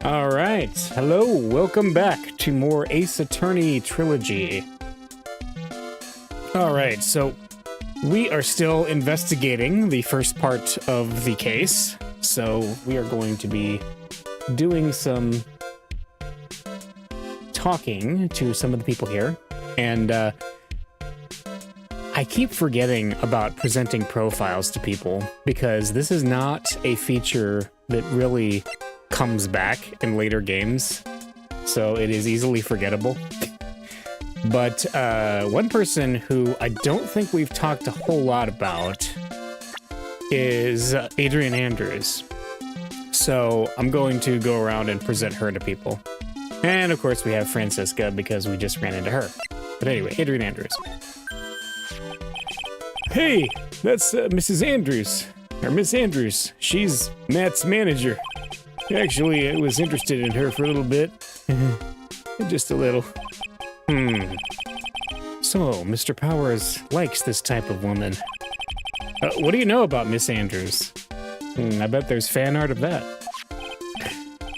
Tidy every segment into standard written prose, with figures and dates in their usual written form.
All right. Hello, welcome back to more Ace Attorney Trilogy. All right, so we are still investigating the first part of the case. So we are going to be doing some talking to some of the people here. And I keep forgetting about presenting profiles to people because this is not a feature that really comes back in later games, so it is easily forgettable. But one person who I don't think we've talked a whole lot about is Adrian Andrews. So I'm going to go around and present her to people. And of course we have Francisca because we just ran into her. But anyway, Adrian Andrews. Hey, that's Mrs. Andrews, or Miss Andrews. She's Matt's manager. Actually, I was interested in her for a little bit. Just a little. So, Mr. Powers likes this type of woman. What do you know about Miss Andrews? I bet there's fan art of that.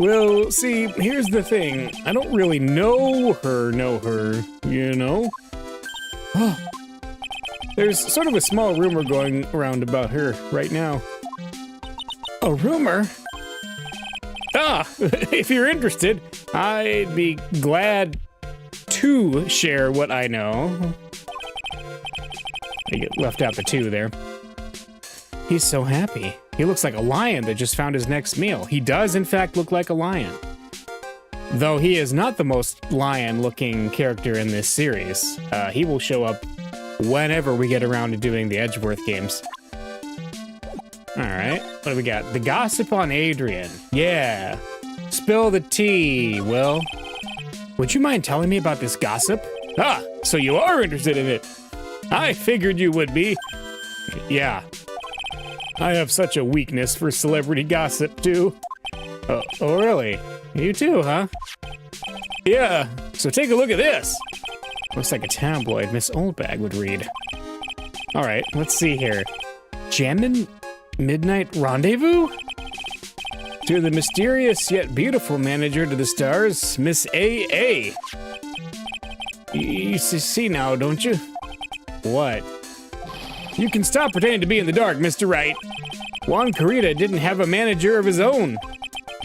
Well, see, here's the thing. I don't really know her, you know? There's sort of a small rumor going around about her right now. A rumor? If you're interested, I'd be glad to share what I know. I get left out the two there. He's so happy. He looks like a lion that just found his next meal. He does, in fact, look like a lion. Though he is not the most lion-looking character in this series. He will show up whenever we get around to doing the Edgeworth games. Alright, what do we got? The gossip on Adrian. Yeah. Spill the tea, Will. Would you mind telling me about this gossip? So you are interested in it. I figured you would be. Yeah. I have such a weakness for celebrity gossip, too. Oh, really? You too, huh? Yeah, so take a look at this. Looks like a tabloid Miss Oldbag would read. Alright, let's see here. Jammin' Midnight Rendezvous? To the mysterious yet beautiful manager to the stars, Miss A.A. You see now, don't you? What? You can stop pretending to be in the dark, Mr. Wright. Juan Carita didn't have a manager of his own.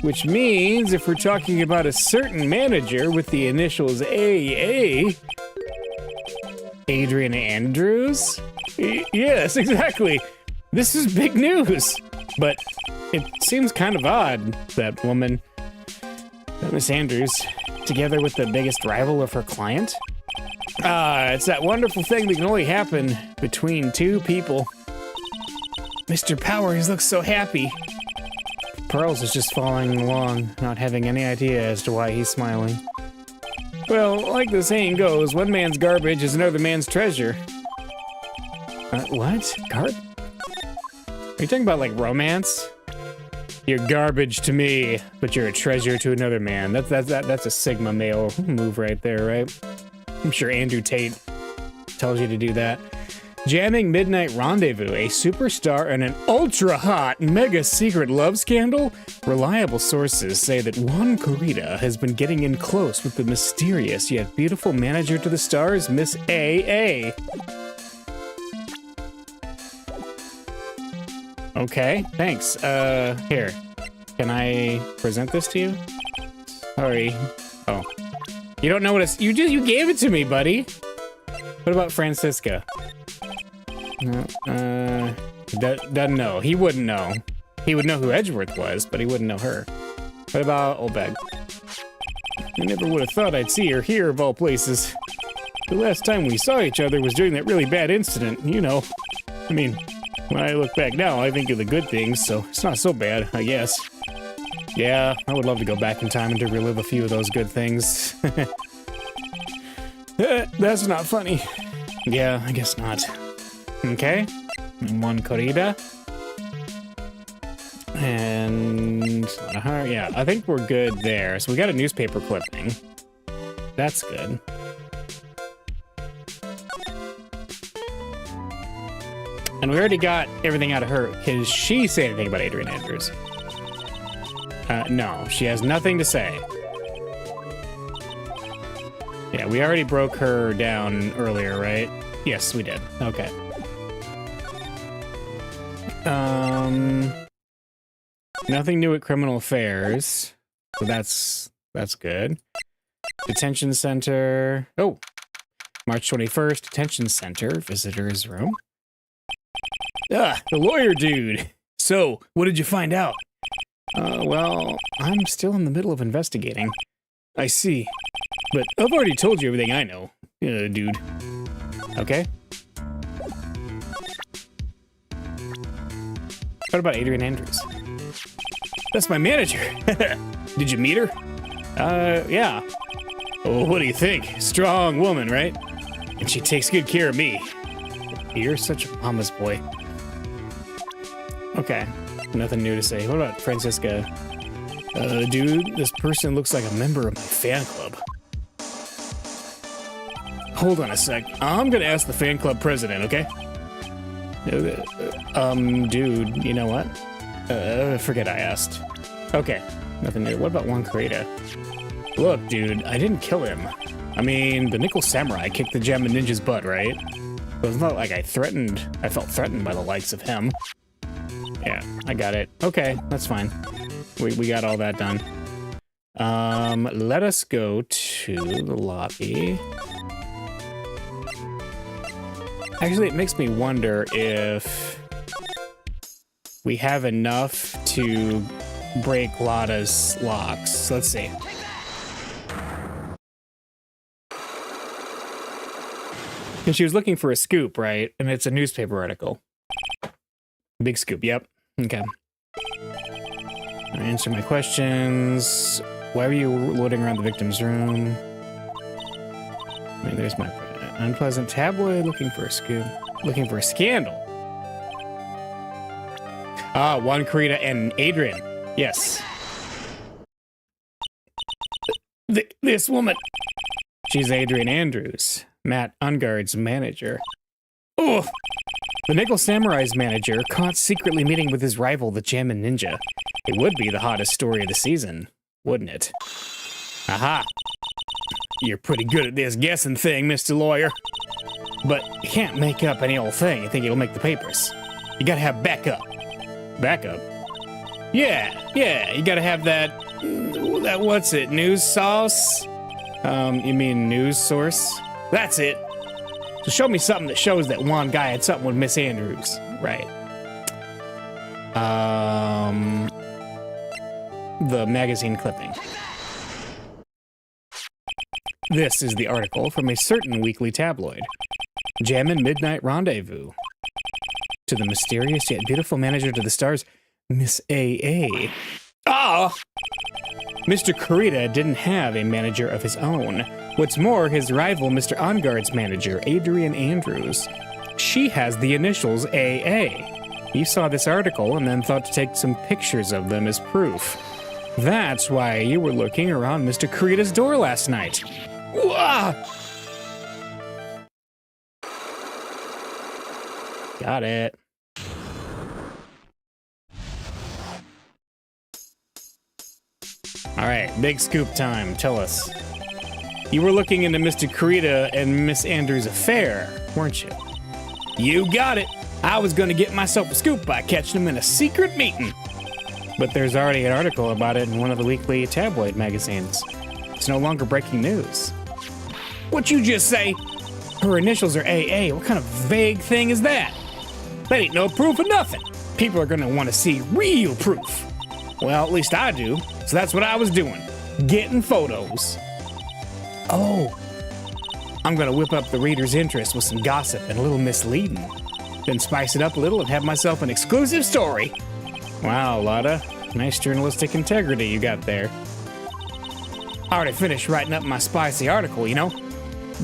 Which means if we're talking about a certain manager with the initials A.A. Adrian Andrews? Yes, exactly. This is big news, but it seems kind of odd, that woman, Miss Andrews, together with the biggest rival of her client. It's that wonderful thing that can only happen between two people. Mr. Powers looks so happy. Pearls is just following along, not having any idea as to why he's smiling. Well, like the saying goes, one man's garbage is another man's treasure. What? Are you talking about, like, romance? You're garbage to me, but you're a treasure to another man. That's a Sigma male move right there, right? I'm sure Andrew Tate tells you to do that. Jamming Midnight Rendezvous, a superstar and an ultra-hot, mega-secret love scandal? Reliable sources say that Juan Carita has been getting in close with the mysterious yet beautiful manager to the stars, Miss A.A. Okay, thanks. Here. Can I present this to you? Sorry. Oh. You don't know what it's... You gave it to me, buddy! What about Francisca? Doesn't know. He wouldn't know. He would know who Edgeworth was, but he wouldn't know her. What about Oldbag? I never would have thought I'd see her here, of all places. The last time we saw each other was during that really bad incident, you know. I mean... When I look back now, I think of the good things, so it's not so bad, I guess. Yeah, I would love to go back in time and to relive a few of those good things. That's not funny. Yeah, I guess not. Okay. And one Corrida. And... yeah, I think we're good there. So we got a newspaper clipping. That's good. And we already got everything out of her. Can she say anything about Adrian Andrews? No, she has nothing to say. Yeah, we already broke her down earlier, right? Yes, we did. Okay. Nothing new at Criminal Affairs. So that's good. Detention Center. Oh, March 21st, Detention Center, Visitor's Room. Ah, the lawyer dude. So, what did you find out? Well, I'm still in the middle of investigating. I see. But I've already told you everything I know, dude. Okay? What about Adrian Andrews? That's my manager. Did you meet her? Yeah. Oh, what do you think? Strong woman, right? And she takes good care of me. You're such a mama's boy. Okay, nothing new to say. What about Francisca? Dude, this person looks like a member of my fan club. Hold on a sec. I'm gonna ask the fan club president, okay? Dude, you know what? Forget I asked. Okay, nothing new. What about Juan Carita? Look, dude, I didn't kill him. I mean, the Nickel Samurai kicked the Gem and Ninja's butt, right? But it's not like I felt threatened by the likes of him. Yeah, I got it. Okay, that's fine. We got all that done. Let us go to the lobby. Actually, it makes me wonder if we have enough to break Lotta's locks. Let's see. And she was looking for a scoop, right? And it's a newspaper article. Big scoop, yep. Okay. Answer my questions. Why were you loading around the victim's room? I mean, there's my unpleasant tabloid looking for a scoop. Looking for a scandal. Ah, Juan Carita and Adrian. Yes. This woman. She's Adrian Andrews, Matt Ungard's manager. Oh! The Nickel Samurai's manager caught secretly meeting with his rival, the Jammin' Ninja. It would be the hottest story of the season, wouldn't it? Aha! You're pretty good at this guessing thing, Mr. Lawyer. But you can't make up any old thing and think it'll make the papers. You gotta have backup. Backup? Yeah, you gotta have that what's it, news sauce? You mean news source? That's it. So show me something that shows that one guy had something with Miss Andrews. Right. The magazine clipping. This is the article from a certain weekly tabloid. Jammin' Midnight Rendezvous. To the mysterious yet beautiful manager to the stars, Miss A.A. Ah! Mr. Carita didn't have a manager of his own. What's more, his rival, Mr. Ungard's manager, Adrian Andrews, she has the initials AA. You saw this article and then thought to take some pictures of them as proof. That's why you were looking around Mr. Carita's door last night. Wah! Got it. All right, big scoop time. Tell us. You were looking into Mr. Carita and Miss Andrews' affair, weren't you? You got it. I was going to get myself a scoop by catching them in a secret meeting. But there's already an article about it in one of the weekly tabloid magazines. It's no longer breaking news. What'd you just say? Her initials are AA. What kind of vague thing is that? That ain't no proof of nothing. People are going to want to see real proof. Well, at least I do. So that's what I was doing. Getting photos. Oh, I'm gonna whip up the reader's interest with some gossip and a little misleading. Then spice it up a little and have myself an exclusive story. Wow, Lotta. Nice journalistic integrity you got there. I already finished writing up my spicy article, you know?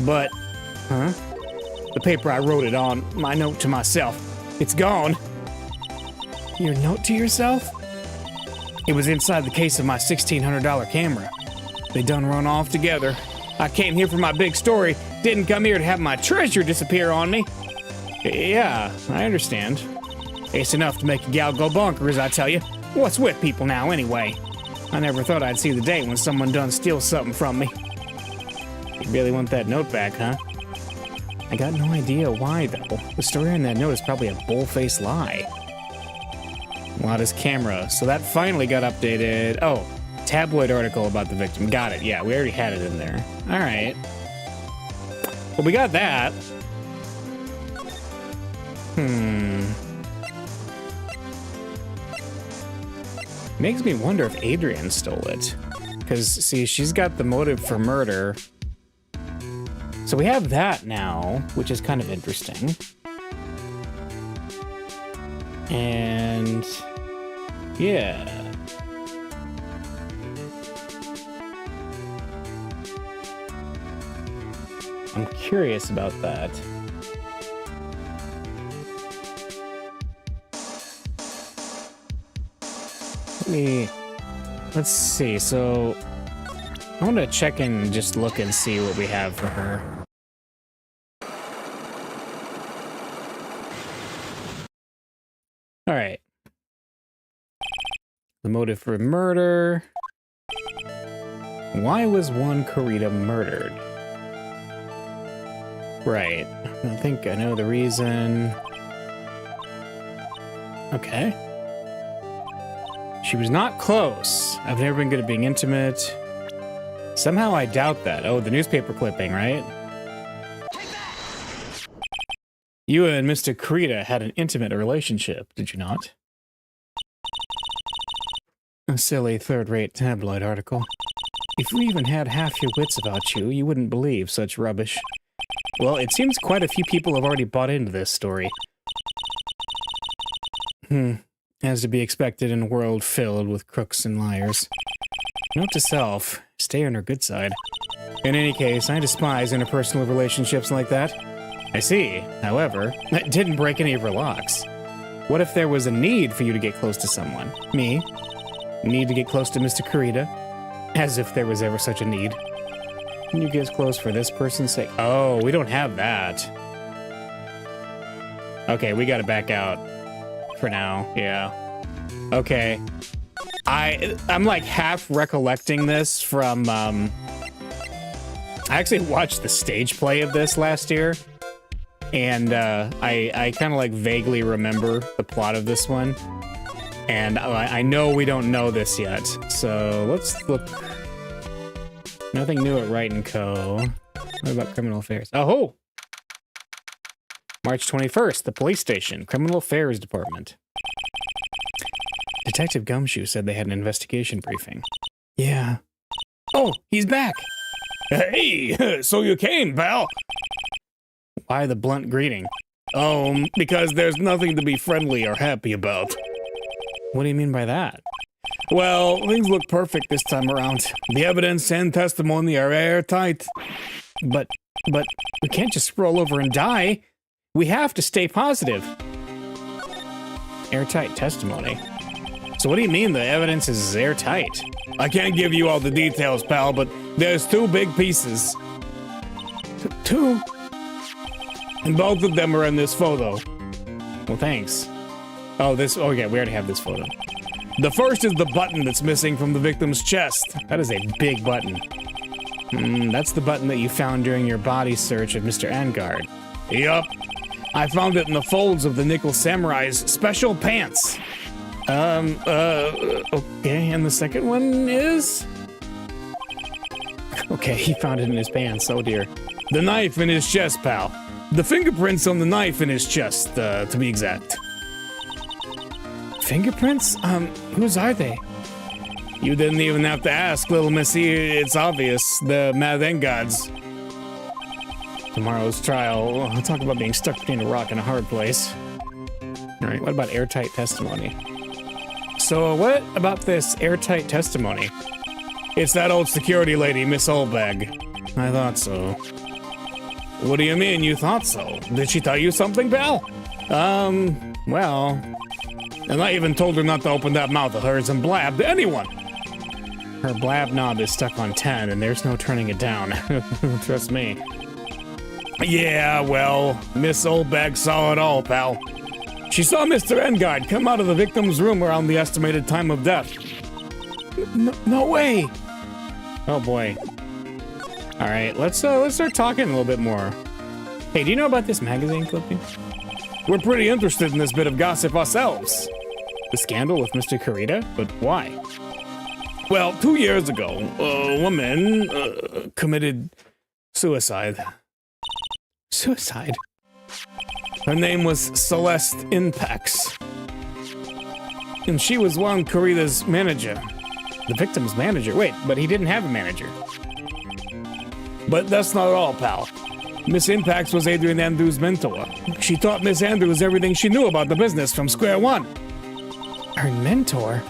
But, the paper I wrote it on, my note to myself, it's gone. Your note to yourself? It was inside the case of my $1,600 camera. They done run off together. I came here for my big story, didn't come here to have my treasure disappear on me. Yeah, I understand. It's enough to make a gal go bonkers, I tell you. What's with people now, anyway? I never thought I'd see the day when someone done steal something from me. You really want that note back, huh? I got no idea why, though. The story on that note is probably a bull-faced lie. Well, his camera. So that finally got updated. Oh, tabloid article about the victim. Got it. Yeah, we already had it in there. All right. Well, we got that. Makes me wonder if Adrian stole it. Because, see, she's got the motive for murder. So we have that now, which is kind of interesting. And yeah. I'm curious about that. Let's see. So I want to check in and just look and see what we have for her. All right. The motive for murder. Why was one Kurita murdered? Right. I think I know the reason. Okay. She was not close. I've never been good at being intimate. Somehow I doubt that. Oh, the newspaper clipping, right? You and Mr. Kurita had an intimate relationship, did you not? A silly third-rate tabloid article. If we even had half your wits about you, you wouldn't believe such rubbish. Well, it seems quite a few people have already bought into this story. As to be expected in a world filled with crooks and liars. Note to self, stay on her good side. In any case, I despise interpersonal relationships like that. I see, however, that didn't break any of her locks. What if there was a need for you to get close to someone? Me? Need to get close to Mr. Kurita? As if there was ever such a need. Can you get close for this person's sake? Oh, we don't have that. Okay, we gotta back out. For now, yeah. Okay. I'm like half recollecting this from, I actually watched the stage play of this last year. And I kind of like vaguely remember the plot of this one. And I know we don't know this yet. So let's look. Nothing new at Wright & Co. What about criminal affairs? Oh! March 21st, the police station, Criminal Affairs Department. Detective Gumshoe said they had an investigation briefing. Yeah. Oh, he's back! Hey, so you came, pal! Why the blunt greeting? Oh, because there's nothing to be friendly or happy about. What do you mean by that? Well, things look perfect this time around. The evidence and testimony are airtight. But we can't just roll over and die. We have to stay positive. Airtight testimony. So what do you mean the evidence is airtight? I can't give you all the details, pal, but there's two big pieces. Two? And both of them are in this photo. Well, thanks. Oh, yeah, we already have this photo. The first is the button that's missing from the victim's chest. That is a big button. That's the button that you found during your body search of Mr. Angard. Yup. I found it in the folds of the Nickel Samurai's special pants. Okay, and the second one is? Okay, he found it in his pants, oh dear. The knife in his chest, pal. The fingerprints on the knife in his chest, to be exact. Fingerprints? Whose are they? You didn't even have to ask, little missy. It's obvious. The Madengods. Tomorrow's trial. I'll talk about being stuck between a rock and a hard place. All right, what about airtight testimony? So what about this airtight testimony? It's that old security lady, Miss Olbag. I thought so. What do you mean you thought so? Did she tell you something, pal? Well... And I even told her not to open that mouth of hers and blab to anyone. Her blab knob is stuck on 10, and there's no turning it down. Trust me. Yeah, well, Miss Oldbag saw it all, pal. She saw Mr. Engard come out of the victim's room around the estimated time of death. No way! Oh boy. All right, let's start talking a little bit more. Hey, do you know about this magazine clipping? We're pretty interested in this bit of gossip ourselves. The scandal with Mr. Kurita? But why? Well, 2 years ago, a woman committed suicide. Suicide? Her name was Celeste Inpax. And she was Juan Kurita's manager. The victim's manager? Wait, but he didn't have a manager. But that's not all, pal. Miss Inpax was Adrian Andrews' mentor. She taught Miss Andrews everything she knew about the business from square one. Her mentor?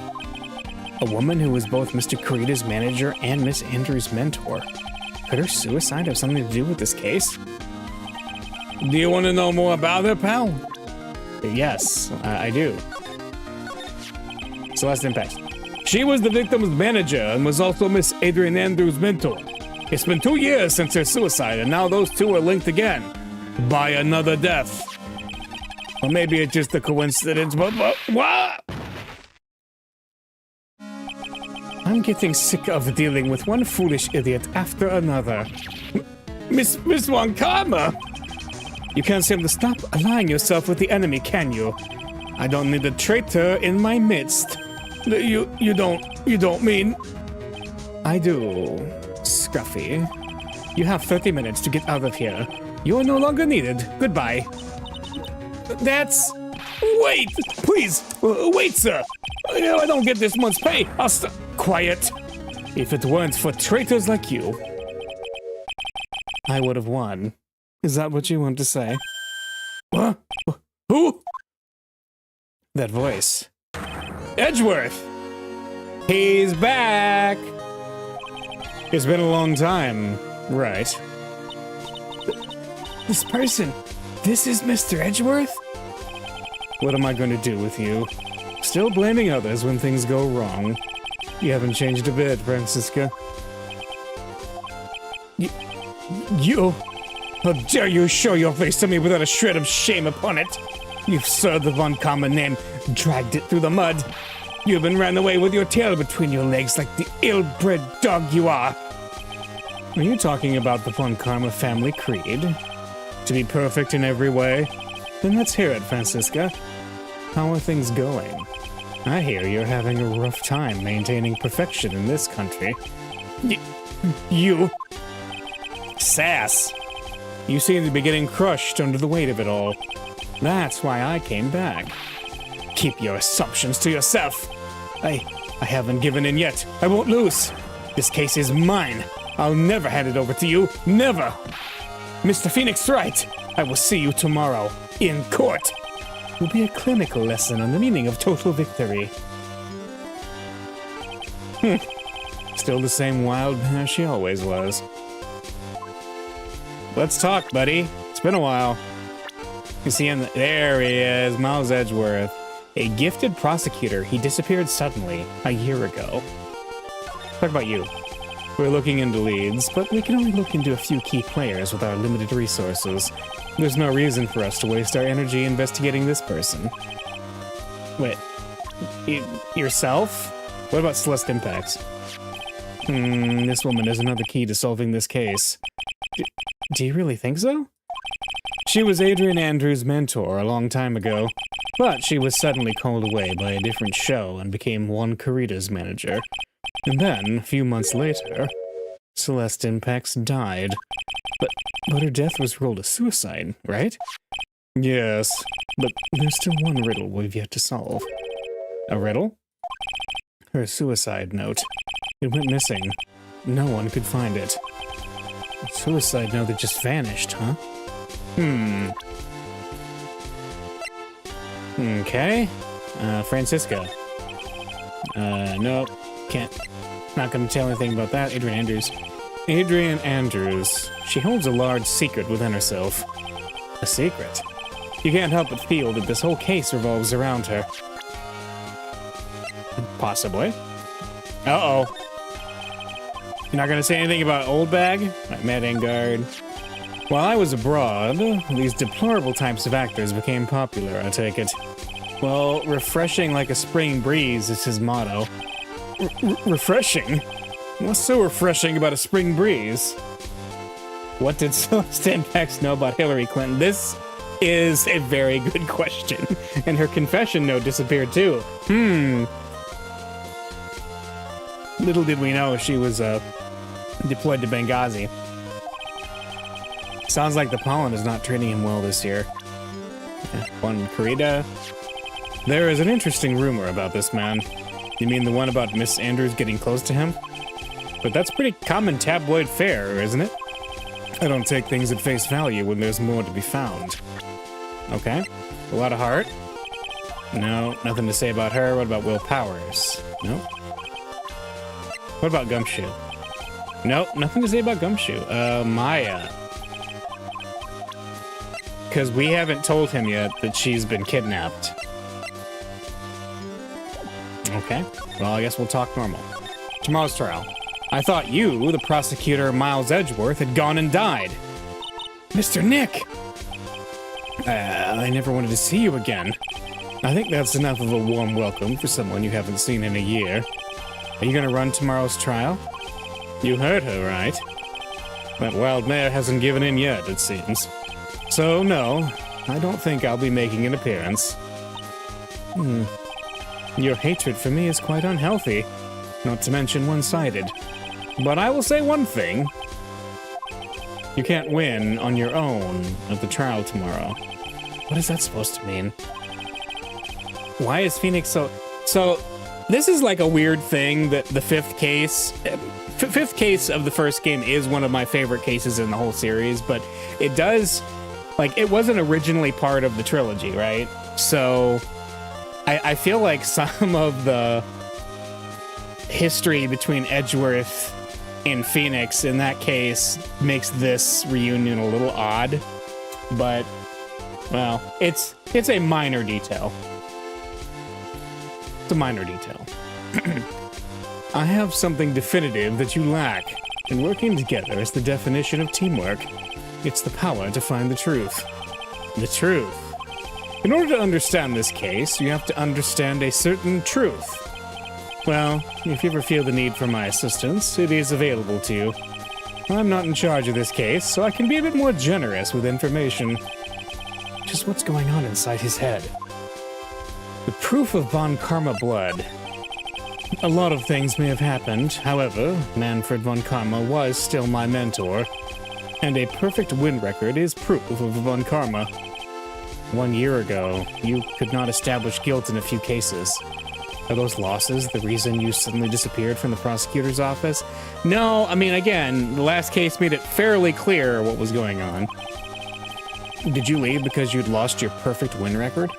A woman who was both Mr. Kurita's manager and Miss Andrews' mentor. Could her suicide have something to do with this case? Do you want to know more about her, pal? Yes, I do. Celeste Inpax. She was the victim's manager and was also Miss Adrian Andrews' mentor. It's been 2 years since her suicide, and now those two are linked again by another death. Or maybe it's just a coincidence, but what? I'm getting sick of dealing with one foolish idiot after another. Miss Wankama! You can't seem to stop allying yourself with the enemy, can you? I don't need a traitor in my midst. You don't mean... I do. Scruffy. You have 30 minutes to get out of here. You are no longer needed. Goodbye. That's... Wait! Please! Wait, sir! I don't get this month's pay. I'll Quiet. If it weren't for traitors like you, I would have won. Is that what you want to say? What? Who? That voice. Edgeworth! He's back! It's been a long time, right? This person, this is Mr. Edgeworth? What am I going to do with you? Still blaming others when things go wrong. You haven't changed a bit, Francisca. You... How dare you show your face to me without a shred of shame upon it? You've served the Von Common name, dragged it through the mud. You even ran away with your tail between your legs like the ill-bred dog you are. Are you talking about the Von Karma family creed? To be perfect in every way? Then let's hear it, Francisca. How are things going? I hear you're having a rough time maintaining perfection in this country. You... Sass. You seem to be getting crushed under the weight of it all. That's why I came back. Keep your assumptions to yourself. I haven't given in yet. I won't lose. This case is mine. I'll never hand it over to you. Never. Mr. Phoenix Wright, I will see you tomorrow in court. It will be a clinical lesson on the meaning of total victory. Still the same wild as she always was. Let's talk, buddy. It's been a while. You see him? There he is, Miles Edgeworth. A gifted prosecutor. He disappeared suddenly a year ago. Talk about you. We're looking into leads, but we can only look into a few key players with our limited resources. There's no reason for us to waste our energy investigating this person. Wait. Yourself? What about Celeste Inpax? This woman is another key to solving this case. Do you really think so? She was Adrian Andrews' mentor a long time ago, but she was suddenly called away by a different show and became Juan Kurita's manager. And then, a few months later, Celeste Inpax died. But her death was ruled a suicide, right? Yes, but there's still one riddle we've yet to solve. A riddle? Her suicide note. It went missing. No one could find it. A suicide note that just vanished, huh? Okay. Francisca. Nope. Can't. Not gonna tell anything about that. Adrian Andrews. Adrian Andrews. She holds a large secret within herself. A secret? You can't help but feel that this whole case revolves around her. Possibly. Uh-oh. You're not gonna say anything about Old Bag? Like Matt Engard. While I was abroad, these deplorable types of actors became popular, I take it. Well, refreshing like a spring breeze is his motto. Refreshing? What's so refreshing about a spring breeze? What did Celeste Impax know about Hillary Clinton? This is a very good question. And her confession note disappeared too. Little did we know she was deployed to Benghazi. Sounds like the pollen is not treating him well this year. One Karida. There is an interesting rumor about this man. You mean the one about Miss Andrews getting close to him? But that's pretty common tabloid fare, isn't it? I don't take things at face value when there's more to be found. Okay. A lot of heart. No, nothing to say about her. What about Will Powers? Nope. What about Gumshoe? Nope, nothing to say about Gumshoe. Maya. Because we haven't told him yet that she's been kidnapped. Okay, well, I guess we'll talk normal. Tomorrow's trial. I thought you, the prosecutor Miles Edgeworth, had gone and died. Mr. Nick! I never wanted to see you again. I think that's enough of a warm welcome for someone you haven't seen in a year. Are you gonna run tomorrow's trial? You heard her, right? That wild mare hasn't given in yet, it seems. So, no, I don't think I'll be making an appearance. Your hatred for me is quite unhealthy, not to mention one-sided. But I will say one thing. You can't win on your own at the trial tomorrow. What is that supposed to mean? Why is Phoenix so... So, this is like a weird thing that the fifth case of the first game is one of my favorite cases in the whole series, but it does... Like, it wasn't originally part of the trilogy, right? So, I feel like some of the history between Edgeworth and Phoenix in that case makes this reunion a little odd. But, well, it's a minor detail. It's a minor detail. I have something definitive that you lack, and working together is the definition of teamwork. It's the power to find the truth. The truth. In order to understand this case, you have to understand a certain truth. Well, if you ever feel the need for my assistance, it is available to you. I'm not in charge of this case, so I can be a bit more generous with information. Just what's going on inside his head? The proof of Von Karma blood. A lot of things may have happened, however, Manfred Von Karma was still my mentor. And a perfect win record is proof of Von Karma. 1 year ago, you could not establish guilt in a few cases. Are those losses the reason you suddenly disappeared from the prosecutor's office? No, I mean, again, the last case made it fairly clear what was going on. Did you leave because you'd lost your perfect win record?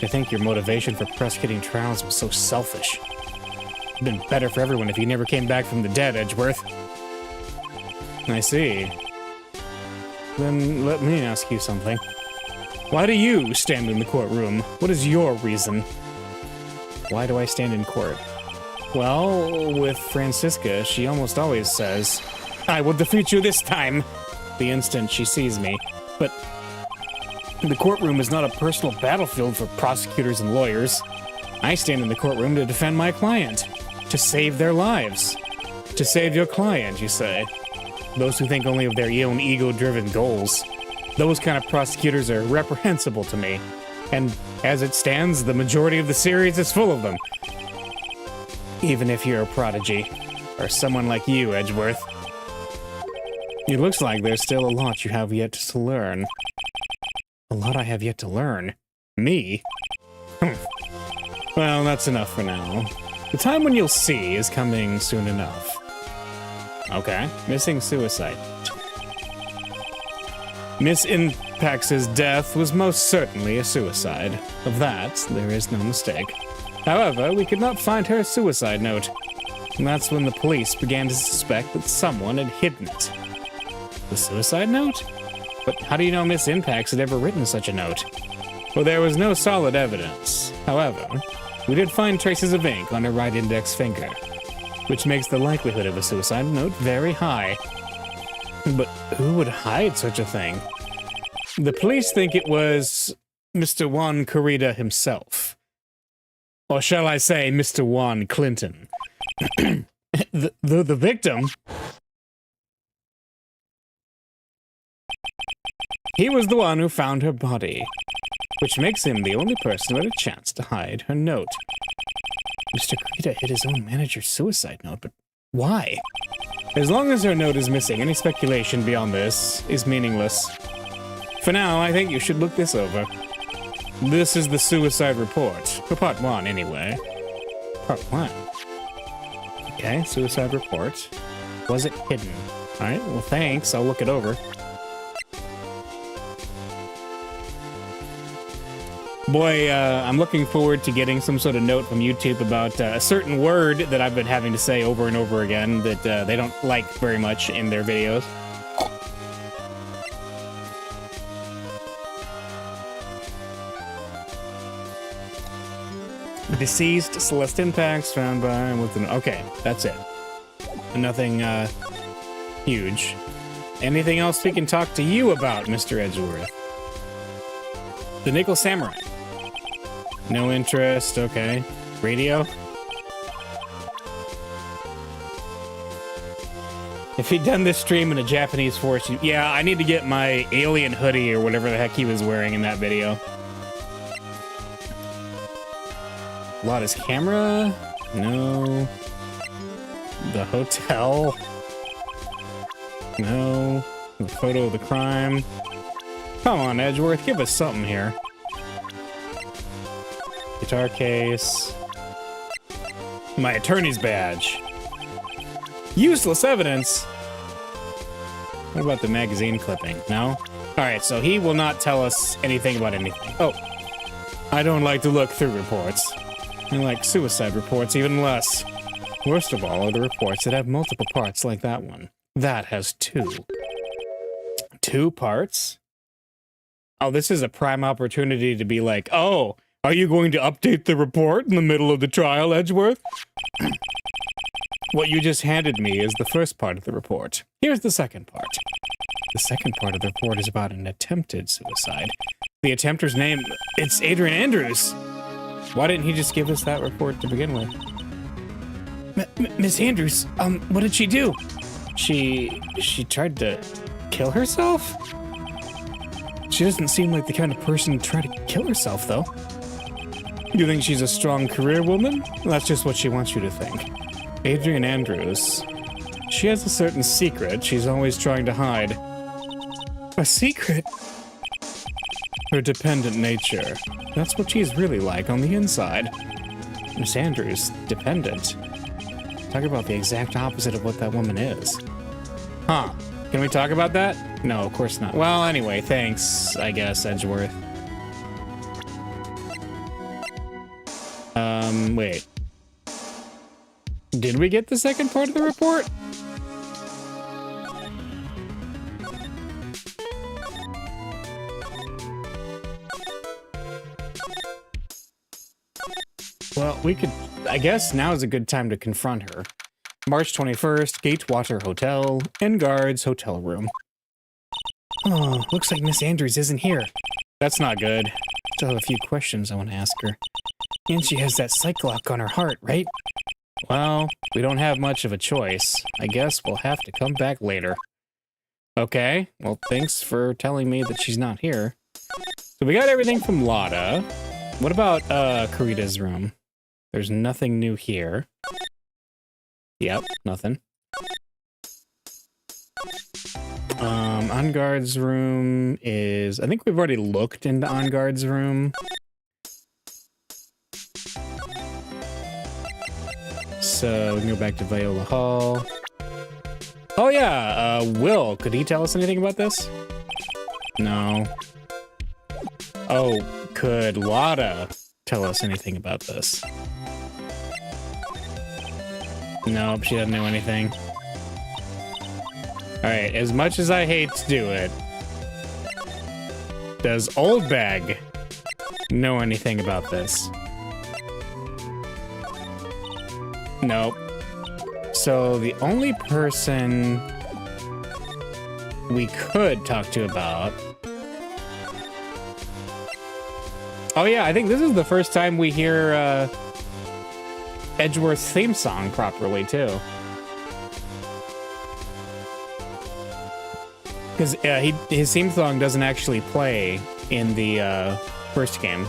I think your motivation for prosecuting trials was so selfish. It'd been better for everyone if you never came back from the dead, Edgeworth. I see. Then let me ask you something. Why do you stand in the courtroom? What is your reason? Why do I stand in court? Well, with Francisca, she almost always says, I will defeat you this time, the instant she sees me. But the courtroom is not a personal battlefield for prosecutors and lawyers. I stand in the courtroom to defend my client, to save their lives. To save your client, you say? Those who think only of their own ego-driven goals. Those kind of prosecutors are reprehensible to me. And as it stands, the majority of the series is full of them. Even if you're a prodigy, or someone like you, Edgeworth. It looks like there's still a lot you have yet to learn. A lot I have yet to learn? Me? Well, that's enough for now. The time when you'll see is coming soon enough. Okay, missing suicide. Miss Impax's death was most certainly a suicide. Of that, there is no mistake. However, we could not find her suicide note. And that's when the police began to suspect that someone had hidden it. The suicide note? But how do you know Miss Impax had ever written such a note? Well, there was no solid evidence. However, we did find traces of ink on her right index finger, which makes the likelihood of a suicide note very high. But who would hide such a thing? The police think it was Mr. Juan Corrida himself. Or shall I say, Mr. Juan Clinton. The victim... He was the one who found her body, which makes him the only person who had a chance to hide her note. Mr. Kurita hid his own manager's suicide note, but why? As long as her note is missing, any speculation beyond this is meaningless. For now, I think you should look this over. This is the suicide report. For part 1, anyway. Part 1. Okay, suicide report. Was it hidden? Alright, well thanks, I'll look it over. Boy, I'm looking forward to getting some sort of note from YouTube about a certain word that I've been having to say over and over again that they don't like very much in their videos. Deceased Celeste impacts found by with an... Okay, that's it. Nothing huge. Anything else we can talk to you about, Mr. Edgeworth? The Nickel Samurai. No interest, okay. Radio? If he'd done this stream in a Japanese force, yeah, I need to get my alien hoodie or whatever the heck he was wearing in that video. Lotta's camera? No. The hotel? No. The photo of the crime? Come on, Edgeworth, give us something here. Guitar case. My attorney's badge. Useless evidence. What about the magazine clipping? No? Alright, so he will not tell us anything about anything. Oh. I don't like to look through reports. I like suicide reports even less. Worst of all are the reports that have multiple parts like that one. That has 2. 2 parts? Oh, this is a prime opportunity to be like, oh, are you going to update the report in the middle of the trial, Edgeworth? What you just handed me is the first part of the report. Here's the second part. The second part of the report is about an attempted suicide. The attempter's name, it's Adrian Andrews. Why didn't he just give us that report to begin with? Miss Andrews, what did she do? She tried to kill herself? She doesn't seem like the kind of person to try to kill herself, though. You think she's a strong career woman? Well, that's just what she wants you to think. Adrian Andrews. She has a certain secret she's always trying to hide. A secret? Her dependent nature. That's what she's really like on the inside. Miss Andrews, dependent. Talk about the exact opposite of what that woman is. Huh. Can we talk about that? No, of course not. Well, anyway, thanks, I guess, Edgeworth. Wait. Did we get the second part of the report? Well, we could... I guess now is a good time to confront her. March 21st, Gatewater Hotel, Enguard's hotel room. Oh, looks like Miss Andrews isn't here. That's not good. Still have a few questions I want to ask her. And she has that psych lock on her heart, right? Well, we don't have much of a choice. I guess we'll have to come back later. Okay, well, thanks for telling me that she's not here. So we got everything from Lotta. What about, Kurita's room? There's nothing new here. Yep, nothing. Enguard's room is... I think we've already looked into Enguard's room. So we can go back to Viola Hall. Oh yeah, Will, could he tell us anything about this? No. Oh, could Lotta tell us anything about this? Nope, she doesn't know anything. Alright, as much as I hate to do it, does Old Bag know anything about this? Nope. So the only person we could talk to about... Oh yeah, I think this is the first time we hear Edgeworth's theme song properly, too. Because his theme song doesn't actually play in the first game.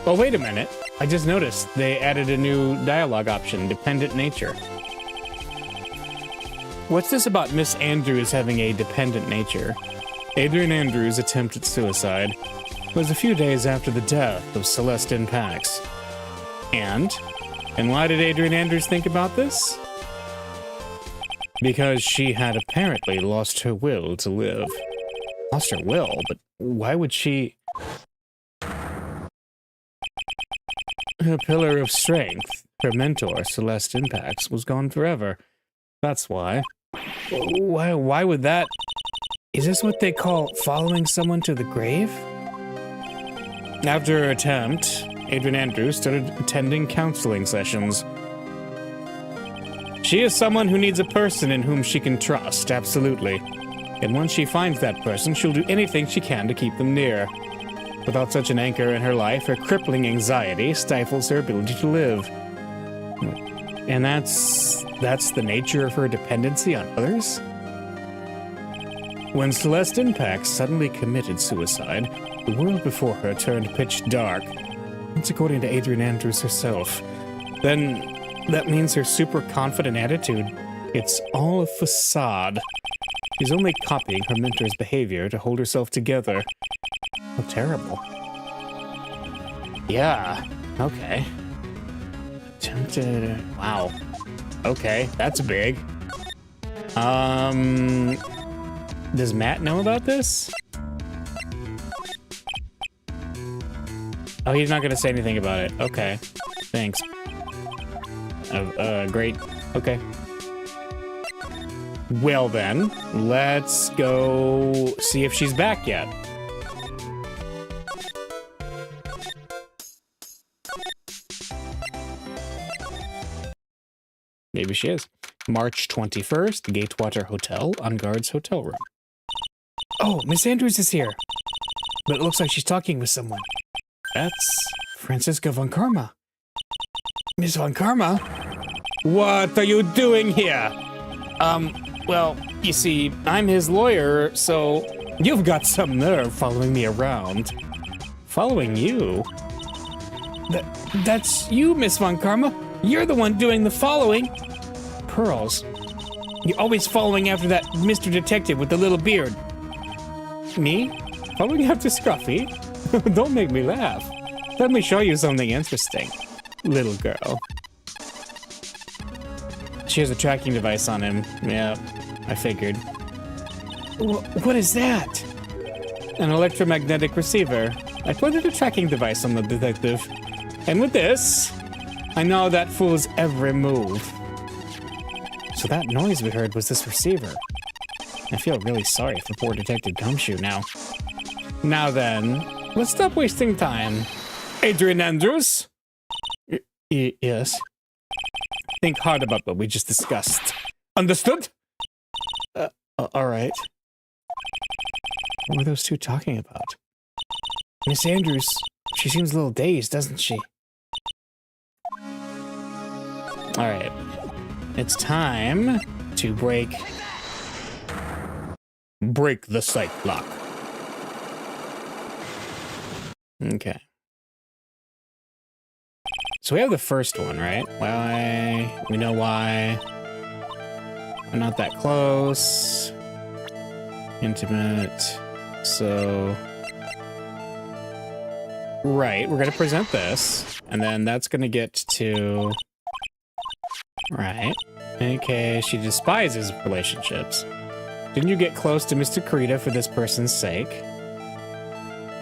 Oh, wait a minute. I just noticed they added a new dialogue option, dependent nature. What's this about Miss Andrews having a dependent nature? Adrian Andrews' attempt at suicide was a few days after the death of Celestine Pax. And why did Adrian Andrews think about this? Because she had apparently lost her will to live. Lost her will? But why would she... Her pillar of strength, her mentor, Celestine Pax, was gone forever. That's why. Why would that... Is this what they call following someone to the grave? After her attempt, Adrian Andrews started attending counseling sessions. She is someone who needs a person in whom she can trust, absolutely. And once she finds that person, she'll do anything she can to keep them near. Without such an anchor in her life, her crippling anxiety stifles her ability to live. And that's the nature of her dependency on others? When Celestine Pax suddenly committed suicide, the world before her turned pitch dark. That's according to Adrian Andrews herself. Then that means her super confident attitude, it's all a facade. She's only copying her mentor's behavior to hold herself together. How terrible. Yeah, okay. Tempted. Wow. Okay, that's big. Does Matt know about this? Oh, he's not gonna say anything about it. Okay. Thanks. Great. Okay. Well then, let's go see if she's back yet. Maybe she is. March 21st, Gatewater Hotel, on guard's hotel room. Oh, Miss Andrews is here. But it looks like she's talking with someone. That's Franziska von Karma. Miss von Karma? What are you doing here? Well, you see, I'm his lawyer, so you've got some nerve following me around. Following you? That's you, Miss von Karma. You're the one doing the following. Pearls. You're always following after that Mr. Detective with the little beard. Me? Following after Scruffy? Don't make me laugh. Let me show you something interesting, little girl. She has a tracking device on him. Yeah, I figured. What is that? An electromagnetic receiver. I put a tracking device on the detective. And with this, I know that fool's every move. So that noise we heard was this receiver. I feel really sorry for poor Detective Gumshoe now. Now then, let's stop wasting time. Adrian Andrews? Yes. Think hard about what we just discussed. Understood? All right. What were those two talking about? Miss Andrews, she seems a little dazed, doesn't she? All right. It's time to break the psych block. Okay. So we have the first one, right? Why? We know why. We're not that close. Intimate. So... Right, we're gonna present this. And then that's gonna get to... Right. Okay, she despises relationships. Didn't you get close to Mr. Kurita for this person's sake?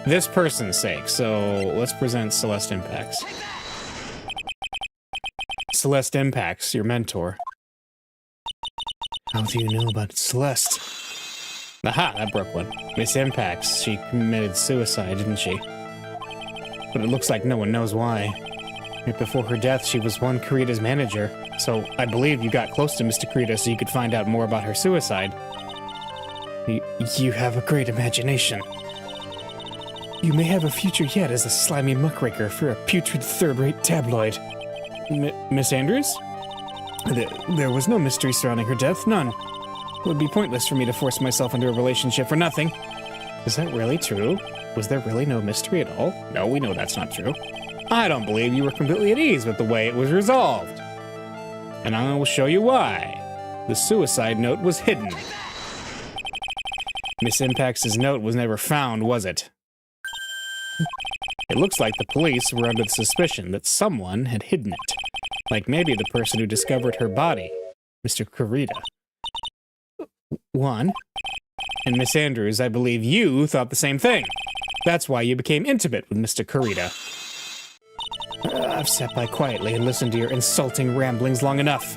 This person's sake, so let's present Celestine Pax. Celestine Pax, your mentor. How do you know about Celeste? Aha, that broke one. Miss Impax, she committed suicide, didn't she? But it looks like no one knows why. Right before her death, she was Juan Corrida's manager, so I believe you got close to Mr. Corrida so you could find out more about her suicide. You have a great imagination. You may have a future yet as a slimy muckraker for a putrid third-rate tabloid. Miss Andrews? There was no mystery surrounding her death, none. It would be pointless for me to force myself into a relationship for nothing. Is that really true? Was there really no mystery at all? No, we know that's not true. I don't believe you were completely at ease with the way it was resolved. And I will show you why. The suicide note was hidden. Miss Impax's note was never found, was it? It looks like the police were under the suspicion that someone had hidden it. Like maybe the person who discovered her body, Mr. Corrida. Juan? And Miss Andrews, I believe you thought the same thing. That's why you became intimate with Mr. Corrida. I've sat by quietly and listened to your insulting ramblings long enough.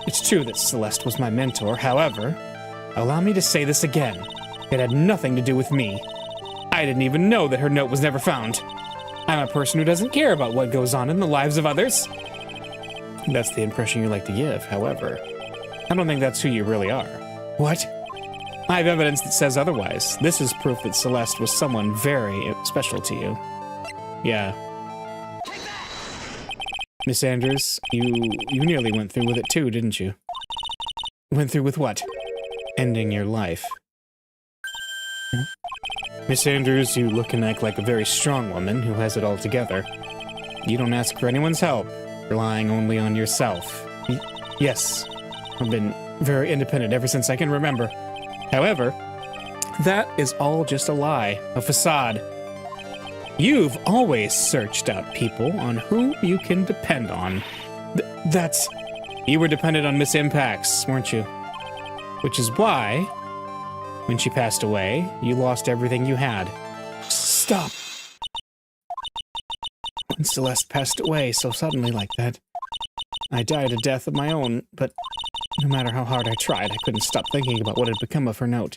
It's true that Celeste was my mentor, however, allow me to say this again. It had nothing to do with me. I didn't even know that her note was never found. I'm a person who doesn't care about what goes on in the lives of others. That's the impression you like to give, however. I don't think that's who you really are. What? I have evidence that says otherwise. This is proof that Celeste was someone very special to you. Yeah. Miss Andrews, you nearly went through with it too, didn't you? Went through with what? Ending your life. Miss Andrews, you look and act like a very strong woman who has it all together. You don't ask for anyone's help, relying only on yourself. Yes, I've been very independent ever since I can remember. However, that is all just a lie, a facade. You've always searched out people on whom you can depend on. That's... You were dependent on Miss Impax, weren't you? Which is why, when she passed away, you lost everything you had. Stop! When Celeste passed away so suddenly like that, I died a death of my own, but no matter how hard I tried, I couldn't stop thinking about what had become of her note.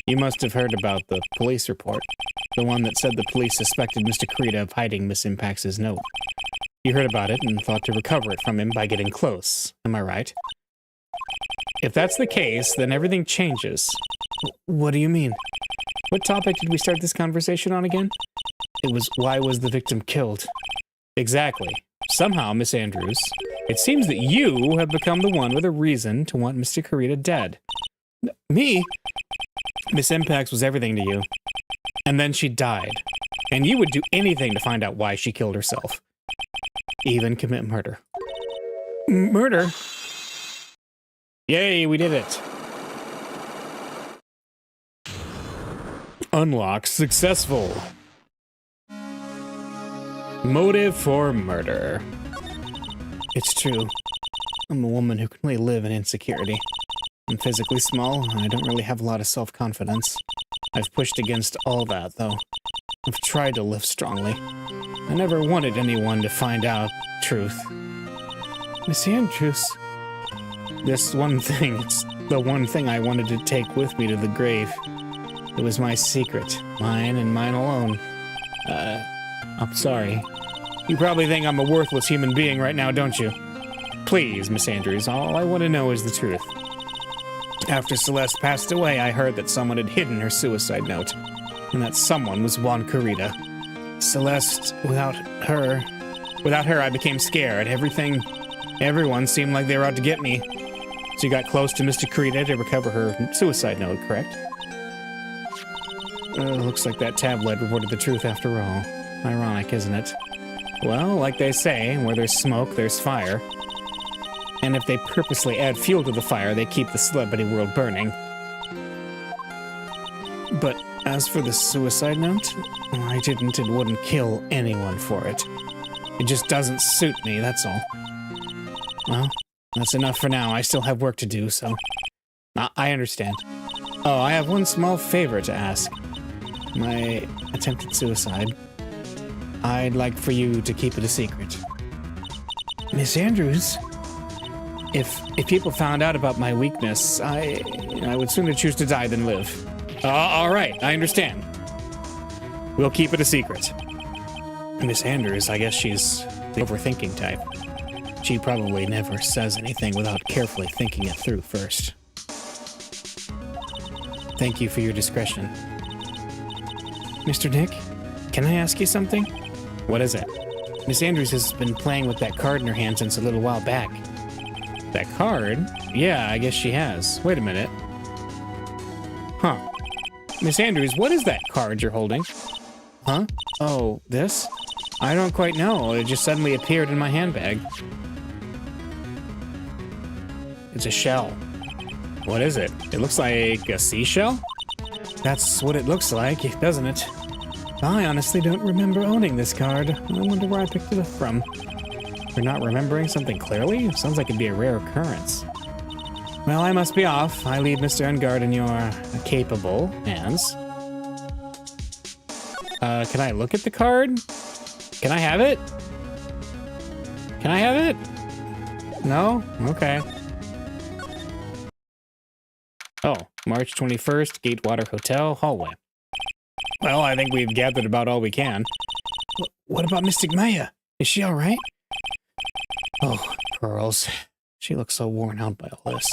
You must have heard about the police report, the one that said the police suspected Mr. Corrida of hiding Miss Impax's note. You heard about it and thought to recover it from him by getting close, am I right? If that's the case, then everything changes. What do you mean? What topic did we start this conversation on again? It was, why was the victim killed? Exactly. Somehow, Miss Andrews, it seems that you have become the one with a reason to want Mr. Corrida dead. Me? Miss Impax was everything to you. And then she died. And you would do anything to find out why she killed herself. Even commit murder. Murder? Yay, we did it. Unlock successful. Motive for murder. It's true. I'm a woman who can only live in insecurity. I'm physically small, and I don't really have a lot of self-confidence. I've pushed against all that, though. I've tried to live strongly. I never wanted anyone to find out truth. Miss Andrews, this one thing, it's the one thing I wanted to take with me to the grave. It was my secret, mine and mine alone. I'm sorry. You probably think I'm a worthless human being right now, don't you? Please, Miss Andrews, all I want to know is the truth. After Celeste passed away, I heard that someone had hidden her suicide note, and that someone was Juan Corrida. Celeste, without her, I became scared. Everyone seemed like they were out to get me. So you got close to Mr. Corrida to recover her suicide note, correct? Looks like that tabloid reported the truth after all. Ironic, isn't it? Well, like they say, where there's smoke, there's fire. And if they purposely add fuel to the fire, they keep the celebrity world burning. But as for the suicide note, I didn't and wouldn't kill anyone for it. It just doesn't suit me, that's all. Well, that's enough for now. I still have work to do, so... I understand. Oh, I have one small favor to ask. My attempted suicide. I'd like for you to keep it a secret. Miss Andrews? If people found out about my weakness, I would sooner choose to die than live. All right, I understand. We'll keep it a secret. Miss Andrews, I guess she's the overthinking type. She probably never says anything without carefully thinking it through first. Thank you for your discretion. Mr. Nick, can I ask you something? What is it? Miss Andrews has been playing with that card in her hand since a little while back. That card? Yeah, I guess she has. Wait a minute. Huh. Miss Andrews, what is that card you're holding? Huh? Oh, this? I don't quite know. It just suddenly appeared in my handbag. It's a shell. What is it? It looks like a seashell? That's what it looks like, doesn't it? I honestly don't remember owning this card. I wonder where I picked it up from. You're not remembering something clearly? Sounds like it'd be a rare occurrence. Well, I must be off. I leave Mr. Engard in your capable hands. Can I look at the card? Can I have it? Can I have it? No? Okay. Oh, March 21st, Gatewater Hotel, hallway. Well, I think we've gathered about all we can. What about Mystic Maya? Is she all right? Oh, Pearls. She looks so worn out by all this.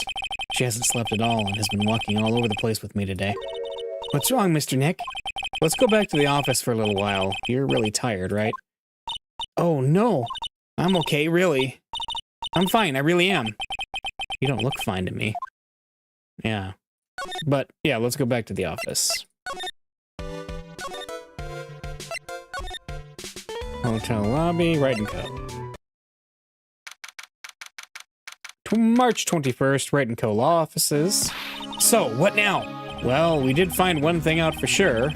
She hasn't slept at all and has been walking all over the place with me today. What's wrong, Mr. Nick? Let's go back to the office for a little while. You're really tired, right? Oh, no. I'm okay, really. I'm fine, I really am. You don't look fine to me. Yeah. But, yeah, let's go back to the office. Hotel lobby, Wright & Co. March 21st, Wright & Co. law offices. So, what now? Well, we did find one thing out for sure.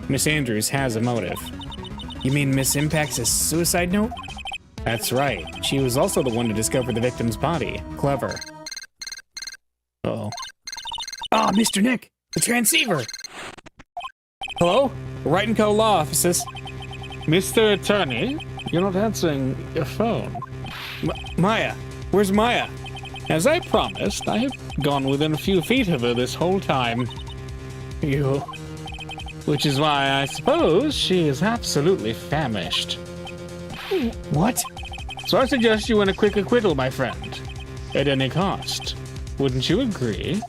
Miss Andrews has a motive. You mean Miss Impact's suicide note? That's right. She was also the one to discover the victim's body. Clever. Uh-oh. Ah, Mr. Nick! The transceiver! Hello? Wright & Co. law offices. Mr. Attorney, you're not answering your phone. Maya! Where's Maya? As I promised, I have gone within a few feet of her this whole time. You... Which is why I suppose she is absolutely famished. What? So I suggest you win a quick acquittal, my friend. At any cost. Wouldn't you agree?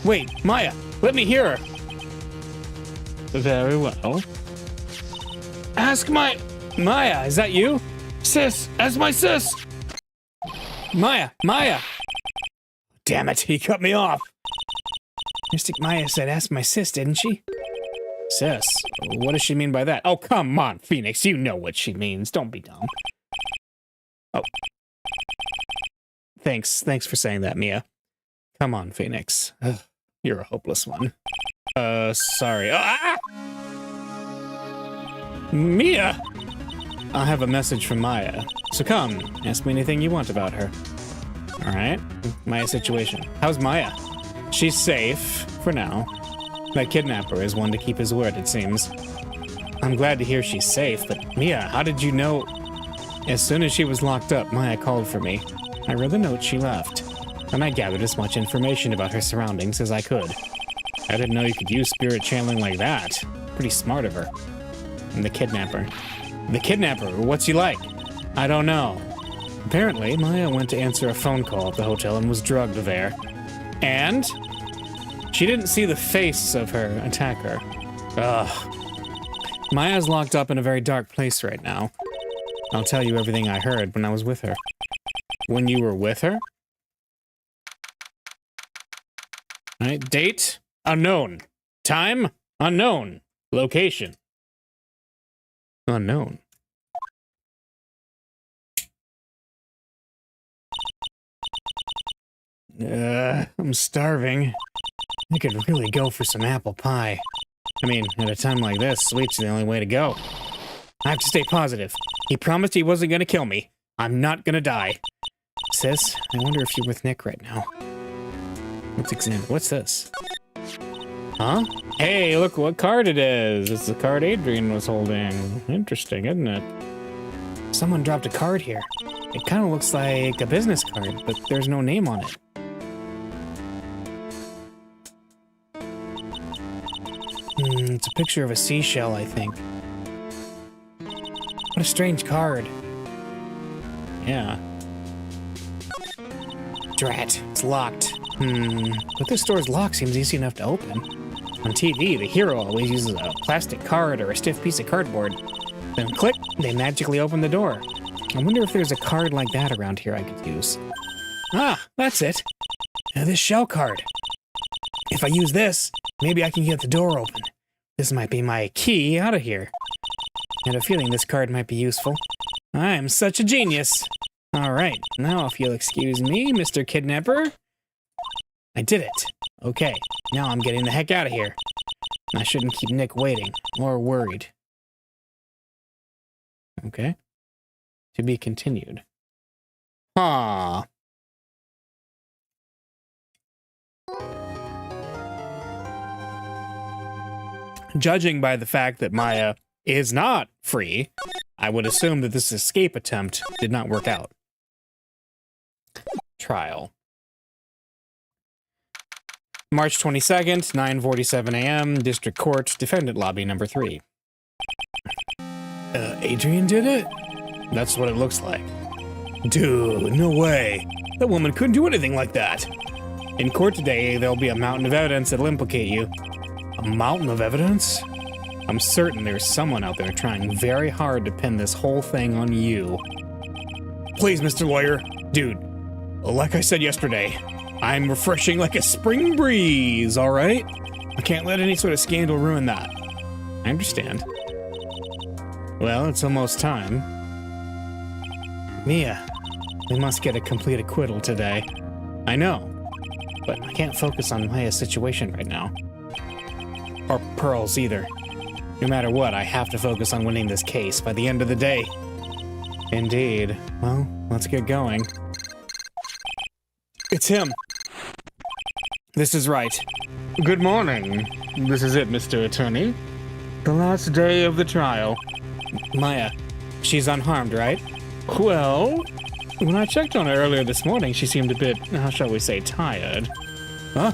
Wait, Maya, let me hear her. Very well. Ask Maya, is that you? Sis, ask my sis. Maya! Damn it, he cut me off. Mystic Maya said ask my sis, didn't she? Sis? What does she mean by that? Oh, come on, Phoenix, you know what she means. Don't be dumb. Oh. Thanks for saying that, Mia. Come on, Phoenix. Ugh, you're a hopeless one. Sorry. Mia! I have a message from Maya. So come, ask me anything you want about her. Alright, Maya's situation. How's Maya? She's safe, for now. That kidnapper is one to keep his word, it seems. I'm glad to hear she's safe, but Mia, how did you know? As soon as she was locked up, Maya called for me. I read the note she left, and I gathered as much information about her surroundings as I could. I didn't know you could use spirit channeling like that. Pretty smart of her. And the kidnapper. The kidnapper, what's he like? I don't know. Apparently, Maya went to answer a phone call at the hotel and was drugged there. And? She didn't see the face of her attacker. Ugh. Maya's locked up in a very dark place right now. I'll tell you everything I heard when I was with her. When you were with her? Alright, date? Unknown. Time? Unknown. Location? Unknown. I'm starving. I could really go for some apple pie. I mean, at a time like this, sweet's the only way to go. I have to stay positive. He promised he wasn't gonna kill me. I'm not gonna die. Sis, I wonder if you're with Nick right now. Let's examine. What's this? Huh? Hey, look what card it is. It's the card Adrian was holding. Interesting, isn't it? Someone dropped a card here. It kind of looks like a business card, but there's no name on it. It's a picture of a seashell, I think. What a strange card. Yeah. Drat, it's locked. But this store's lock seems easy enough to open. On TV, the hero always uses a plastic card or a stiff piece of cardboard. Then click, they magically open the door. I wonder if there's a card like that around here I could use. Ah, that's it. This shell card. If I use this, maybe I can get the door open. This might be my key out of here. I had a feeling this card might be useful. I'm such a genius. All right, now if you'll excuse me, Mr. Kidnapper. I did it. Okay, now I'm getting the heck out of here. I shouldn't keep Nick waiting or worried. Okay. To be continued. Huh. Judging by the fact that Maya is not free, I would assume that this escape attempt did not work out. Trial. March 22nd, 9:47 a.m., District Court, Defendant Lobby number 3. Adrian did it? That's what it looks like. Dude, no way. That woman couldn't do anything like that. In court today, there'll be a mountain of evidence that'll implicate you. A mountain of evidence? I'm certain there's someone out there trying very hard to pin this whole thing on you. Please, Mr. Lawyer. Dude, like I said yesterday, I'm refreshing like a spring breeze, all right? I can't let any sort of scandal ruin that. I understand. Well, it's almost time. Mia, we must get a complete acquittal today. I know, but I can't focus on Maya's situation right now. Or Pearl's either. No matter what, I have to focus on winning this case by the end of the day. Indeed. Well, let's get going. It's him. This is Wright. Good morning. This is it, Mr. Attorney. The last day of the trial. Maya, she's unharmed, right? Well, when I checked on her earlier this morning, she seemed a bit, how shall we say, tired. Huh?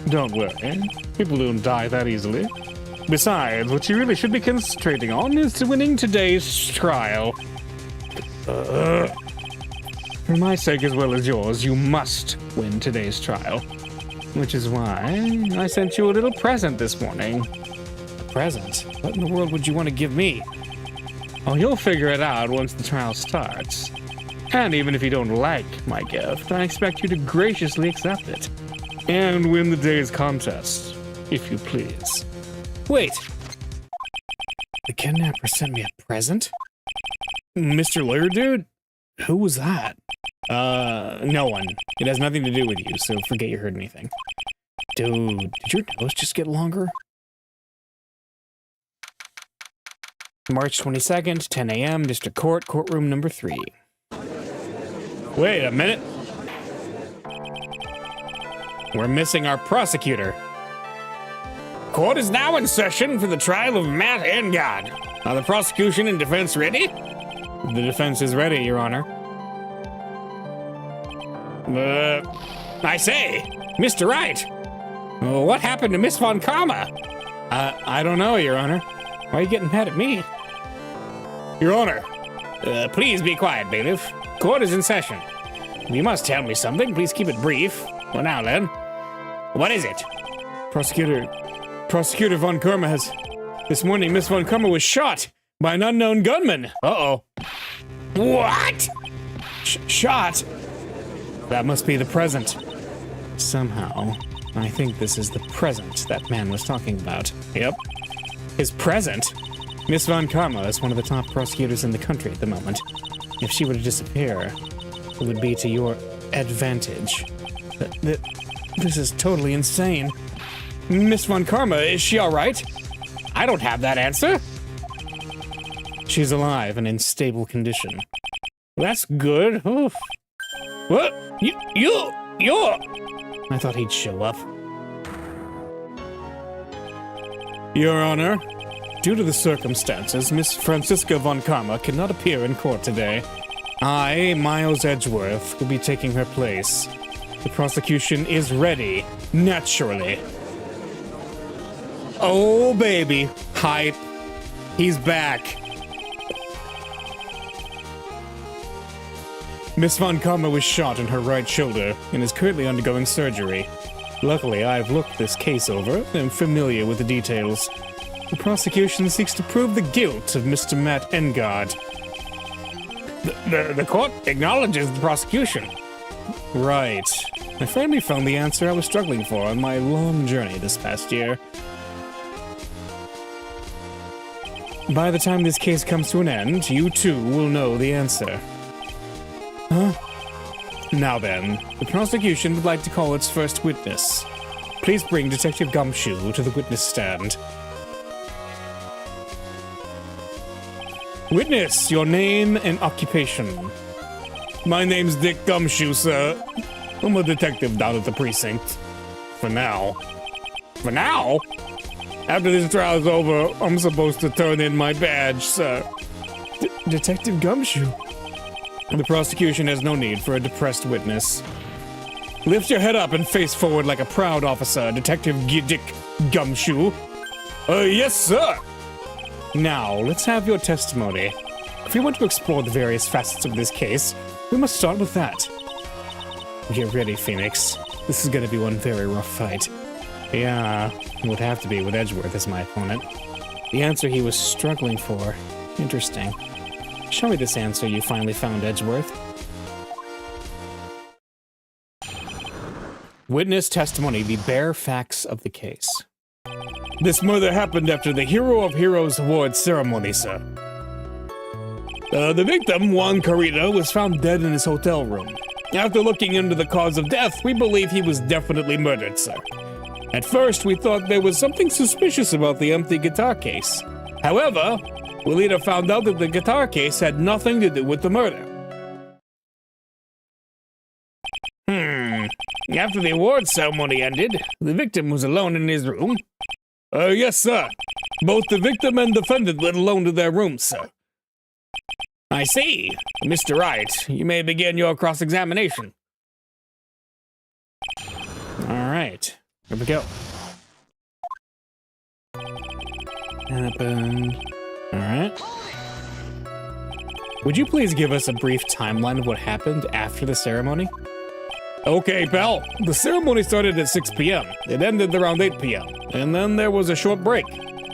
Don't worry. People don't die that easily. Besides, what you really should be concentrating on is winning today's trial. For my sake as well as yours, you must win today's trial. Which is why I sent you a little present this morning. A present? What in the world would you want to give me? Oh, you'll figure it out once the trial starts. And even if you don't like my gift, I expect you to graciously accept it. And win the day's contest, if you please. Wait. The kidnapper sent me a present? Mr. Lawyer Dude? Who was that? No one. It has nothing to do with you, so forget you heard anything. Dude, did your nose just get longer? March 22nd, 10 a.m., District Court, Courtroom number 3. Wait a minute. We're missing our prosecutor. Court is now in session for the trial of Matt Engard. Are the prosecution and defense ready? The defense is ready, Your Honor. I say, Mr. Wright, what happened to Miss Von Karma? I don't know, Your Honor. Why are you getting mad at me? Your Honor, please be quiet, bailiff. Court is in session. You must tell me something. Please keep it brief. Well, now then. What is it? Prosecutor Von Karma has... This morning, Miss Von Karma was shot by an unknown gunman. Uh-oh. What? Shot? That must be the present. Somehow, I think this is the present that man was talking about. Yep. His present? Miss Von Karma is one of the top prosecutors in the country at the moment. If she were to disappear, it would be to your advantage. This is totally insane. Miss Von Karma, is she all right? I don't have that answer. She's alive and in stable condition. That's good. Oof. What? You're... I thought he'd show up. Your Honor, due to the circumstances, Miss Francisca Von Karma cannot appear in court today. I, Miles Edgeworth, will be taking her place. The prosecution is ready, naturally. Oh, baby. Hype. He's back. Miss Von Karma was shot in her right shoulder and is currently undergoing surgery. Luckily, I've looked this case over and am familiar with the details. The prosecution seeks to prove the guilt of Mr. Matt Engard. The court acknowledges the prosecution. Right. I finally found the answer I was struggling for on my long journey this past year. By the time this case comes to an end, you too will know the answer. Huh? Now then, the prosecution would like to call its first witness. Please bring Detective Gumshoe to the witness stand. Witness, your name and occupation. My name's Dick Gumshoe, sir. I'm a detective down at the precinct. For now. For now? After this trial's over, I'm supposed to turn in my badge, sir. Detective Gumshoe? The prosecution has no need for a depressed witness. Lift your head up and face forward like a proud officer, Detective Dick Gumshoe. Yes, sir. Now, let's have your testimony. If we want to explore the various facets of this case, we must start with that. Get ready, Phoenix. This is going to be one very rough fight. Yeah, it would have to be with Edgeworth as my opponent. The answer he was struggling for. Interesting. Show me this answer you finally found, Edgeworth. Witness testimony, the bare facts of the case. This murder happened after the Hero of Heroes Award ceremony, sir. The victim, Juan Carita, was found dead in his hotel room. After looking into the cause of death, we believe he was definitely murdered, sir. At first, we thought there was something suspicious about the empty guitar case. However, we later found out that the guitar case had nothing to do with the murder. After the award ceremony ended, the victim was alone in his room. Yes, sir. Both the victim and defendant went alone to their rooms, sir. I see. Mr. Wright, you may begin your cross-examination. All right, here we go. Happened. All right. Would you please give us a brief timeline of what happened after the ceremony? Okay, pal. The ceremony started at 6 p.m. It ended around 8 p.m. And then there was a short break.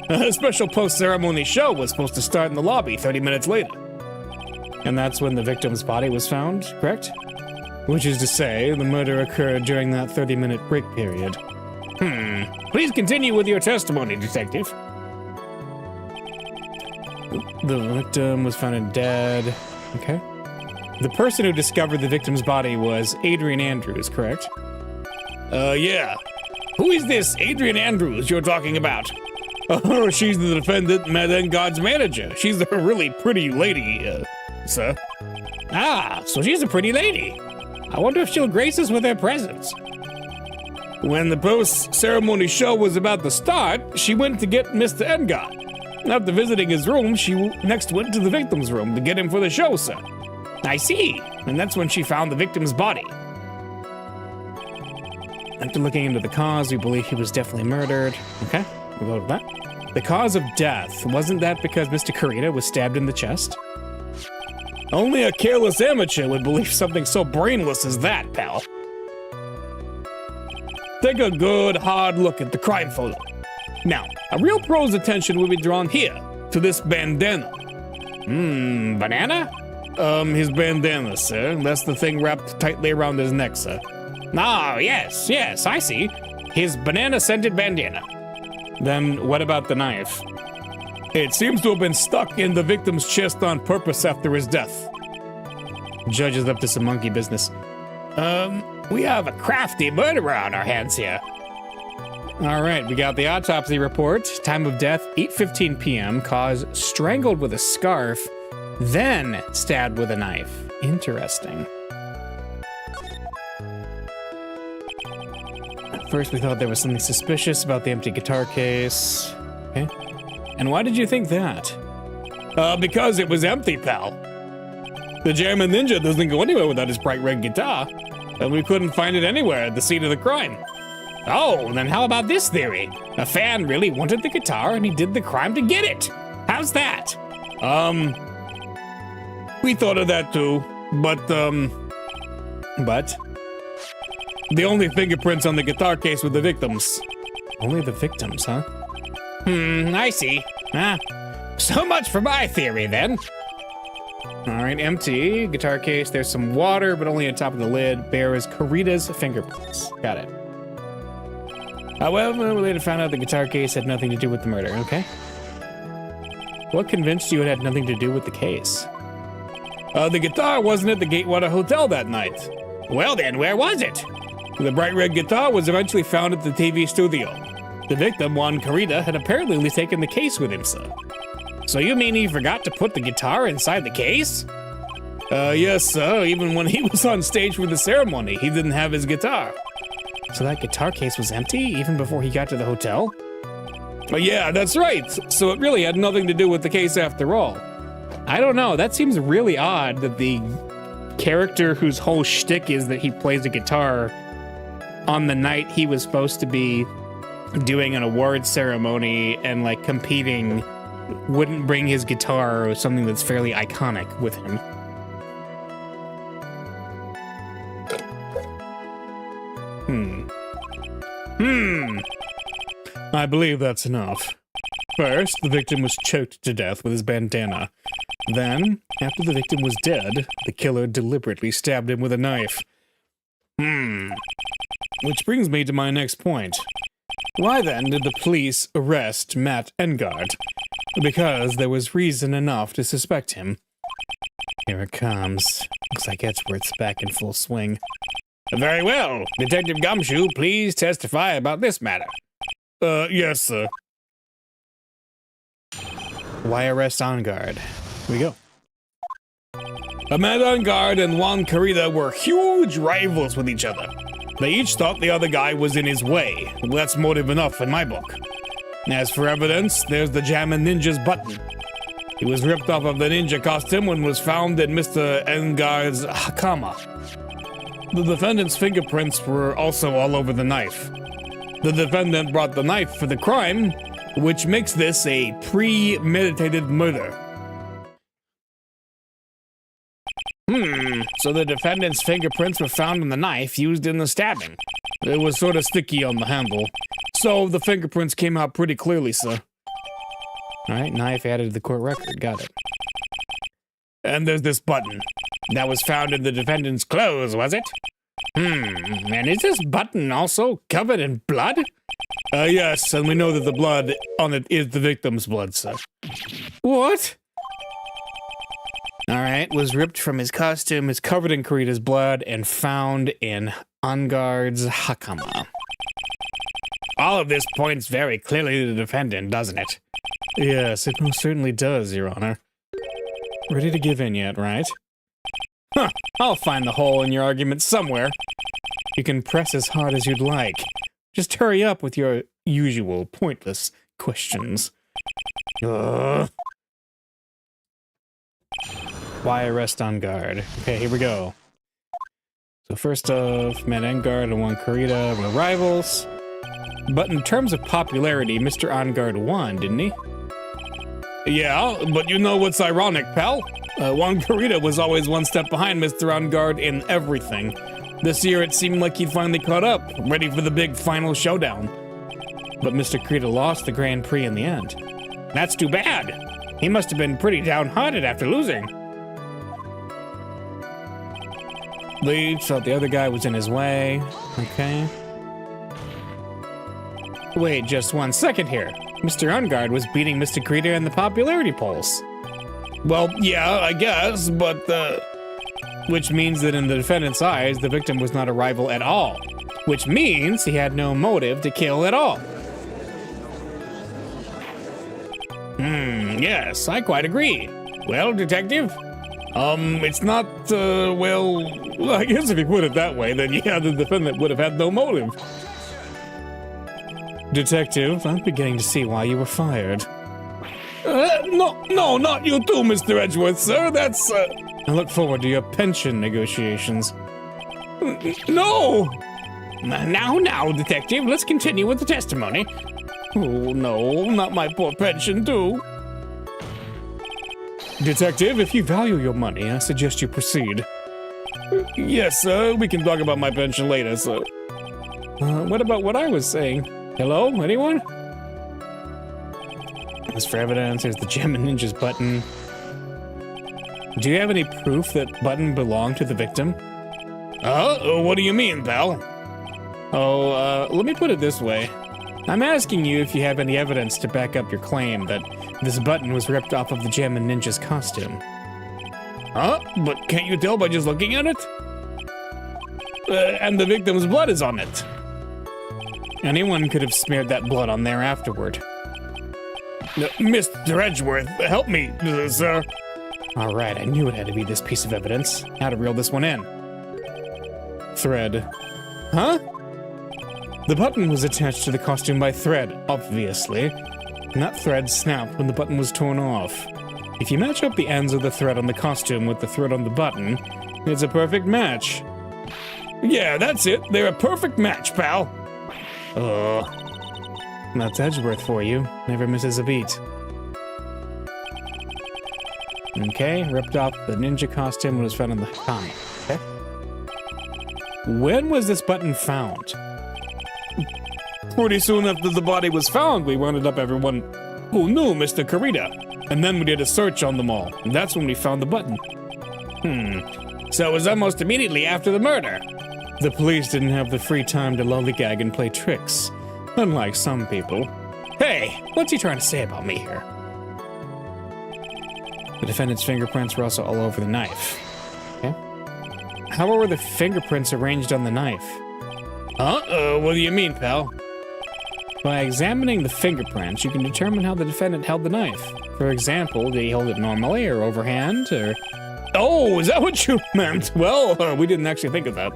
A special post-ceremony show was supposed to start in the lobby 30 minutes later. And that's when the victim's body was found, correct? Which is to say, the murder occurred during that 30-minute break period. Please continue with your testimony, Detective. The victim was found dead. Okay. The person who discovered the victim's body was Adrian Andrews, correct? Yeah. Who is this Adrian Andrews you're talking about? Oh, she's the defendant, Matt Engard's manager. She's a really pretty lady, sir. Ah, so she's a pretty lady. I wonder if she'll grace us with her presence. When the post-ceremony show was about to start, she went to get Mr. Engard. After visiting his room, she next went to the victim's room to get him for the show, sir. I see. And that's when she found the victim's body. After looking into the cause, we believe he was definitely murdered. Okay, we'll go with that. The cause of death, wasn't that because Mr. Carita was stabbed in the chest? Only a careless amateur would believe something so brainless as that, pal. Take a good, hard look at the crime photo. Now, a real pro's attention will be drawn here, to this bandana. Banana? His bandana, sir. That's the thing wrapped tightly around his neck, sir. Ah, yes, I see. His banana-scented bandana. Then what about the knife? It seems to have been stuck in the victim's chest on purpose after his death. Judge is up to some monkey business. We have a crafty murderer on our hands here. All right, we got the autopsy report. Time of death, 8:15 p.m. Cause, strangled with a scarf, then stabbed with a knife. Interesting. At first, we thought there was something suspicious about the empty guitar case. Okay. And why did you think that? Because it was empty, pal. The German Ninja doesn't go anywhere without his bright red guitar, and we couldn't find it anywhere at the scene of the crime. Oh, then how about this theory? A fan really wanted the guitar and he did the crime to get it. How's that? We thought of that too. But the only fingerprints on the guitar case were the victims. Only the victims, huh? I see. Ah, so much for my theory, then. All right, empty. Guitar case, there's some water, but only on top of the lid bears Karita's fingerprints. Got it. However, we later found out the guitar case had nothing to do with the murder, okay? What convinced you it had nothing to do with the case? The guitar wasn't at the Gatewater Hotel that night. Well then, where was it? The bright red guitar was eventually found at the TV studio. The victim, Juan Karita, had apparently taken the case with him, sir. So you mean he forgot to put the guitar inside the case? Yes, sir. Even when he was on stage for the ceremony, he didn't have his guitar. So that guitar case was empty even before he got to the hotel? Yeah, that's right. So it really had nothing to do with the case after all. I don't know. That seems really odd that the character whose whole shtick is that he plays the guitar on the night he was supposed to be doing an award ceremony and like competing wouldn't bring his guitar or something that's fairly iconic with him. I believe that's enough. First, the victim was choked to death with his bandana. Then, after the victim was dead, the killer deliberately stabbed him with a knife. Which brings me to my next point. Why then did the police arrest Matt Engard? Because there was reason enough to suspect him. Here it comes. Looks like Edgeworth's back in full swing. Very well. Detective Gumshoe, please testify about this matter. Yes, sir. Why arrest Engard? Here we go. Matt Engard and Juan Karita were huge rivals with each other. They each thought the other guy was in his way. That's motive enough in my book. As for evidence, there's the Jammin' Ninja's button. It was ripped off of the ninja costume and was found in Mr. Engard's hakama. The defendant's fingerprints were also all over the knife. The defendant brought the knife for the crime, which makes this a premeditated murder. So the defendant's fingerprints were found on the knife used in the stabbing. It was sort of sticky on the handle. So the fingerprints came out pretty clearly, sir. Alright, knife added to the court record. Got it. And there's this button. That was found in the defendant's clothes, was it? And is this button also covered in blood? Yes, and we know that the blood on it is the victim's blood, sir. What? Alright, was ripped from his costume, is covered in Karita's blood, and found in Engard's hakama. All of this points very clearly to the defendant, doesn't it? Yes, it most certainly does, Your Honor. Ready to give in yet, right? Huh, I'll find the hole in your argument somewhere. You can press as hard as you'd like. Just hurry up with your usual pointless questions. Why arrest Engard? Okay, here we go. So first off, Matt Engard and Juan Karita were rivals. But in terms of popularity, Mr. Engard won, didn't he? Yeah, but you know what's ironic, pal? Juan Karita was always one step behind Mr. Engard in everything. This year it seemed like he'd finally caught up, ready for the big final showdown. But Mr. Karita lost the Grand Prix in the end. That's too bad. He must have been pretty downhearted after losing. They thought the other guy was in his way. Okay. Wait just 1 second here. Mr. Engard was beating Mr. Karita in the popularity polls. Well, yeah, I guess, but which means that in the defendant's eyes, the victim was not a rival at all. Which means he had no motive to kill at all. Yes, I quite agree. Well, detective? It's not, well, I guess if you put it that way, then yeah, the defendant would have had no motive. Detective, I'm beginning to see why you were fired. No, not you too, Mr. Edgeworth, sir. That's, I look forward to your pension negotiations. No! Now, detective, let's continue with the testimony. Oh, no, not my poor pension, too. Detective, if you value your money, I suggest you proceed. Yes, we can talk about my pension later, sir. What about what I was saying? Hello, anyone? As for evidence, there's the Gem and Ninjas button. Do you have any proof that button belonged to the victim? What do you mean, pal? Let me put it this way. I'm asking you if you have any evidence to back up your claim that this button was ripped off of the Gem and Ninja's costume. But can't you tell by just looking at it? And the victim's blood is on it. Anyone could have smeared that blood on there afterward. Mr. Edgeworth, help me, sir. All right, I knew it had to be this piece of evidence. How to reel this one in. Thread. Huh? The button was attached to the costume by thread, obviously. And that thread snapped when the button was torn off. If you match up the ends of the thread on the costume with the thread on the button, it's a perfect match. Yeah, that's it. They're a perfect match, pal. That's Edgeworth for you. Never misses a beat. Okay, ripped off the ninja costume and was found in the comic. Okay. When was this button found? Pretty soon after the body was found, we rounded up everyone who knew Mr. Karita. And then we did a search on them all. And that's when we found the button. So it was almost immediately after the murder. The police didn't have the free time to lollygag and play tricks. Unlike some people. Hey, what's he trying to say about me here? The defendant's fingerprints were also all over the knife. Okay. How were the fingerprints arranged on the knife? What do you mean, pal? By examining the fingerprints, you can determine how the defendant held the knife. For example, did he hold it normally or overhand, or... Oh, is that what you meant? Well, we didn't actually think of that.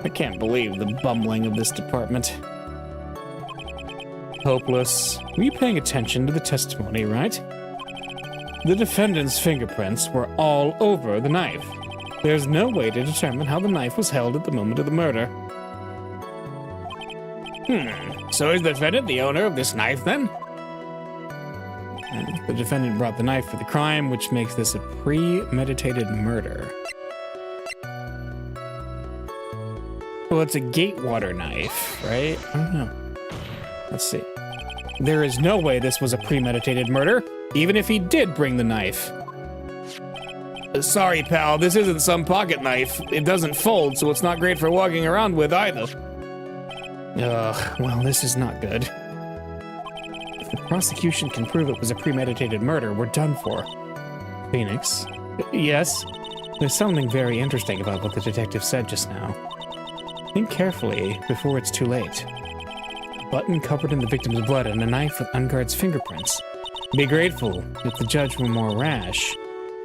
I can't believe the bumbling of this department. Hopeless. Were you paying attention to the testimony, right? The defendant's fingerprints were all over the knife. There's no way to determine how the knife was held at the moment of the murder. So is the defendant the owner of this knife, then? The defendant brought the knife for the crime, which makes this a premeditated murder. Well, it's a Gatewater knife, right? I don't know. Let's see. There is no way this was a premeditated murder, even if he did bring the knife. Sorry, pal, this isn't some pocket knife. It doesn't fold, so it's not great for walking around with either. Well, this is not good. If the prosecution can prove it was a premeditated murder, we're done for. Phoenix? Yes? There's something very interesting about what the detective said just now. Think carefully before it's too late. A button covered in the victim's blood and a knife with unguard's fingerprints. Be grateful. If the judge were more rash,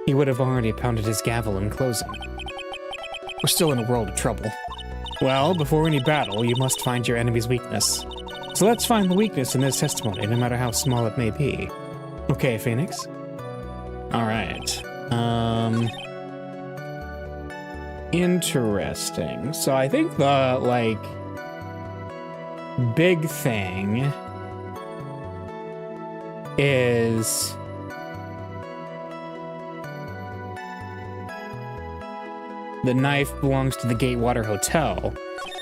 he would have already pounded his gavel in closing. We're still in a world of trouble. Well, before any battle, you must find your enemy's weakness. So let's find the weakness in this testimony, no matter how small it may be. Okay, Phoenix? Alright. Interesting. So I think the, big thing is... the knife belongs to the Gatewater Hotel.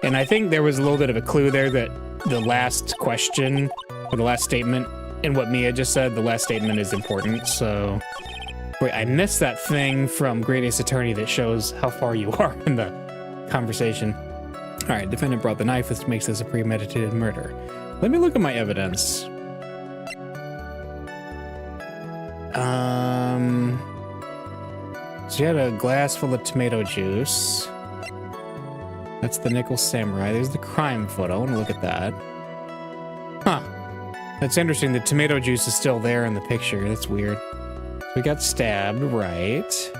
And I think there was a little bit of a clue there that the last question, or the last statement, in what Mia just said, the last statement is important, so... Wait, I missed that thing from Great Ace Attorney that shows how far you are in the conversation. Alright, defendant brought the knife, which makes this a premeditated murder. Let me look at my evidence. So you had a glass full of tomato juice. That's the Nickel Samurai. There's the crime photo. I want to look at that. Huh. That's interesting. The tomato juice is still there in the picture. That's weird. We got stabbed, right?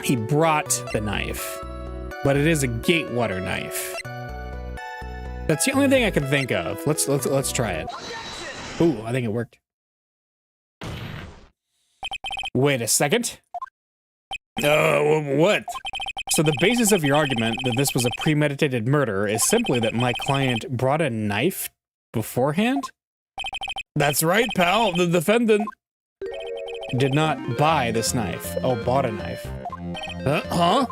He brought the knife, but it is a Gatewater knife. That's the only thing I can think of. Let's try it. Ooh, I think it worked. Wait a second. What? So the basis of your argument that this was a premeditated murder is simply that my client brought a knife beforehand? That's right, pal. The defendant did not buy this knife. Oh, bought a knife. Huh?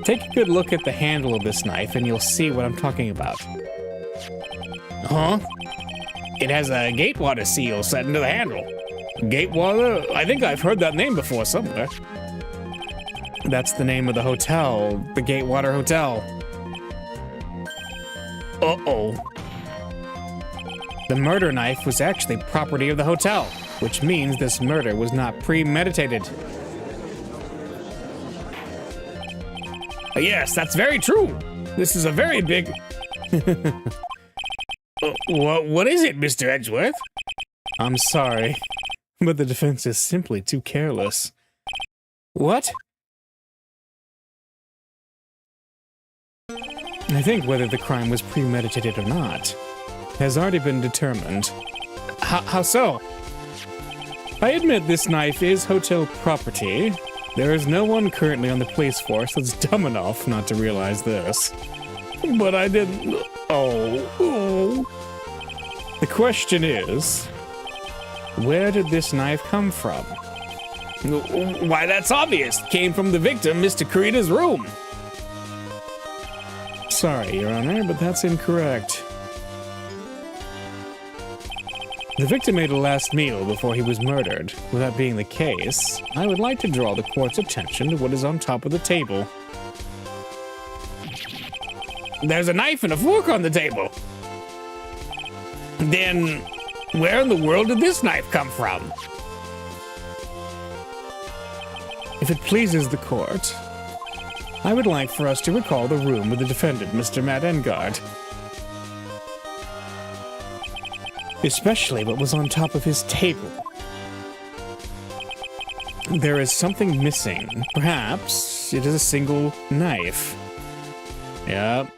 Take a good look at the handle of this knife and you'll see what I'm talking about. Huh? It has a Gatewater seal set into the handle. Gatewater? I think I've heard that name before somewhere. That's the name of the hotel, the Gatewater Hotel. Uh-oh. The murder knife was actually property of the hotel, which means this murder was not premeditated. Yes, that's very true. This is a very big... What is it, Mr. Edgeworth? I'm sorry, but the defense is simply too careless. What? I think whether the crime was premeditated or not has already been determined. How so? I admit this knife is hotel property. There is no one currently on the police force that's dumb enough not to realize this. But I didn't... Oh. The question is, where did this knife come from? Why, that's obvious. It came from the victim, Mr. Kurita's room. Sorry, Your Honor, but that's incorrect. The victim ate a last meal before he was murdered. With that being the case, I would like to draw the court's attention to what is on top of the table. There's a knife and a fork on the table. Then, where in the world did this knife come from? If it pleases the court, I would like for us to recall the room of the defendant, Mr. Matt Engard. Especially what was on top of his table. There is something missing. Perhaps it is a single knife. Yep.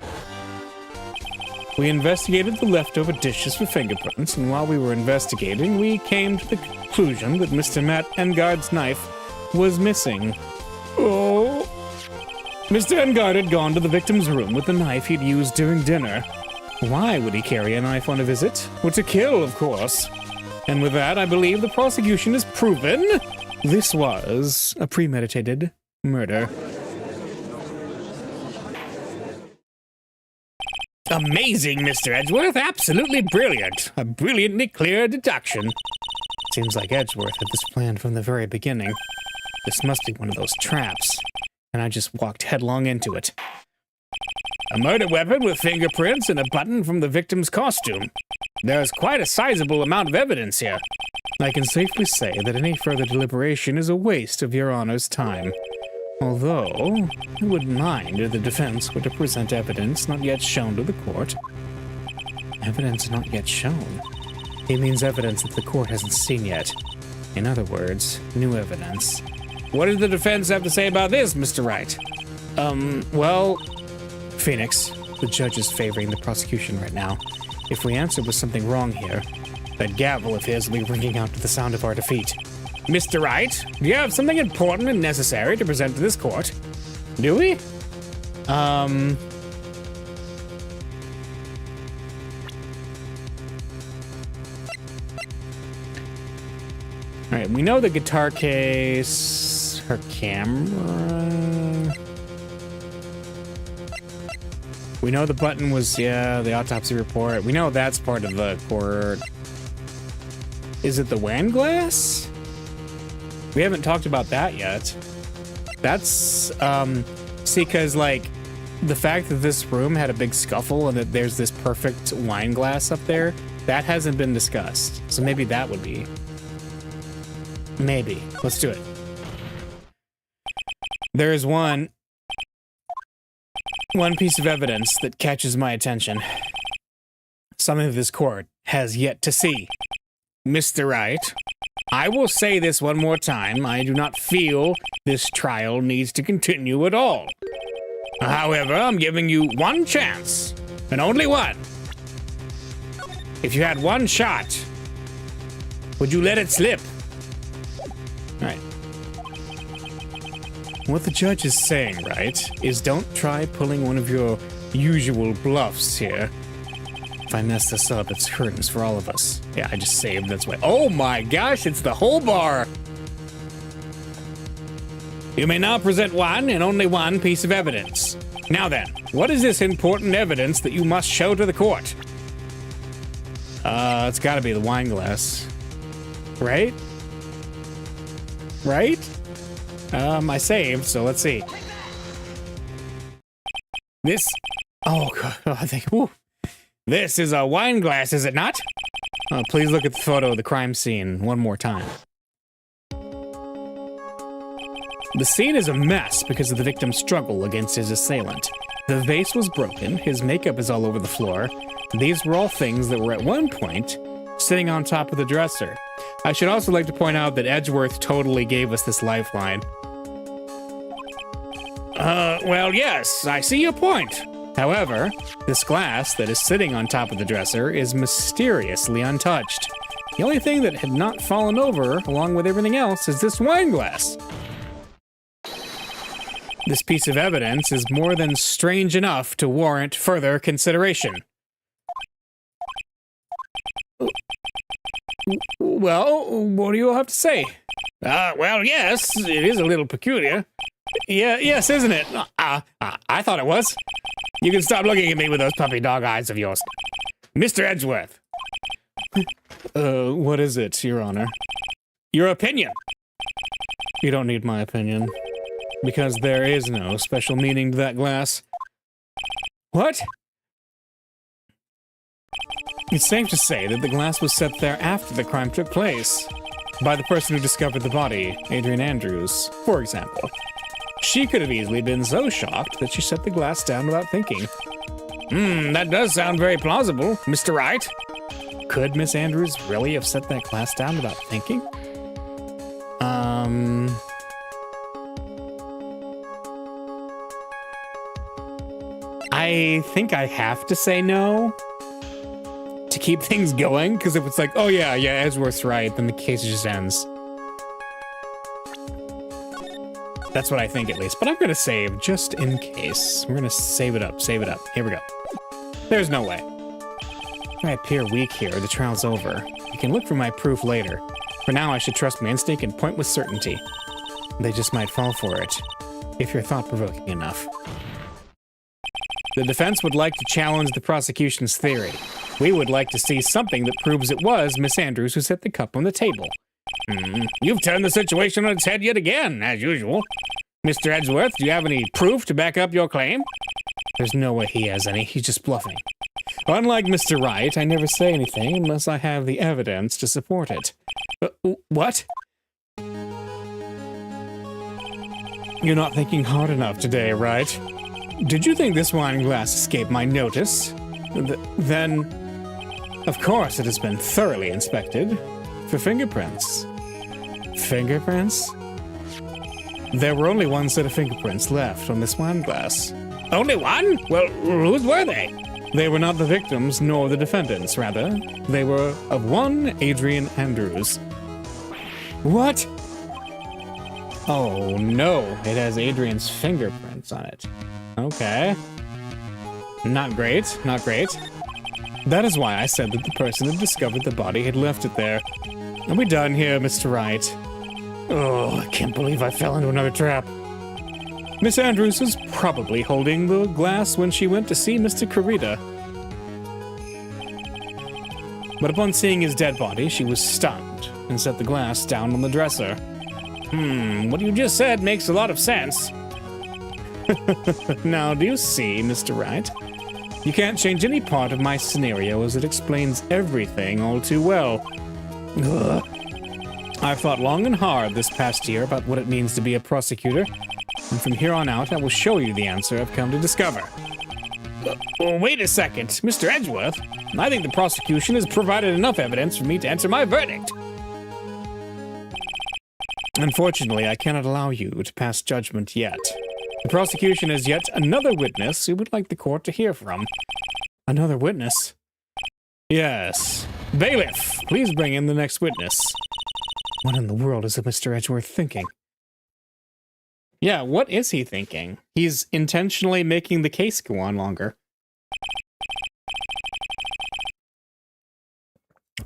We investigated the leftover dishes for fingerprints, and while we were investigating, we came to the conclusion that Mr. Matt Engard's knife was missing. Oh. Mr. Engard had gone to the victim's room with the knife he'd used during dinner. Why would he carry a knife on a visit? Well, to kill, of course. And with that, I believe the prosecution has proven this was a premeditated murder. Amazing, Mr. Edgeworth. Absolutely brilliant. A brilliantly clear deduction. Seems like Edgeworth had this planned from the very beginning. This must be one of those traps. And I just walked headlong into it. A murder weapon with fingerprints and a button from the victim's costume. There's quite a sizable amount of evidence here. I can safely say that any further deliberation is a waste of Your Honor's time. Although, I wouldn't mind if the defense were to present evidence not yet shown to the court. Evidence not yet shown? He means evidence that the court hasn't seen yet. In other words, new evidence. What does the defense have to say about this, Mr. Wright? Well... Phoenix, the judge is favoring the prosecution right now. If we answer with something wrong here, that gavel of his will be ringing out to the sound of our defeat. Mr. Wright, do you have something important and necessary to present to this court? Do we? Alright, we know the guitar case, her camera... We know the button was, yeah, the autopsy report. We know that's part of the court. Is it the wine glass? We haven't talked about that yet. That's, see, because, like, the fact that this room had a big scuffle and that there's this perfect wine glass up there, that hasn't been discussed. So maybe that would be. Maybe. Let's do it. There is one piece of evidence that catches my attention. Something this court has yet to see. Mr. Wright, I will say this one more time. I do not feel this trial needs to continue at all. However, I'm giving you one chance, and only one. If you had one shot, would you let it slip? All right. What the judge is saying, right, is don't try pulling one of your usual bluffs here. If I mess this up, it's curtains for all of us. Yeah, I just saved, that's why. Oh my gosh, it's the whole bar! You may now present one and only one piece of evidence. Now then, what is this important evidence that you must show to the court? It's gotta be the wine glass. Right? Right? I saved, so let's see. This... Oh, God. I think... Whew. This is a wine glass, is it not? Please look at the photo of the crime scene one more time. The scene is a mess because of the victim's struggle against his assailant. The vase was broken, his makeup is all over the floor. These were all things that were at one point sitting on top of the dresser. I should also like to point out that Edgeworth totally gave us this lifeline. Well, yes, I see your point. However, this glass that is sitting on top of the dresser is mysteriously untouched. The only thing that had not fallen over, along with everything else, is this wine glass. This piece of evidence is more than strange enough to warrant further consideration. Well, what do you all have to say? Well, yes, it is a little peculiar. Yes, isn't it? I thought it was. You can stop looking at me with those puppy dog eyes of yours. Mr. Edgeworth. What is it, Your Honor? Your opinion. You don't need my opinion. Because there is no special meaning to that glass. What? It's safe to say that the glass was set there after the crime took place. By the person who discovered the body, Adrian Andrews, for example. She could have easily been so shocked that she set the glass down without thinking. That does sound very plausible, Mr. Wright. Could Miss Andrews really have set that glass down without thinking? I think I have to say no to keep things going, because if it's like, oh yeah, Edgeworth's right, then the case just ends. That's what I think, at least. But I'm going to save just in case. We're going to save it up. Here we go. There's no way. If I appear weak here, the trial's over. You can look for my proof later. For now, I should trust my instinct and point with certainty. They just might fall for it, if you're thought-provoking enough. The defense would like to challenge the prosecution's theory. We would like to see something that proves it was Miss Andrews who set the cup on the table. You've turned the situation on its head yet again, as usual. Mr. Edgeworth, do you have any proof to back up your claim? There's no way he has any. He's just bluffing. Unlike Mr. Wright, I never say anything unless I have the evidence to support it. What? You're not thinking hard enough today, Wright. Did you think this wine glass escaped my notice? Then, of course, it has been thoroughly inspected for fingerprints. Fingerprints? There were only one set of fingerprints left on this wine glass. Only one? Well, whose were they? They were not the victims nor the defendants, rather. They were of one Adrian Andrews. What? Oh no, it has Adrian's fingerprints on it. Okay. Not great, not great. That is why I said that the person who discovered the body had left it there. Are we done here, Mr. Wright? Oh, I can't believe I fell into another trap. Miss Andrews was probably holding the glass when she went to see Mr. Carita. But upon seeing his dead body, she was stunned and set the glass down on the dresser. What you just said makes a lot of sense. Now, do you see, Mr. Wright? You can't change any part of my scenario as it explains everything all too well. Ugh. I've thought long and hard this past year about what it means to be a prosecutor, and from here on out I will show you the answer I've come to discover. Wait a second, Mr. Edgeworth. I think the prosecution has provided enough evidence for me to enter my verdict. Unfortunately, I cannot allow you to pass judgment yet. The prosecution has yet another witness who would like the court to hear from. Another witness? Yes. Bailiff, please bring in the next witness. What in the world is Mr. Edgeworth thinking? Yeah, what is he thinking? He's intentionally making the case go on longer.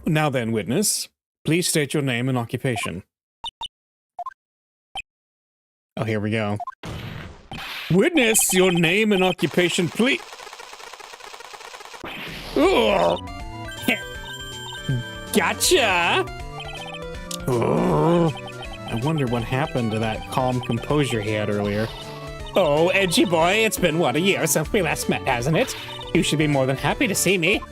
Now then, witness, please state your name and occupation. Oh, here we go. Witness, your name and occupation, please. Ooh. Gotcha. Ooh. I wonder what happened to that calm composure he had earlier. Oh, edgy boy, it's been, what, a year since we last met, hasn't it? You should be more than happy to see me.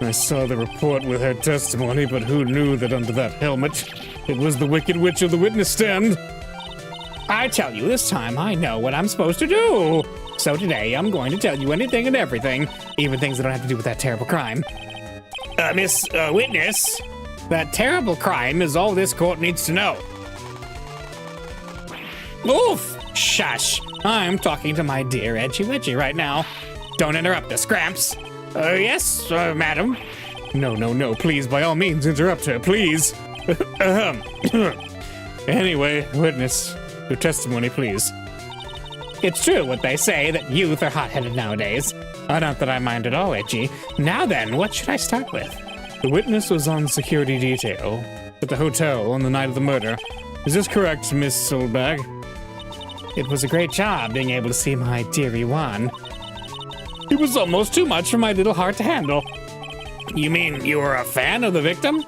I saw the report with her testimony, but who knew that under that helmet, it was the Wicked Witch of the witness stand? I tell you, this time I know what I'm supposed to do. So today, I'm going to tell you anything and everything, even things that don't have to do with that terrible crime. Miss Witness, that terrible crime is all this court needs to know. Oof! Shush! I'm talking to my dear Edgy Wedgy right now. Don't interrupt us, Gramps. Yes, madam. No, please, by all means, interrupt her, please. Anyway, witness, your testimony, please. It's true what they say, that youth are hot-headed nowadays. Not that I mind at all, Edgy. Now then, what should I start with? The witness was on security detail at the hotel on the night of the murder. Is this correct, Miss Soulbag? It was a great job being able to see my dearie Juan. It was almost too much for my little heart to handle. You mean you were a fan of the victim?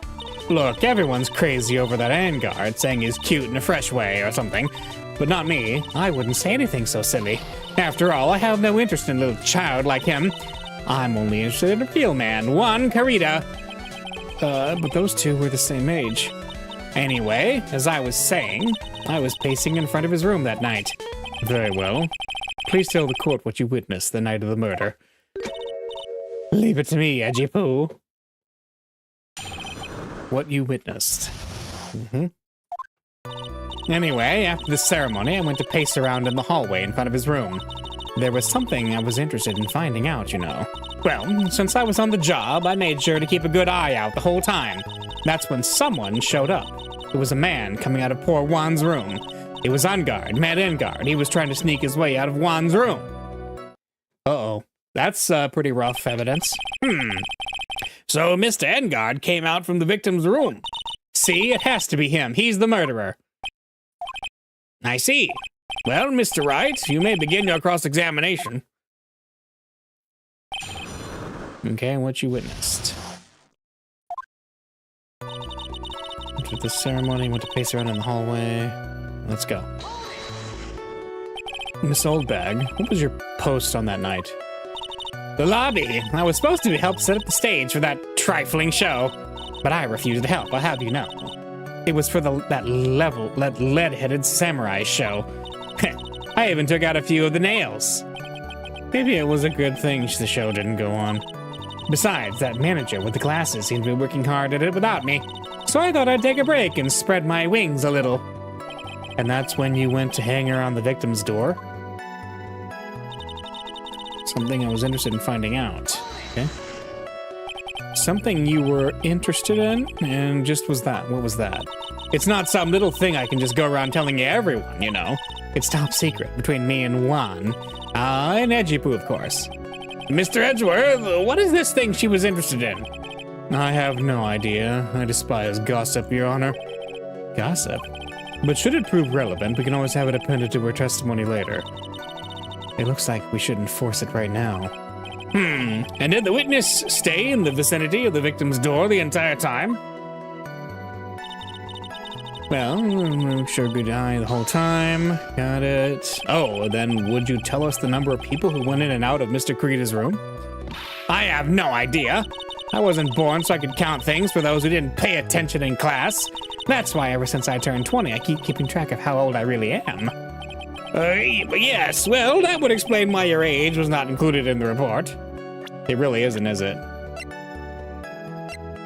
Look, everyone's crazy over that Vanguard, saying he's cute in a fresh way or something. But not me. I wouldn't say anything so silly. After all, I have no interest in a little child like him. I'm only interested in a real man, Juan Carita. But those two were the same age. Anyway, as I was saying, I was pacing in front of his room that night. Very well. Please tell the court what you witnessed the night of the murder. Leave it to me, Edgy Poo. What you witnessed. Anyway, after the ceremony, I went to pace around in the hallway in front of his room. There was something I was interested in finding out, you know. Well, since I was on the job, I made sure to keep a good eye out the whole time. That's when someone showed up. It was a man coming out of poor Juan's room. It was Vanguard, Mad Vanguard. He was trying to sneak his way out of Juan's room. Uh-oh. That's pretty rough evidence. So Mr. Vanguard came out from the victim's room. See, it has to be him. He's the murderer. I see. Well, Mr. Wright, you may begin your cross-examination. Okay, what you witnessed. After the ceremony, went to pace around in the hallway. Let's go. Miss Oldbag, what was your post on that night? The lobby. I was supposed to help set up the stage for that trifling show, but I refused to help, I'll have you know. It was for that lead-headed samurai show. I even took out a few of the nails. Maybe it was a good thing the show didn't go on. Besides, that manager with the glasses seemed to be working hard at it without me, so I thought I'd take a break and spread my wings a little. And that's when you went to hang around the victim's door? Something I was interested in finding out. Okay. Something you were interested in, and just was that. What was that? It's not some little thing I can just go around telling everyone, you know. It's top secret between me and Juan. And Edgy Poo, of course. Mr. Edgeworth, what is this thing she was interested in? I have no idea. I despise gossip, Your Honor. Gossip? But should it prove relevant, we can always have it appended to her testimony later. It looks like we shouldn't force it right now. And did the witness stay in the vicinity of the victim's door the entire time? Well, sure, good eye the whole time. Got it. Oh, then would you tell us the number of people who went in and out of Mr. Carita's room? I have no idea. I wasn't born so I could count things for those who didn't pay attention in class. That's why ever since I turned 20, I keep keeping track of how old I really am. Yes, well, that would explain why your age was not included in the report. It really isn't, is it?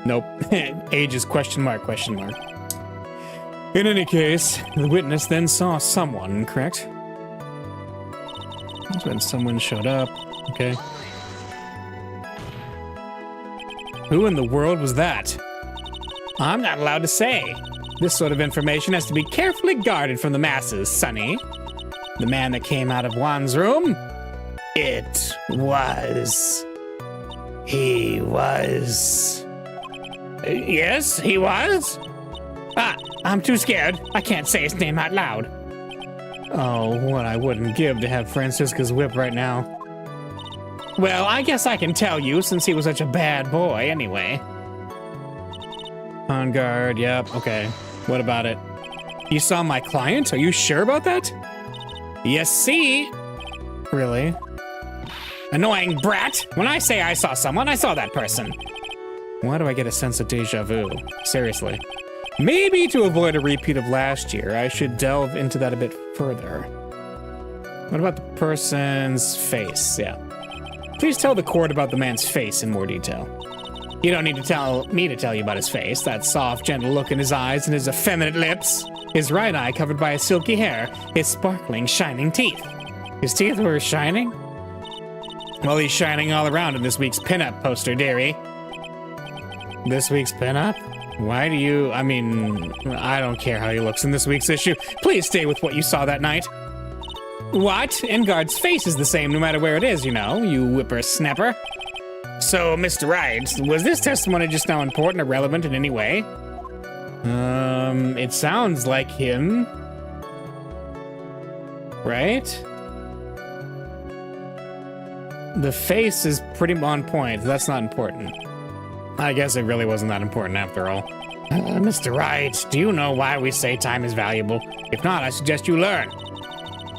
Nope. Age is question mark, question mark. In any case, the witness then saw someone, correct? That's when someone showed up. Okay. Who in the world was that? I'm not allowed to say. This sort of information has to be carefully guarded from the masses, Sonny. The man that came out of Juan's room? It was... He was... Yes, he was? I'm too scared. I can't say his name out loud. Oh, what I wouldn't give to have Francisca's whip right now. Well, I guess I can tell you since he was such a bad boy anyway. On guard, yep, okay. What about it? You saw my client? Are you sure about that? Yes, see? Really? Annoying brat! When I say I saw someone, I saw that person. Why do I get a sense of deja vu? Seriously. Maybe to avoid a repeat of last year, I should delve into that a bit further. What about the person's face? Yeah. Please tell the court about the man's face in more detail. You don't need to tell me to tell you about his face, that soft, gentle look in his eyes and his effeminate lips, his right eye covered by his silky hair, his sparkling, shining teeth. His teeth were shining? Well, he's shining all around in this week's pinup poster, dearie. This week's pinup? Why do you... I mean, I don't care how he looks in this week's issue. Please stay with what you saw that night. What? Engard's face is the same no matter where it is, you know, you whippersnapper. So, Mr. Wright, was this testimony just now important or relevant in any way? It sounds like him. Right? The face is pretty on point. That's not important. I guess it really wasn't that important after all. Mr. Wright, do you know why we say time is valuable? If not, I suggest you learn.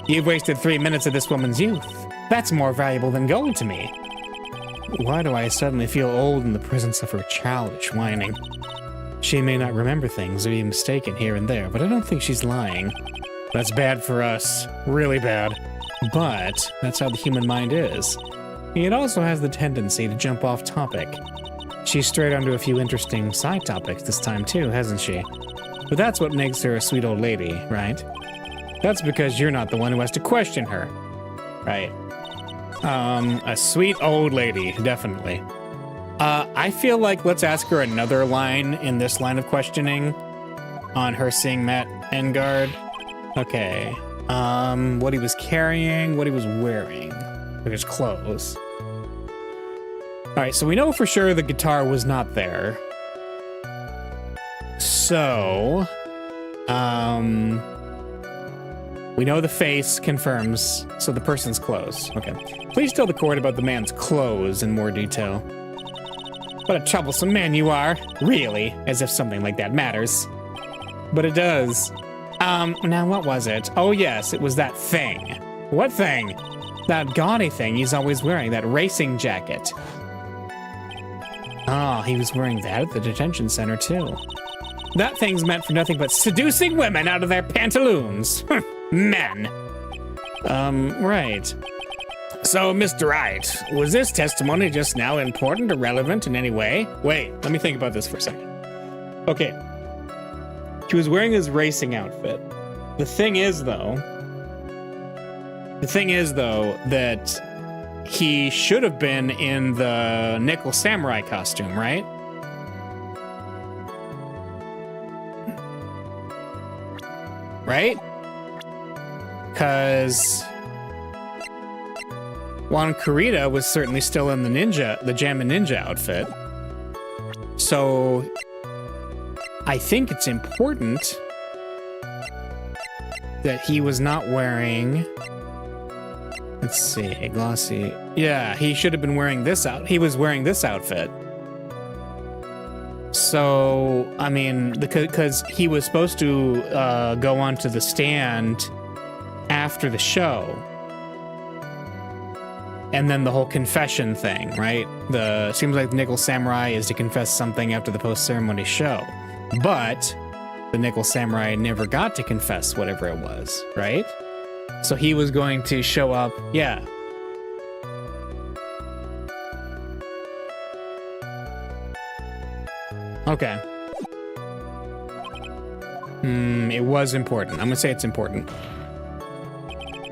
You've wasted 3 minutes of this woman's youth. That's more valuable than gold to me. Why do I suddenly feel old in the presence of her childish whining? She may not remember things or be mistaken here and there, but I don't think she's lying. That's bad for us. Really bad. But that's how the human mind is. It also has the tendency to jump off topic. She's strayed onto a few interesting side topics this time too, hasn't she? But that's what makes her a sweet old lady, right? That's because you're not the one who has to question her. Right. A sweet old lady, definitely. I feel like let's ask her another line in this line of questioning on her seeing Matt Engard. Okay. What he was carrying, what he was wearing, like his clothes. All right, so we know for sure the guitar was not there. So, we know the face confirms, so the person's clothes. Okay. Please tell the court about the man's clothes in more detail. What a troublesome man you are. Really, as if something like that matters. But it does. Now what was it? Oh yes, it was that thing. What thing? That gaudy thing he's always wearing, that racing jacket. Oh, he was wearing that at the detention center too. That thing's meant for nothing but seducing women out of their pantaloons. Men. Right. So, Mr. Wright, was this testimony just now important or relevant in any way? Wait, let me think about this for a second. Okay. He was wearing his racing outfit. The thing is, though, that he should have been in the Nickel Samurai costume, right? Right? Because Juan Kurita was certainly still in the Jammin' Ninja outfit. So I think it's important that he was not wearing, let's see, glossy. Yeah, he should have been wearing this out. He was wearing this outfit. So, I mean, because he was supposed to go onto the stand after the show. And then the whole confession thing, right? Seems like the Nickel Samurai is to confess something after the post-ceremony show. But the Nickel Samurai never got to confess whatever it was, right? So he was going to show up, yeah. Okay. It was important. I'm gonna say it's important.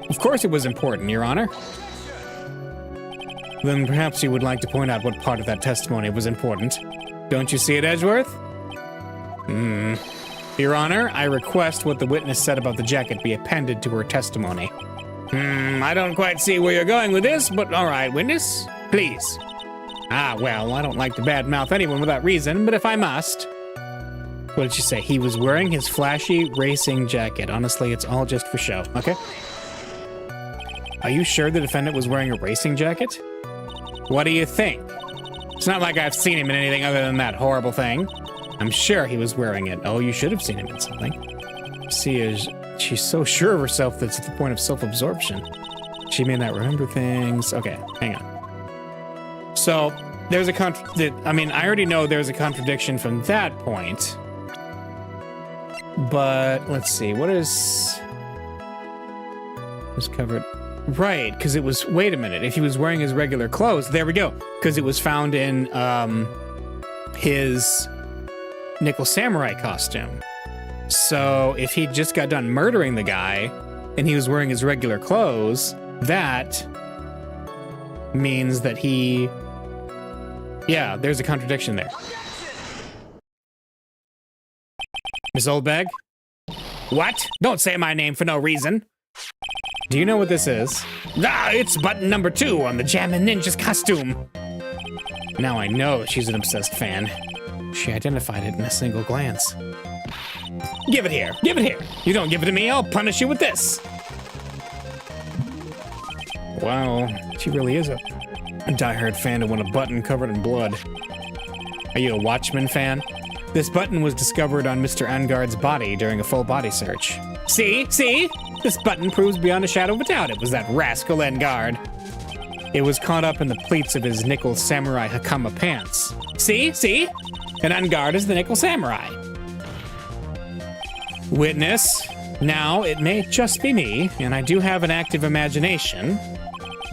Of course it was important, Your Honor. Then perhaps you would like to point out what part of that testimony was important. Don't you see it, Edgeworth? Your Honor, I request what the witness said about the jacket be appended to her testimony. I don't quite see where you're going with this, but all right, witness, please. Well, I don't like to badmouth anyone without reason, but if I must. What did she say? He was wearing his flashy racing jacket. Honestly, it's all just for show. Okay. Are you sure the defendant was wearing a racing jacket? What do you think? It's not like I've seen him in anything other than that horrible thing. I'm sure he was wearing it. Oh, you should have seen him in something. She's so sure of herself that's at the point of self-absorption. She may not remember things. Okay, hang on. So, there's a I already know there's a contradiction from that point. But, let's see, what was covered? Right, because it was, wait a minute, if he was wearing his regular clothes, there we go. Because it was found in, his Nickel Samurai costume. So, if he just got done murdering the guy, and he was wearing his regular clothes, that means that he... Yeah, there's a contradiction there. Miss Oldbag? What? Don't say my name for no reason. Do you know what this is? Ah, it's button number 2 on the Jammin' Ninja's costume. Now I know she's an obsessed fan. She identified it in a single glance. Give it here. Give it here. You don't give it to me, I'll punish you with this. Wow, she really is a diehard fan to want a button covered in blood. Are you a Watchmen fan? This button was discovered on Mr. Angard's body during a full body search. See? See? This button proves beyond a shadow of a doubt it was that rascal Angard. It was caught up in the pleats of his Nickel Samurai Hakama pants. See? See? And Angard is the Nickel Samurai. Witness, now it may just be me, and I do have an active imagination,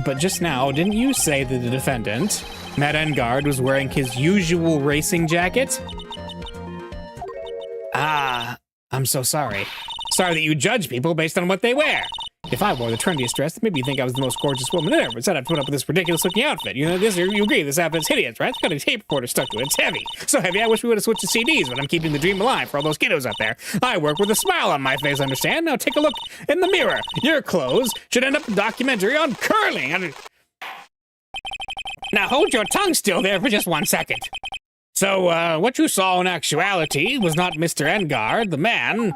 but just now, didn't you say that the defendant, Matt Engard, was wearing his usual racing jacket? Ah, I'm so sorry. Sorry that you judge people based on what they wear. If I wore the trendiest dress, maybe you'd think I was the most gorgeous woman ever, but said I'd put up with this ridiculous-looking outfit. You know, you agree this outfit's hideous, right? It's got a tape recorder stuck to it. It's heavy. So heavy, I wish we would have switched to CDs, but I'm keeping the dream alive for all those kiddos out there. I work with a smile on my face, understand? Now take a look in the mirror. Your clothes should end up a documentary on curling. Now hold your tongue still there for just 1 second. So, what you saw in actuality was not Mr. Engard, the man,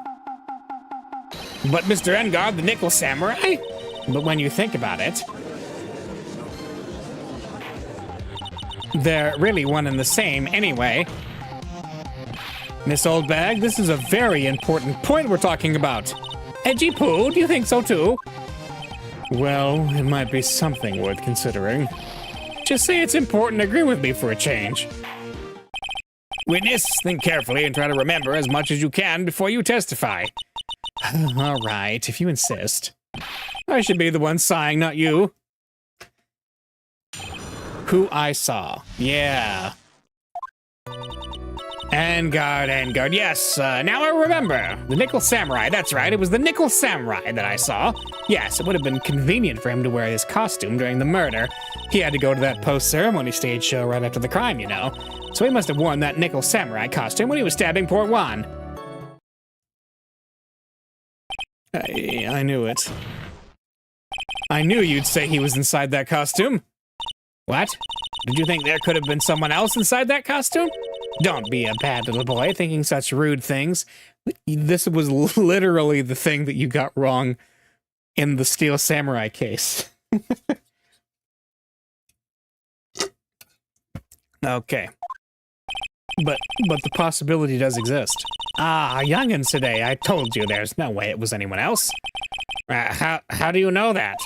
but Mr. Engard, the Nickel Samurai? But when you think about it, they're really one and the same anyway. Miss Oldbag, this is a very important point we're talking about. Edgy Poo, do you think so too? Well, it might be something worth considering. Just say it's important to agree with me for a change. Witness, think carefully and try to remember as much as you can before you testify. All right, if you insist. I should be the one sighing, not you. Who I saw. Yeah. Engard, yes, now I remember. The Nickel Samurai, that's right, it was the Nickel Samurai that I saw. Yes, it would have been convenient for him to wear his costume during the murder. He had to go to that post-ceremony stage show right after the crime, you know. So he must have worn that Nickel Samurai costume when he was stabbing poor Juan. I knew it. I knew you'd say he was inside that costume. What? Did you think there could have been someone else inside that costume? Don't be a bad little boy thinking such rude things. This was literally the thing that you got wrong in the Steel Samurai case. Okay. But the possibility does exist. Ah, youngins today, I told you there's no way it was anyone else. How do you know that?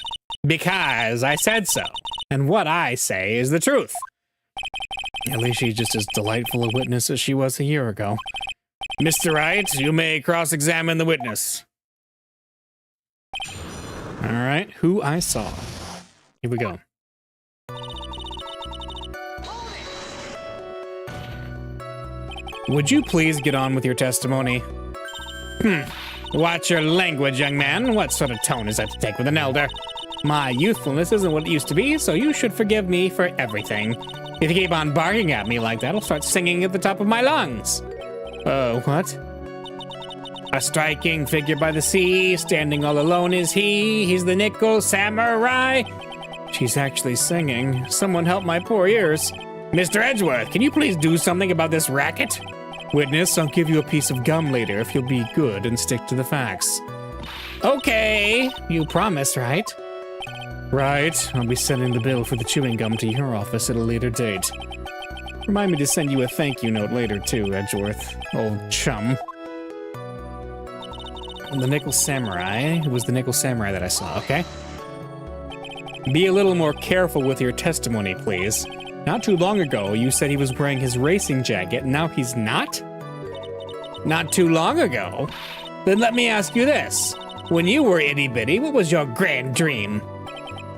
Because I said so. And what I say is the truth. At least she's just as delightful a witness as she was a year ago. Mr. Wright, you may cross-examine the witness. All right, who I saw. Here we go. Would you please get on with your testimony? Watch your language, young man. What sort of tone is that to take with an elder? My youthfulness isn't what it used to be, so you should forgive me for everything. If you keep on barking at me like that, I'll start singing at the top of my lungs. What? A striking figure by the sea, standing all alone is he. He's the Nickel Samurai. She's actually singing. Someone help my poor ears. Mr. Edgeworth, can you please do something about this racket? Witness, I'll give you a piece of gum later if you'll be good and stick to the facts. Okay, you promise, right? Right, I'll be sending the bill for the chewing gum to your office at a later date. Remind me to send you a thank you note later too, Edgeworth, old chum. The Nickel Samurai. It was the Nickel Samurai that I saw, okay? Be a little more careful with your testimony, please. Not too long ago, you said he was wearing his racing jacket, and now he's not? Not too long ago? Then let me ask you this. When you were itty-bitty, what was your grand dream?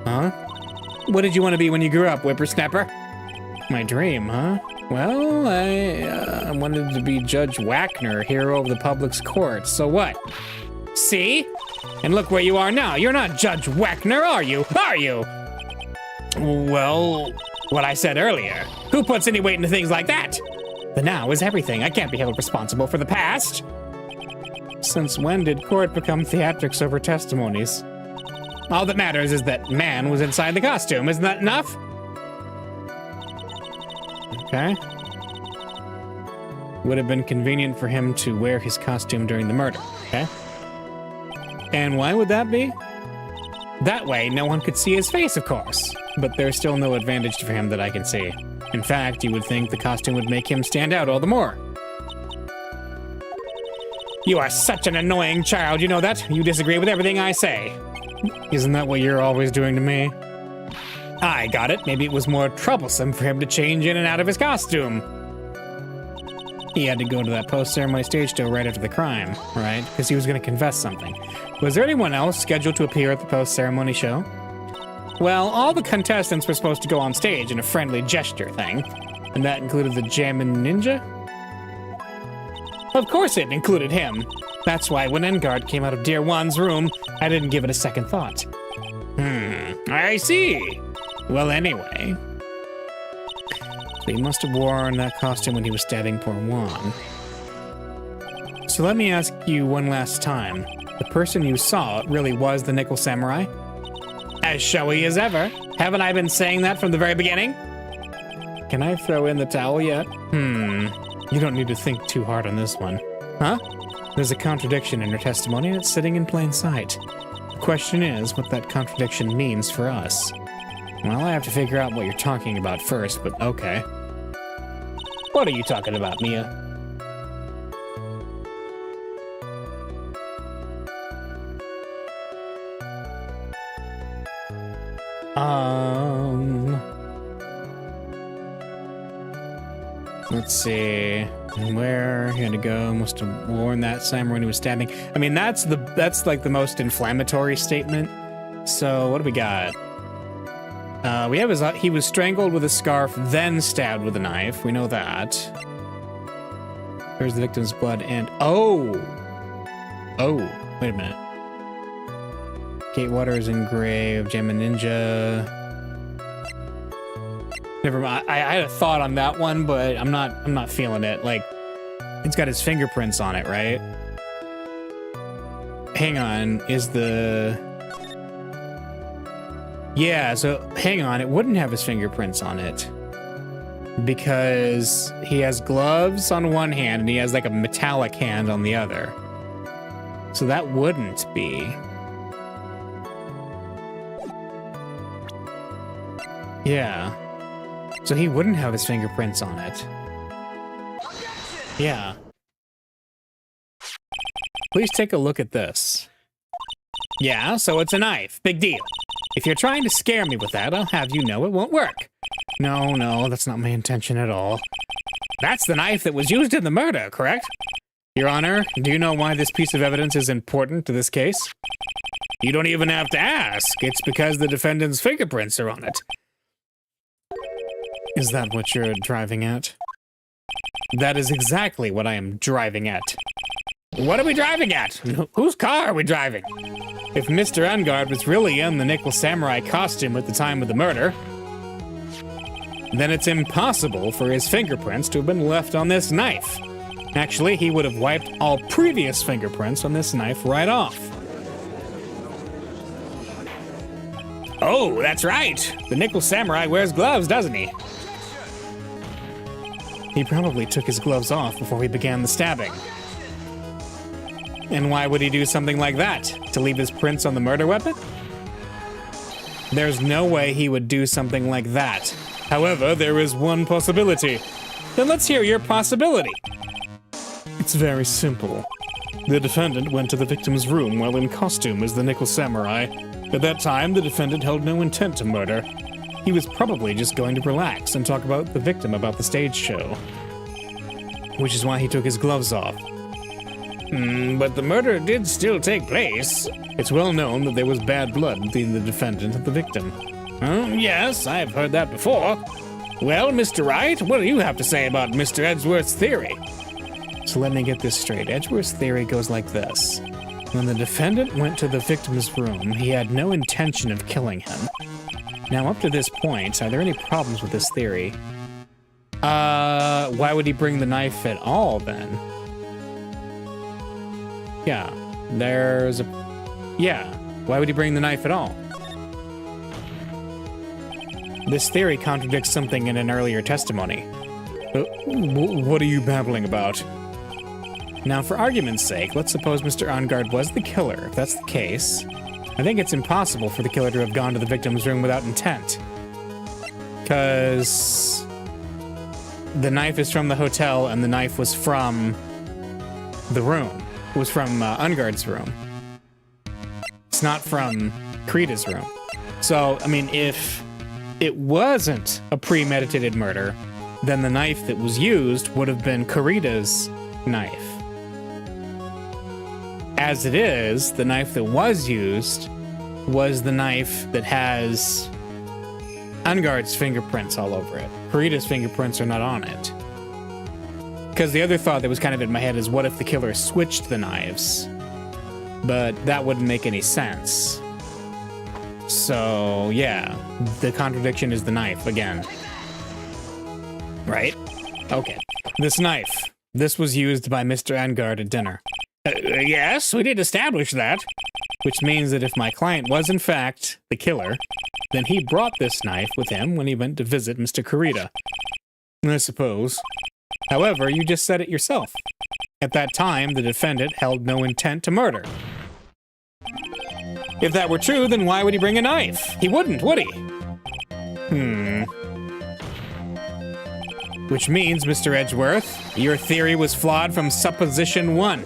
Huh? What did you want to be when you grew up, whippersnapper? My dream, huh? Well, I wanted to be Judge Whackner, hero of the public's court, so what? See? And look where you are now. You're not Judge Whackner, are you? Are you? Well, what I said earlier. Who puts any weight into things like that? The now is everything. I can't be held responsible for the past. Since when did court become theatrics over testimonies? All that matters is that man was inside the costume. Isn't that enough? Okay. Would have been convenient for him to wear his costume during the murder. Okay. And why would that be? That way, no one could see his face, of course. But there's still no advantage for him that I can see. In fact, you would think the costume would make him stand out all the more. You are such an annoying child, you know that? You disagree with everything I say. Isn't that what you're always doing to me? I got it. Maybe it was more troublesome for him to change in and out of his costume. He had to go to that post-ceremony stage show right after the crime, right? Because he was going to confess something. Was there anyone else scheduled to appear at the post-ceremony show? Well, all the contestants were supposed to go on stage in a friendly gesture thing. And that included the Jammin' Ninja? Of course it included him. That's why when Engard came out of Dear One's room, I didn't give it a second thought. I see. Well, anyway. So he must have worn that costume when he was stabbing poor Juan. So let me ask you one last time. The person you saw really was the Nickel Samurai? As showy as ever. Haven't I been saying that from the very beginning? Can I throw in the towel yet? You don't need to think too hard on this one. Huh? There's a contradiction in her testimony and it's sitting in plain sight. The question is what that contradiction means for us. Well, I have to figure out what you're talking about first, but okay. What are you talking about, Mia? Let's see. Where he had to go, must have worn that samurai when he was stabbing. I mean, that's like the most inflammatory statement. So what do we got? We have he was strangled with a scarf, then stabbed with a knife. We know that. There's the victim's blood and oh, wait a minute. Kate Waters engraved, Jammin' Ninja. Never mind. I had a thought on that one, but I'm not feeling it. Like, it's got his fingerprints on it, right? Hang on, yeah, so hang on, it wouldn't have his fingerprints on it. Because he has gloves on one hand and he has like a metallic hand on the other. So that wouldn't be. Yeah. So he wouldn't have his fingerprints on it. Yeah. Please take a look at this. Yeah, so it's a knife. Big deal. If you're trying to scare me with that, I'll have you know it won't work. No, that's not my intention at all. That's the knife that was used in the murder, correct? Your Honor, do you know why this piece of evidence is important to this case? You don't even have to ask. It's because the defendant's fingerprints are on it. Is that what you're driving at? That is exactly what I am driving at. What are we driving at? Whose car are we driving? If Mr. Engard was really in the Nickel Samurai costume at the time of the murder, then it's impossible for his fingerprints to have been left on this knife. Actually, he would have wiped all previous fingerprints on this knife right off. Oh, that's right. The Nickel Samurai wears gloves, doesn't he? He probably took his gloves off before he began the stabbing. And why would he do something like that? To leave his prints on the murder weapon? There's no way he would do something like that. However, there is one possibility. Then let's hear your possibility. It's very simple. The defendant went to the victim's room while in costume as the Nickel Samurai. At that time, the defendant held no intent to murder. He was probably just going to relax and talk about the victim about the stage show. Which is why he took his gloves off. But the murder did still take place. It's well known that there was bad blood between the defendant and the victim. Yes, I've heard that before. Well, Mr. Wright, what do you have to say about Mr. Edgeworth's theory? So let me get this straight. Edgeworth's theory goes like this. When the defendant went to the victim's room, he had no intention of killing him. Now, up to this point, are there any problems with this theory? Why would he bring the knife at all, then? Yeah, why would he bring the knife at all? This theory contradicts something in an earlier testimony. What are you babbling about? Now, for argument's sake, let's suppose Mr. Angard was the killer. If that's the case, I think it's impossible for the killer to have gone to the victim's room without intent. Because the knife is from the hotel and the knife was from the room. It was from Angard's room. It's not from Kurida's room. So, I mean, if it wasn't a premeditated murder, then the knife that was used would have been Kurida's knife. As it is, the knife that was used was the knife that has Angard's fingerprints all over it. Kurida's fingerprints are not on it. Because the other thought that was kind of in my head is, what if the killer switched the knives? But that wouldn't make any sense. So, yeah, the contradiction is the knife again. Right? Okay. This knife. This was used by Mr. Angard at dinner. Yes, we did establish that. Which means that if my client was in fact the killer, then he brought this knife with him when he went to visit Mr. Kurita. I suppose. However, you just said it yourself. At that time, the defendant held no intent to murder. If that were true, then why would he bring a knife? He wouldn't, would he? Which means, Mr. Edgeworth, your theory was flawed from supposition 1.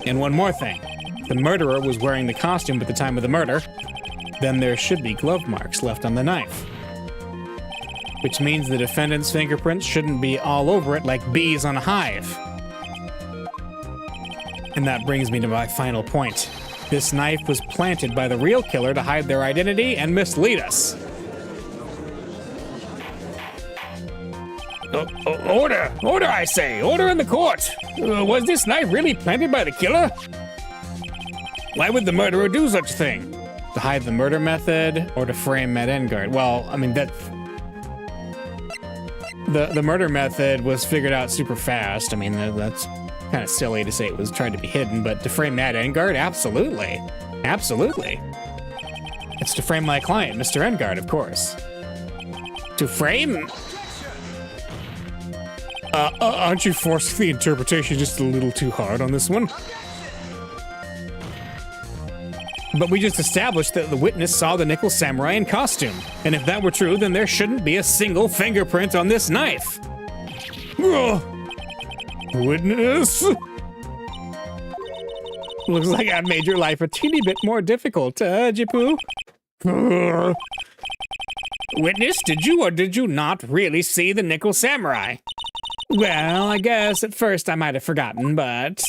And one more thing. If the murderer was wearing the costume at the time of the murder, then there should be glove marks left on the knife. Which means the defendant's fingerprints shouldn't be all over it like bees on a hive. And that brings me to my final point. This knife was planted by the real killer to hide their identity and mislead us. Order! Order, I say! Order in the court! Was this knife really planted by the killer? Why would the murderer do such a thing? To hide the murder method or to frame Matt Engard? Well, I mean, that... The murder method was figured out super fast. I mean, that's kind of silly to say it was trying to be hidden, but to frame Matt Engard? Absolutely. Absolutely. It's to frame my client, Mr. Engard, of course. To frame... aren't you forcing the interpretation just a little too hard on this one? But we just established that the witness saw the Nickel Samurai in costume. And if that were true, then there shouldn't be a single fingerprint on this knife. Ugh. Witness? Looks like I've made your life a teeny bit more difficult, Jipu. Witness, did you or did you not really see the Nickel Samurai? Well, I guess at first I might have forgotten, but...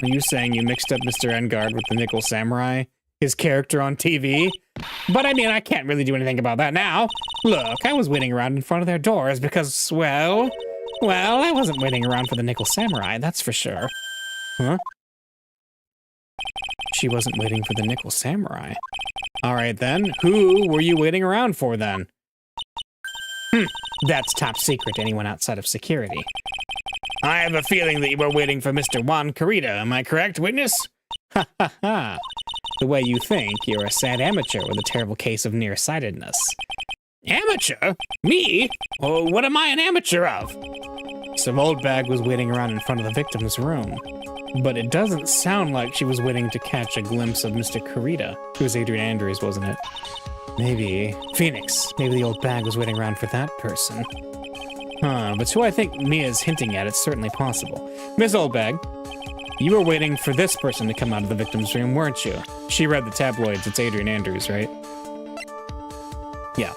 Are you saying you mixed up Mr. Engard with the Nickel Samurai? His character on TV? But I mean, I can't really do anything about that now. Look, I was waiting around in front of their doors because, well, I wasn't waiting around for the Nickel Samurai, that's for sure. Huh? She wasn't waiting for the Nickel Samurai. All right then, who were you waiting around for then? That's top secret to anyone outside of security. I have a feeling that you were waiting for Mr. Juan Kurita, am I correct, witness? Ha ha ha. The way you think, you're a sad amateur with a terrible case of nearsightedness. Amateur? Me? Oh, what am I an amateur of? Some old bag was waiting around in front of the victim's room. But it doesn't sound like she was waiting to catch a glimpse of Mr. Kurita. It was Adrian Andrews, wasn't it? Maybe Phoenix. Maybe the old bag was waiting around for that person. But who I think Mia's hinting at, it's certainly possible. Miss Oldbag, you were waiting for this person to come out of the victim's room, weren't you? She read the tabloids. It's Adrian Andrews, right? Yeah.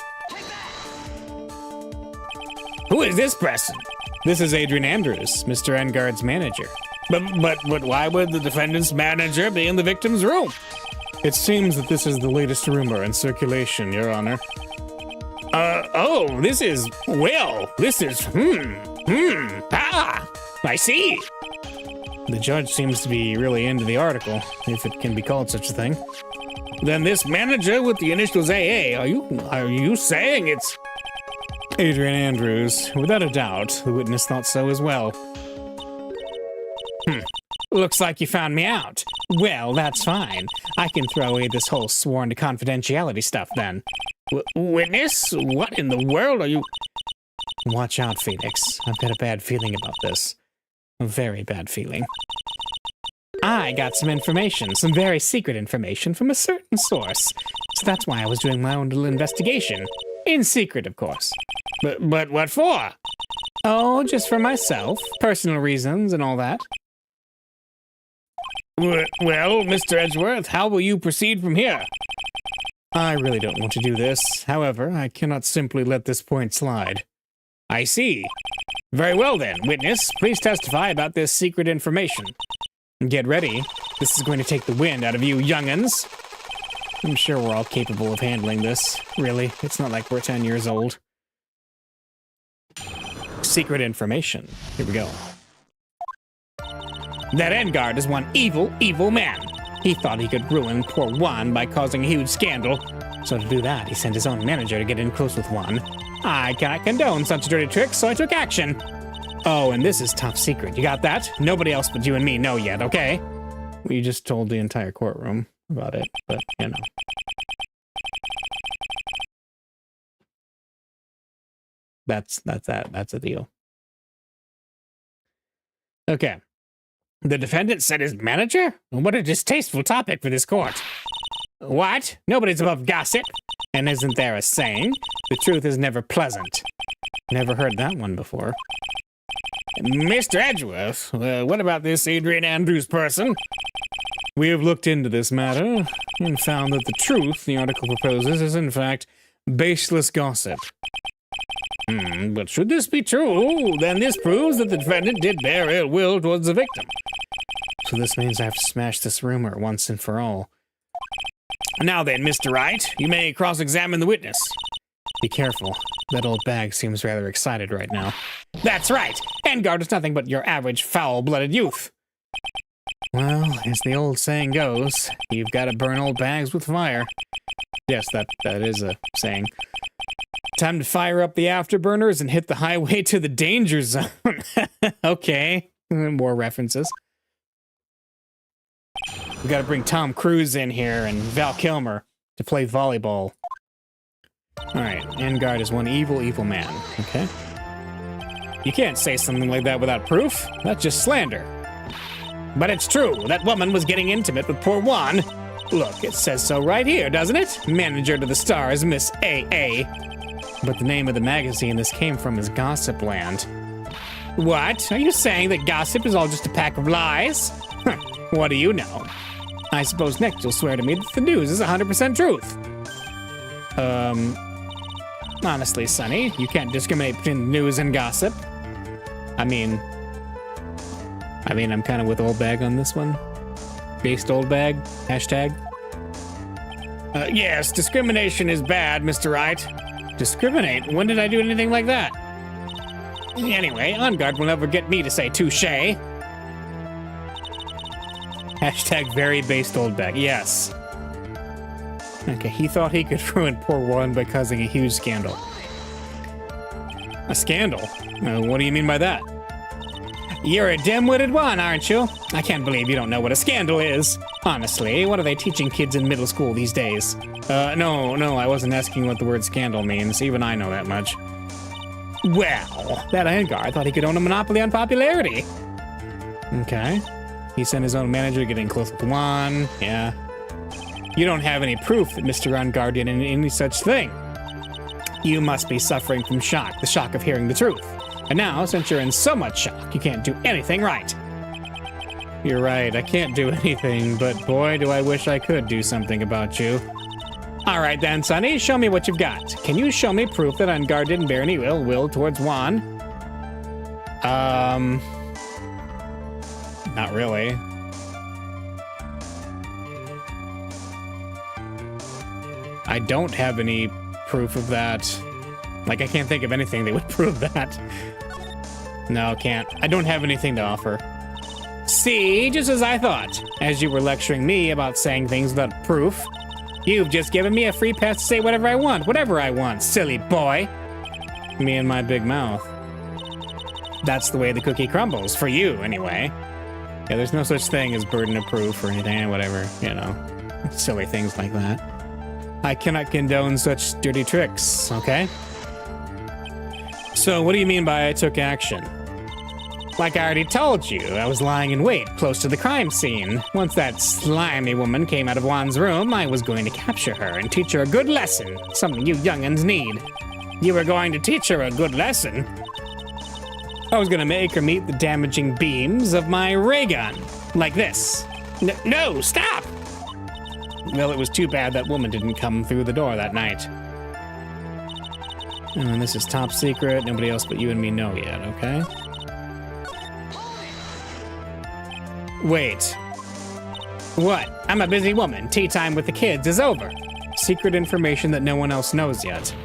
Who is this person? This is Adrian Andrews, Mr. Engard's manager. But why would the defendant's manager be in the victim's room? It seems that this is the latest rumor in circulation, Your Honor. This is, I see. The judge seems to be really into the article, if it can be called such a thing. Then this manager with the initials AA, are you saying it's... Adrian Andrews, without a doubt, the witness thought so as well. Looks like you found me out. Well, that's fine. I can throw away this whole sworn to confidentiality stuff then. Witness? What in the world are you... Watch out, Phoenix. I've got a bad feeling about this. A very bad feeling. I got some information, some very secret information from a certain source. So that's why I was doing my own little investigation. In secret, of course. But what for? Oh, just for myself. Personal reasons and all that. Well, Mr. Edgeworth, how will you proceed from here? I really don't want to do this. However, I cannot simply let this point slide. I see. Very well then, witness, please testify about this secret information. Get ready. This is going to take the wind out of you young'uns. I'm sure we're all capable of handling this. Really, it's not like we're 10 years old. Secret information. Here we go. That Engard is one evil, evil man. He thought he could ruin poor Juan by causing a huge scandal. So to do that, he sent his own manager to get in close with Juan. I cannot condone such a dirty trick, so I took action. Oh, and this is top secret. You got that? Nobody else but you and me know yet, okay? We just told the entire courtroom about it, but, you know. That's that. That's a deal. Okay. The defendant said his manager? What a distasteful topic for this court. What? Nobody's above gossip. And isn't there a saying? The truth is never pleasant. Never heard that one before. Mr. Edgeworth, what about this Adrian Andrews person? We have looked into this matter and found that the truth the article proposes is in fact baseless gossip. But should this be true, then this proves that the defendant did bear ill will towards the victim. So this means I have to smash this rumor once and for all. Now then, Mr. Wright, you may cross-examine the witness. Be careful. That old bag seems rather excited right now. That's right! Engard is nothing but your average foul-blooded youth. Well, as the old saying goes, you've got to burn old bags with fire. Yes, that is a saying. Time to fire up the afterburners and hit the highway to the danger zone. Okay, more references. We gotta bring Tom Cruise in here and Val Kilmer to play volleyball. Alright, Engard is one evil, evil man. Okay. You can't say something like that without proof. That's just slander. But it's true. That woman was getting intimate with poor Juan. Look, it says so right here, doesn't it? Manager to the stars, Miss A.A. But the name of the magazine this came from is Gossip Land. What? Are you saying that gossip is all just a pack of lies? What do you know? I suppose next you'll swear to me that the news is 100% truth. Honestly, Sonny, you can't discriminate between news and gossip. I mean, I'm kind of with Old Bag on this one. Based Old Bag, hashtag. Yes, discrimination is bad, Mr. Wright. Discriminate? When did I do anything like that? Anyway, Engard will never get me to say touche. Hashtag very based Old Bag, yes. Okay, he thought he could ruin poor Juan by causing a huge scandal. A scandal? What do you mean by that? You're a dim-witted one, aren't you? I can't believe you don't know what a scandal is. Honestly, what are they teaching kids in middle school these days? No, I wasn't asking what the word scandal means. Even I know that much. Well, that Angar thought he could own a monopoly on popularity. Okay. He sent his own manager getting close with Juan. Yeah. You don't have any proof that Mr. Angar did any such thing. You must be suffering from shock, the shock of hearing the truth. And now, since you're in so much shock, you can't do anything right. You're right, I can't do anything, but boy, do I wish I could do something about you. All right then, Sonny, show me what you've got. Can you show me proof that Angar didn't bear any ill will towards Juan? Not really. I don't have any proof of that. Like, I can't think of anything that would prove that. No, can't. I don't have anything to offer. See, just as I thought. As you were lecturing me about saying things without proof, you've just given me a free pass to say whatever I want, silly boy. Me and my big mouth. That's the way the cookie crumbles, for you, anyway. Yeah, there's no such thing as burden of proof or anything, whatever, you know. Silly things like that. I cannot condone such dirty tricks, okay? So what do you mean by I took action? Like I already told you, I was lying in wait close to the crime scene. Once that slimy woman came out of Juan's room, I was going to capture her and teach her a good lesson, something you young'uns need. You were going to teach her a good lesson? I was going to make her meet the damaging beams of my ray gun, like this. No, stop! Well, it was too bad that woman didn't come through the door that night. And this is top secret. Nobody else but you and me know yet, okay? Wait. What? I'm a busy woman. Tea time with the kids is over. Secret information that no one else knows yet.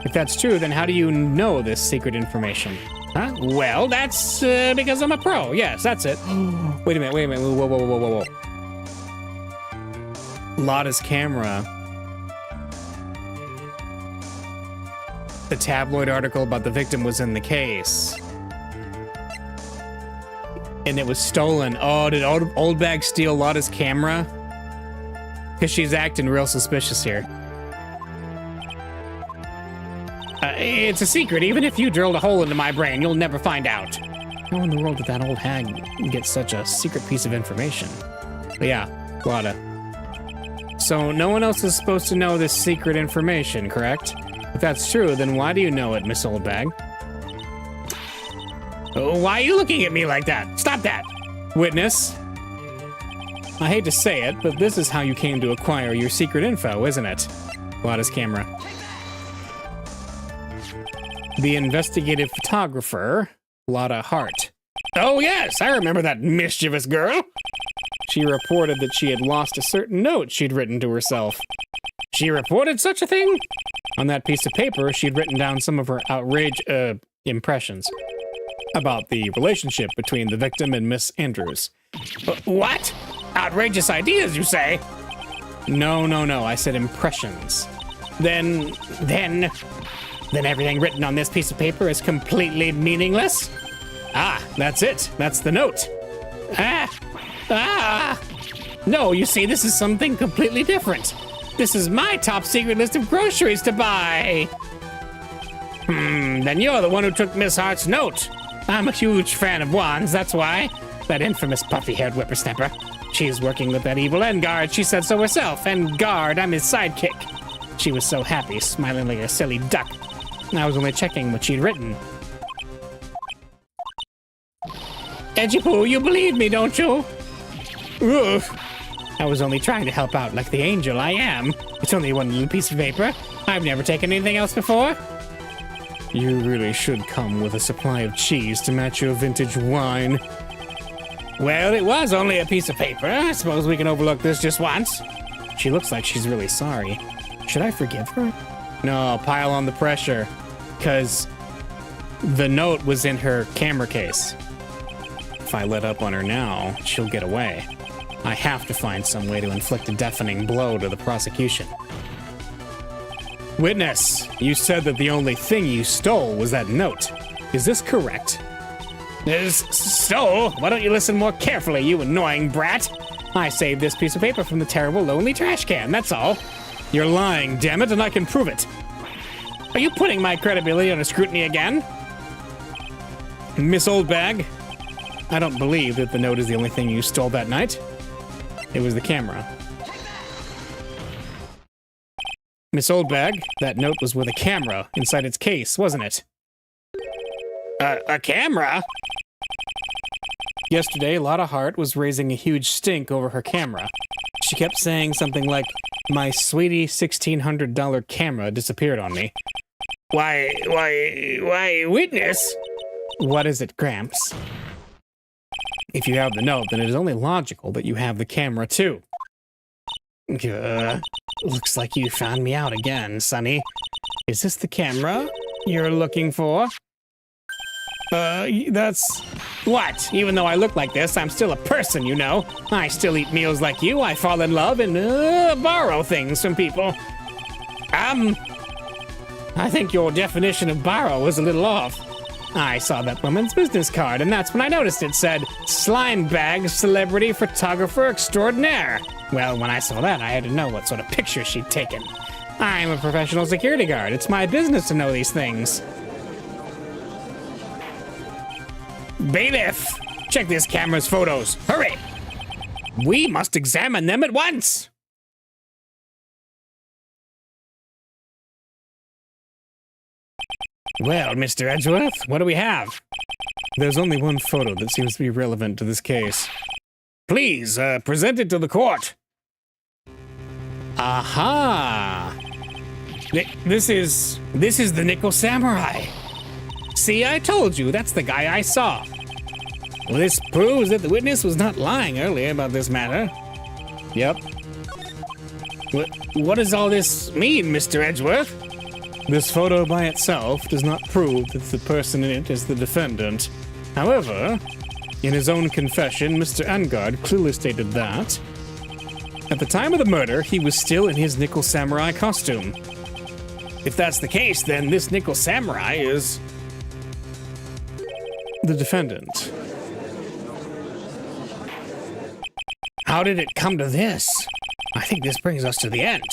If that's true, then how do you know this secret information? Huh? Well, that's because I'm a pro. Yes, that's it. Wait a minute. Whoa. Lotta's camera. The tabloid article about the victim was in the case. And it was stolen. Oh, did Old Bag steal Lotta's camera? Because she's acting real suspicious here. It's a secret. Even if you drilled a hole into my brain, you'll never find out. How in the world did that old hag get such a secret piece of information? But yeah, Lotta. So no one else is supposed to know this secret information, correct? If that's true, then why do you know it, Miss Oldbag? Why are you looking at me like that? Stop that! Witness. I hate to say it, but this is how you came to acquire your secret info, isn't it? Lotta's camera. The investigative photographer, Lotta Hart. Oh yes, I remember that mischievous girl. She reported that she had lost a certain note she'd written to herself. She reported such a thing? On that piece of paper, she'd written down some of her impressions about the relationship between the victim and Miss Andrews. What? Outrageous ideas, you say? No, I said impressions. Then everything written on this piece of paper is completely meaningless? Ah, that's it. That's the note. No, you see, this is something completely different. This is my top secret list of groceries to buy. Then you're the one who took Miss Hart's note. I'm a huge fan of Juan's, that's why. That infamous puffy-haired whippersnapper. She's working with that evil Enguard, she said so herself. Enguard, I'm his sidekick. She was so happy, smiling like a silly duck. I was only checking what she'd written. Edgy Poo, you believe me, don't you? Oof. I was only trying to help out like the angel I am. It's only one little piece of paper. I've never taken anything else before. You really should come with a supply of cheese to match your vintage wine. Well, it was only a piece of paper. I suppose we can overlook this just once. She looks like she's really sorry. Should I forgive her? No, pile on the pressure. Because the note was in her camera case. If I let up on her now, she'll get away. I have to find some way to inflict a deafening blow to the prosecution. Witness, you said that the only thing you stole was that note. Is this correct? Stole? Why don't you listen more carefully, you annoying brat? I saved this piece of paper from the terrible, lonely trash can, that's all. You're lying, damn it, and I can prove it. Are you putting my credibility under scrutiny again? Miss Oldbag, I don't believe that the note is the only thing you stole that night. It was the camera. Miss Oldbag, that note was with a camera inside its case, wasn't it? A camera? Yesterday, Lotta Hart was raising a huge stink over her camera. She kept saying something like, my sweetie $1,600 camera disappeared on me. Why, witness? What is it, Gramps? If you have the note, then it is only logical that you have the camera, too. Looks like you found me out again, Sonny. Is this the camera you're looking for? That's... What? Even though I look like this, I'm still a person, you know. I still eat meals like you, I fall in love, and, borrow things from people. I think your definition of borrow was a little off. I saw that woman's business card, and that's when I noticed it said, Slime Bag Celebrity Photographer Extraordinaire. Well, when I saw that, I had to know what sort of picture she'd taken. I'm a professional security guard. It's my business to know these things. Bailiff, check this camera's photos. Hurry! We must examine them at once! Well, Mr. Edgeworth, what do we have? There's only one photo that seems to be relevant to this case. Please, present it to the court. Aha! This is the Nickel Samurai. See, I told you, that's the guy I saw. Well, this proves that the witness was not lying earlier about this matter. Yep. What does all this mean, Mr. Edgeworth? This photo by itself does not prove that the person in it is the defendant. However, in his own confession, Mr. Angard clearly stated that at the time of the murder, he was still in his Nickel Samurai costume. If that's the case, then this Nickel Samurai is the defendant. How did it come to this? I think this brings us to the end.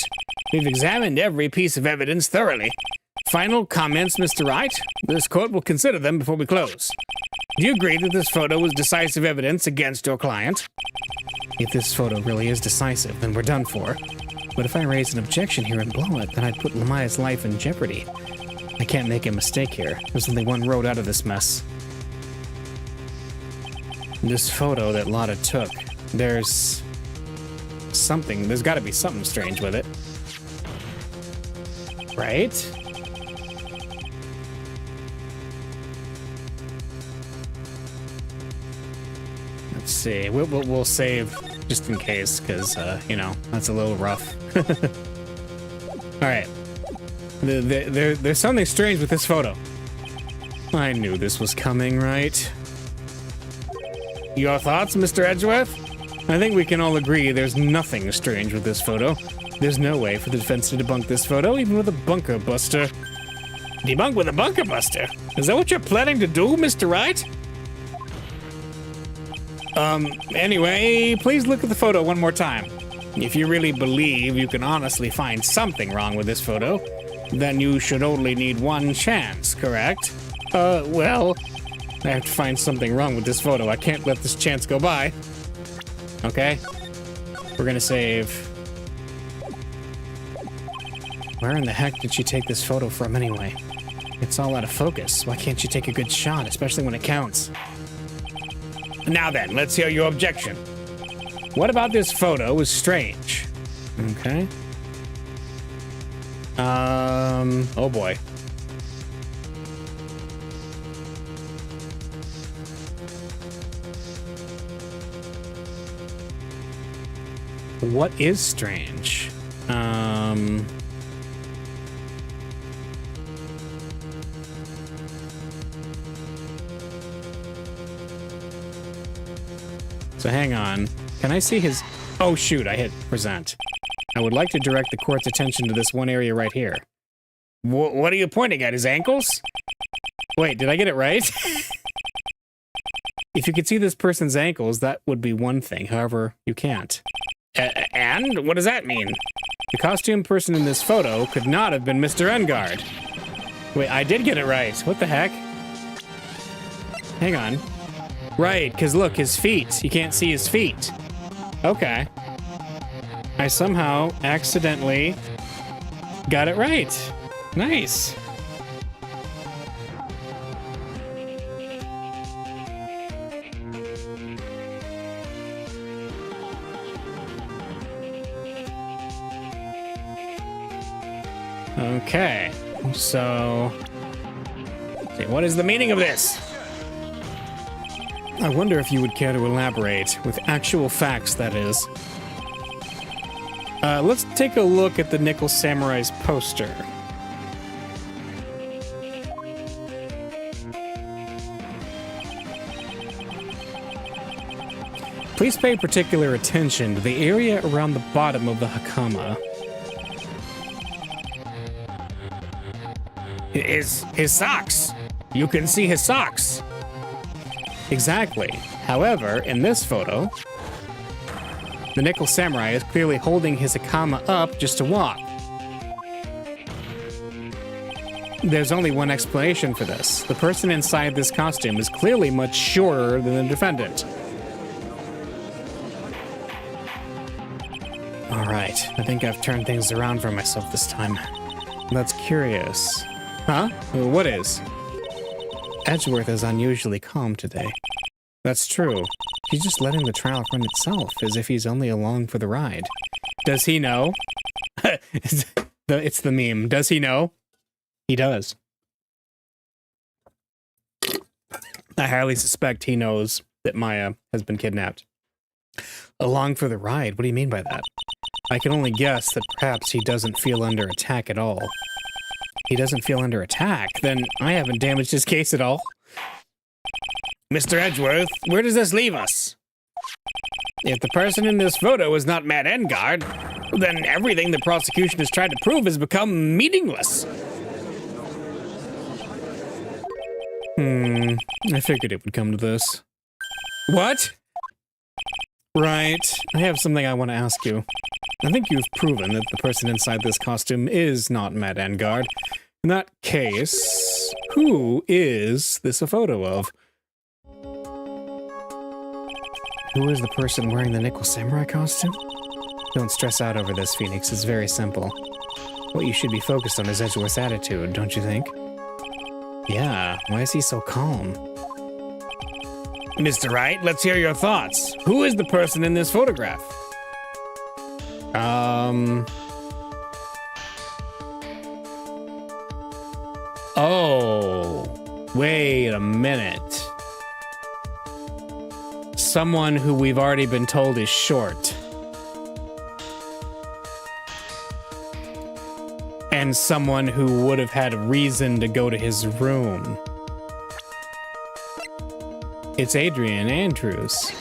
We've examined every piece of evidence thoroughly. Final comments, Mr. Wright? This court will consider them before we close. Do you agree that this photo was decisive evidence against your client? If this photo really is decisive, then we're done for. But if I raise an objection here and blow it, then I'd put Lamaya's life in jeopardy. I can't make a mistake here. There's only one road out of this mess. This photo that Lotta took, there's got to be something strange with it. Right? Let's see. We'll save just in case, because, you know, that's a little rough. All right. There's something strange with this photo. I knew this was coming, right? Your thoughts, Mr. Edgeworth? I think we can all agree there's nothing strange with this photo. There's no way for the defense to debunk this photo, even with a bunker buster. Debunk with a bunker buster? Is that what you're planning to do, Mr. Wright? Anyway, please look at the photo one more time. If you really believe you can honestly find something wrong with this photo, then you should only need one chance, correct? Well, I have to find something wrong with this photo. I can't let this chance go by. Okay? We're gonna save. Where in the heck did she take this photo from anyway? It's all out of focus. Why can't you take a good shot, especially when it counts? Now then, let's hear your objection. What about this photo is strange? Okay. Oh boy. What is strange? So hang on. Can I see his... Oh shoot, I hit present. I would like to direct the court's attention to this one area right here. What are you pointing at, his ankles? Wait, did I get it right? If you could see this person's ankles, that would be one thing. However, you can't. And? What does that mean? The costume person in this photo could not have been Mr. Engard. Wait, I did get it right. What the heck? Hang on. Right, because look, his feet. You can't see his feet. Okay. I somehow accidentally got it right. Nice. Okay, so let's see, what is the meaning of this? I wonder if you would care to elaborate with actual facts, that is. Let's take a look at the Nickel Samurai's poster. Please pay particular attention to the area around the bottom of the hakama. His socks. You can see his socks. Exactly. However, in this photo, the Nickel Samurai is clearly holding his hakama up just to walk. There's only one explanation for this. The person inside this costume is clearly much shorter than the defendant. All right, I think I've turned things around for myself this time. That's curious. Huh? What is? Edgeworth is unusually calm today. That's true. He's just letting the trial run itself, as if he's only along for the ride. Does he know? It's the meme. Does he know? He does. I highly suspect he knows that Maya has been kidnapped. Along for the ride? What do you mean by that? I can only guess that perhaps he doesn't feel under attack at all. He doesn't feel under attack? Then I haven't damaged his case at all. Mr. Edgeworth, where does this leave us? If the person in this photo is not Matt Engard, then everything the prosecution has tried to prove has become meaningless. I figured it would come to this. What? Right. I have something I want to ask you. I think you've proven that the person inside this costume is not Matt Engard. In that case, who is this a photo of? Who is the person wearing the Nickel Samurai costume? Don't stress out over this, Phoenix. It's very simple. What you should be focused on is Edgeworth's attitude, don't you think? Yeah, why is he so calm? Mr. Wright, let's hear your thoughts. Who is the person in this photograph? Oh, wait a minute. Someone who we've already been told is short. And someone who would have had a reason to go to his room. It's Adrian Andrews.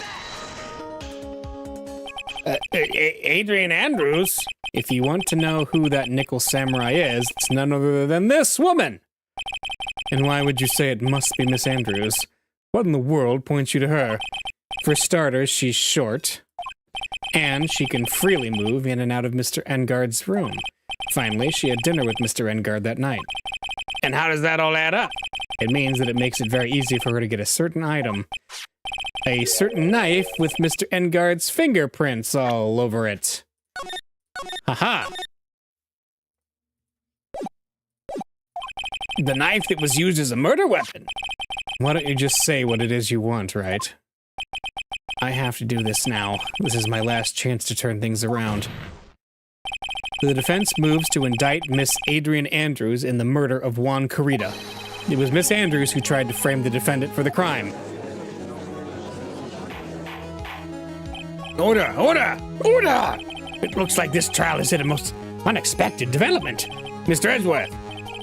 Adrian Andrews? If you want to know who that Nickel Samurai is, it's none other than this woman. And why would you say it must be Miss Andrews? What in the world points you to her? For starters, she's short, and she can freely move in and out of Mr. Engard's room. Finally, she had dinner with Mr. Engard that night. And how does that all add up? It means that it makes it very easy for her to get a certain item. A certain knife with Mr. Engard's fingerprints all over it. Haha! The knife that was used as a murder weapon. Why don't you just say what it is you want, right? I have to do this now. This is my last chance to turn things around. The defense moves to indict Miss Adrian Andrews in the murder of Juan Carita. It was Miss Andrews who tried to frame the defendant for the crime. Order! Order! Order! It looks like this trial has hit a most unexpected development. Mr. Edgeworth.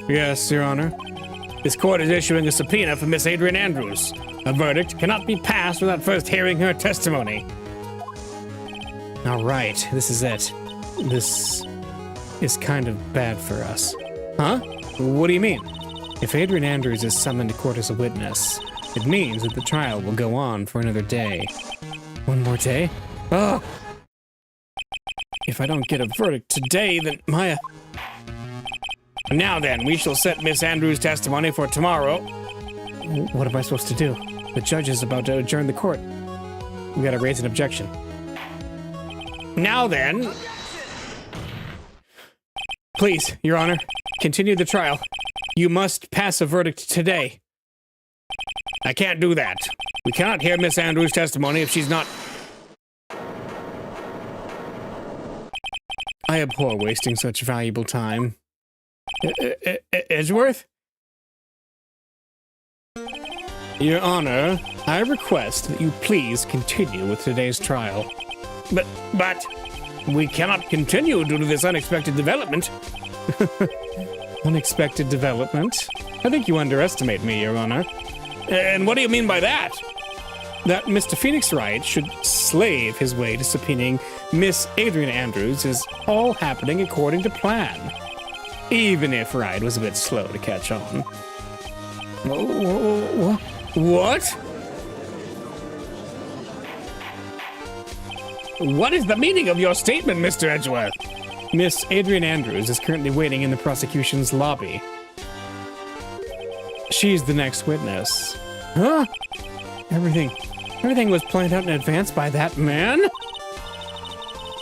Yes, Your Honor. This court is issuing a subpoena for Miss Adrian Andrews. A verdict cannot be passed without first hearing her testimony. All right, this is it. This is kind of bad for us. Huh? What do you mean? If Adrian Andrews is summoned to court as a witness, It means that the trial will go on for another day. One more day? Ugh! If I don't get a verdict today, then Maya... Now then, we shall set Miss Andrews' testimony for tomorrow. What am I supposed to do? The judge is about to adjourn the court. We gotta raise an objection. Now then... Please, Your Honor, continue the trial. You must pass a verdict today. I can't do that. We cannot hear Miss Andrews' testimony if she's not... I abhor wasting such valuable time. Edgeworth? Your Honor, I request that you please continue with today's trial. But we cannot continue due to this unexpected development. Unexpected development? I think you underestimate me, Your Honor. And what do you mean by that? That Mr. Phoenix Wright should slave his way to subpoenaing Miss Adrian Andrews is all happening according to plan. Even if Wright was a bit slow to catch on. What? What is the meaning of your statement, Mr. Edgeworth? Miss Adrian Andrews is currently waiting in the prosecution's lobby. She's the next witness. Huh? Everything was planned out in advance by that man?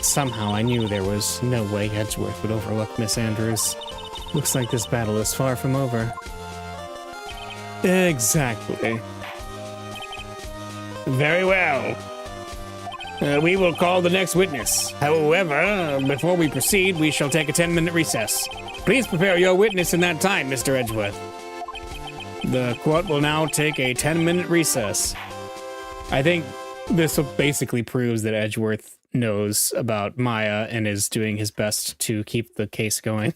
Somehow I knew there was no way Edgeworth would overlook Miss Andrews. Looks like this battle is far from over. Exactly. Very well. We will call the next witness. However, before we proceed, we shall take a 10-minute recess. Please prepare your witness in that time, Mr. Edgeworth. The court will now take a 10-minute recess. I think this basically proves that Edgeworth knows about Maya and is doing his best to keep the case going.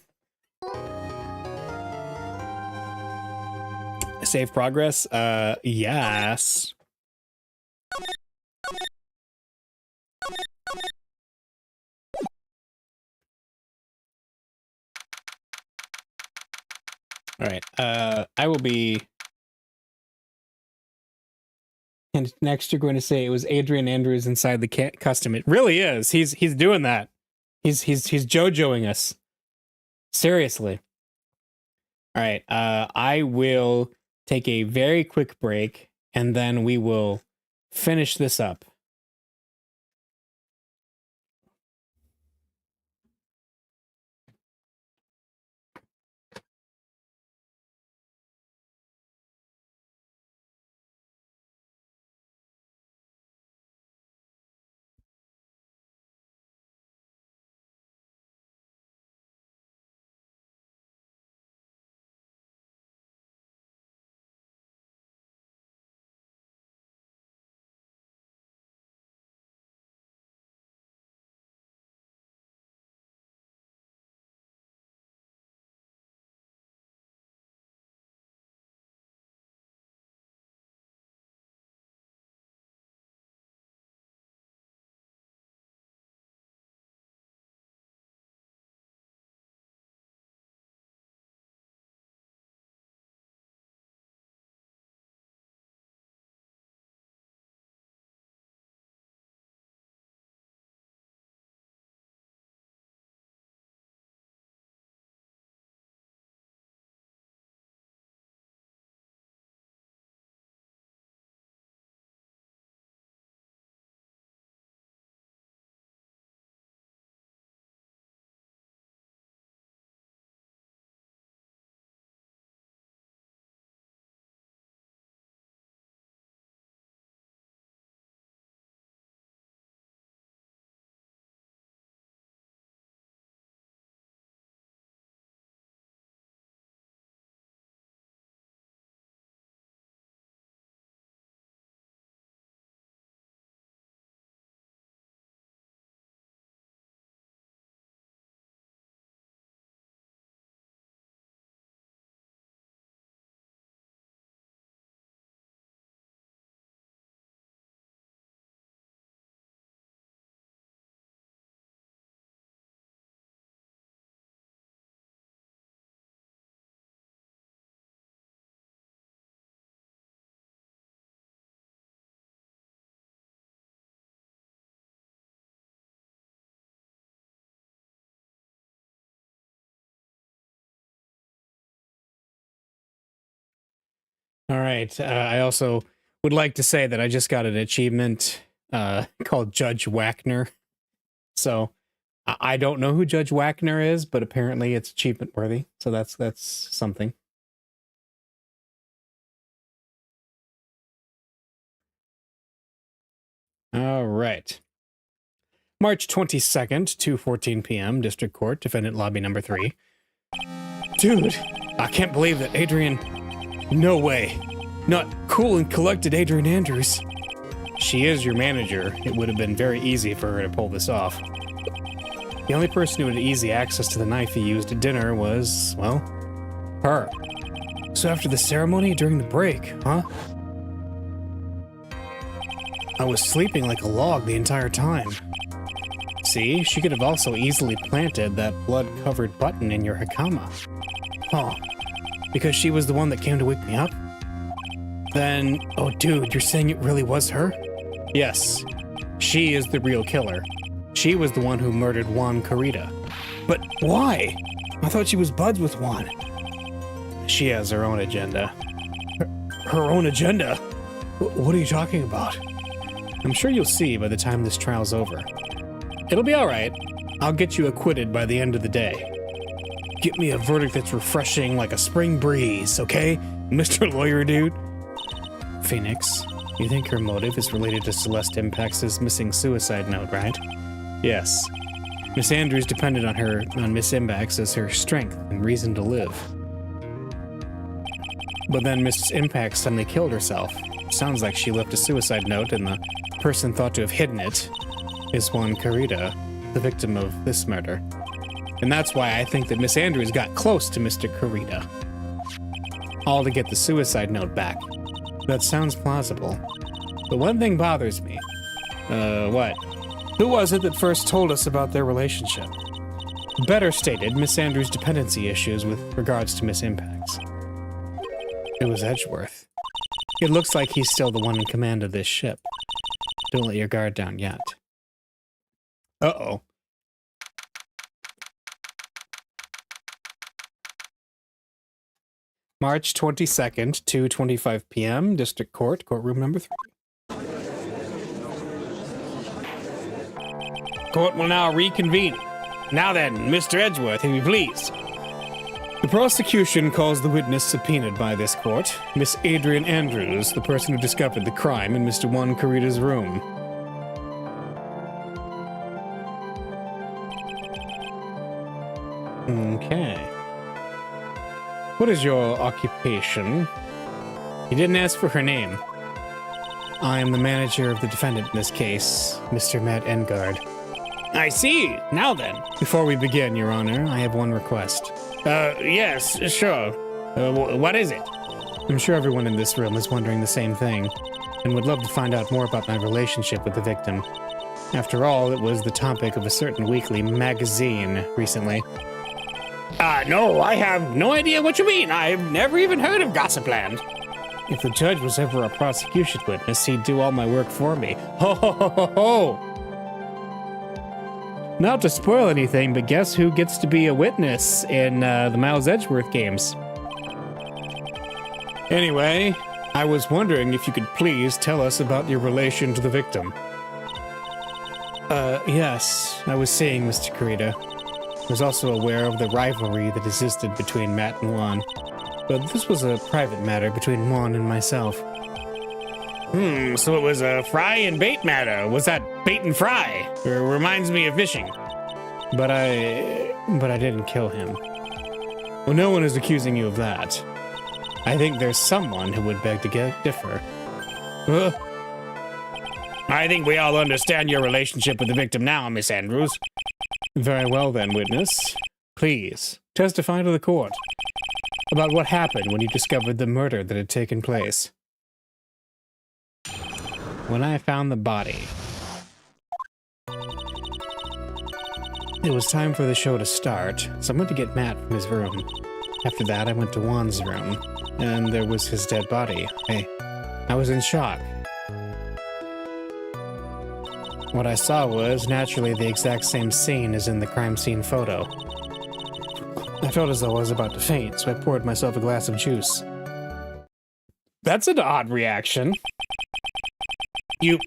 Save progress? Yes. All right, I will be... And next you're going to say it was Adrian Andrews inside the custom. It really is. He's doing that. He's JoJoing us. Seriously. All right, I will take a very quick break, and then we will finish this up. All right. I also would like to say that I just got an achievement called Judge Wagner. So I don't know who Judge Wagner is, but apparently it's achievement worthy. So that's something. All right. March 22nd, 2:14 p.m., District Court, Defendant Lobby Number 3. Dude, I can't believe that Adrian... No way. Not cool and collected Adrian Andrews. She is your manager. It would have been very easy for her to pull this off. The only person who had easy access to the knife he used at dinner was, well, her. So after the ceremony during the break, huh? I was sleeping like a log the entire time. See, she could have also easily planted that blood-covered button in your hakama. Huh. Because she was the one that came to wake me up? Then, oh dude, you're saying it really was her? Yes. She is the real killer. She was the one who murdered Juan Carita. But why? I thought she was buds with Juan. She has her own agenda. Her own agenda? What are you talking about? I'm sure you'll see by the time this trial's over. It'll be alright. I'll get you acquitted by the end of the day. Get me a verdict that's refreshing like a spring breeze, okay, Mr. Lawyer Dude? Phoenix, you think her motive is related to Celeste Impax's missing suicide note, right? Yes. Miss Andrews depended on Miss Impax as her strength and reason to live. But then Miss Impax suddenly killed herself. Sounds like she left a suicide note and the person thought to have hidden it is Juan Carita, the victim of this murder. And that's why I think that Miss Andrews got close to Mr. Carita. All to get the suicide note back. That sounds plausible. But one thing bothers me. What? Who was it that first told us about their relationship? Better stated, Miss Andrews' dependency issues with regards to Miss Impax. It was Edgeworth. It looks like he's still the one in command of this ship. Don't let your guard down yet. Uh-oh. March 22nd, 2:25 p.m., District Court, Courtroom Number 3. Court will now reconvene. Now then, Mr. Edgeworth, if you please. The prosecution calls the witness subpoenaed by this court, Miss Adrian Andrews, the person who discovered the crime in Mr. Juan Carita's room. Okay. What is your occupation? You didn't ask for her name. I am the manager of the defendant in this case, Mr. Matt Engard. I see. Now then. Before we begin, Your Honor, I have one request. Yes, sure. What is it? I'm sure everyone in this room is wondering the same thing, and would love to find out more about my relationship with the victim. After all, it was the topic of a certain weekly magazine recently. No, I have no idea what you mean. I've never even heard of Gossipland. If the judge was ever a prosecution witness, he'd do all my work for me. Ho, ho, ho, ho, ho! Not to spoil anything, but guess who gets to be a witness in the Miles Edgeworth games? Anyway, I was wondering if you could please tell us about your relation to the victim. Yes, I was seeing Mr. Carita. I was also aware of the rivalry that existed between Matt and Juan, but this was a private matter between Juan and myself. So it was a fry and bait matter. Was that bait and fry? It reminds me of fishing. But I didn't kill him. Well, no one is accusing you of that. I think there's someone who would beg to differ. I think we all understand your relationship with the victim now, Miss Andrews. Very well then, witness. Please, testify to the court about what happened when you discovered the murder that had taken place. When I found the body, it was time for the show to start, so I went to get Matt from his room. After that, I went to Juan's room, and there was his dead body. I was in shock. What I saw was, naturally, the exact same scene as in the crime scene photo. I felt as though I was about to faint, so I poured myself a glass of juice. That's an odd reaction. You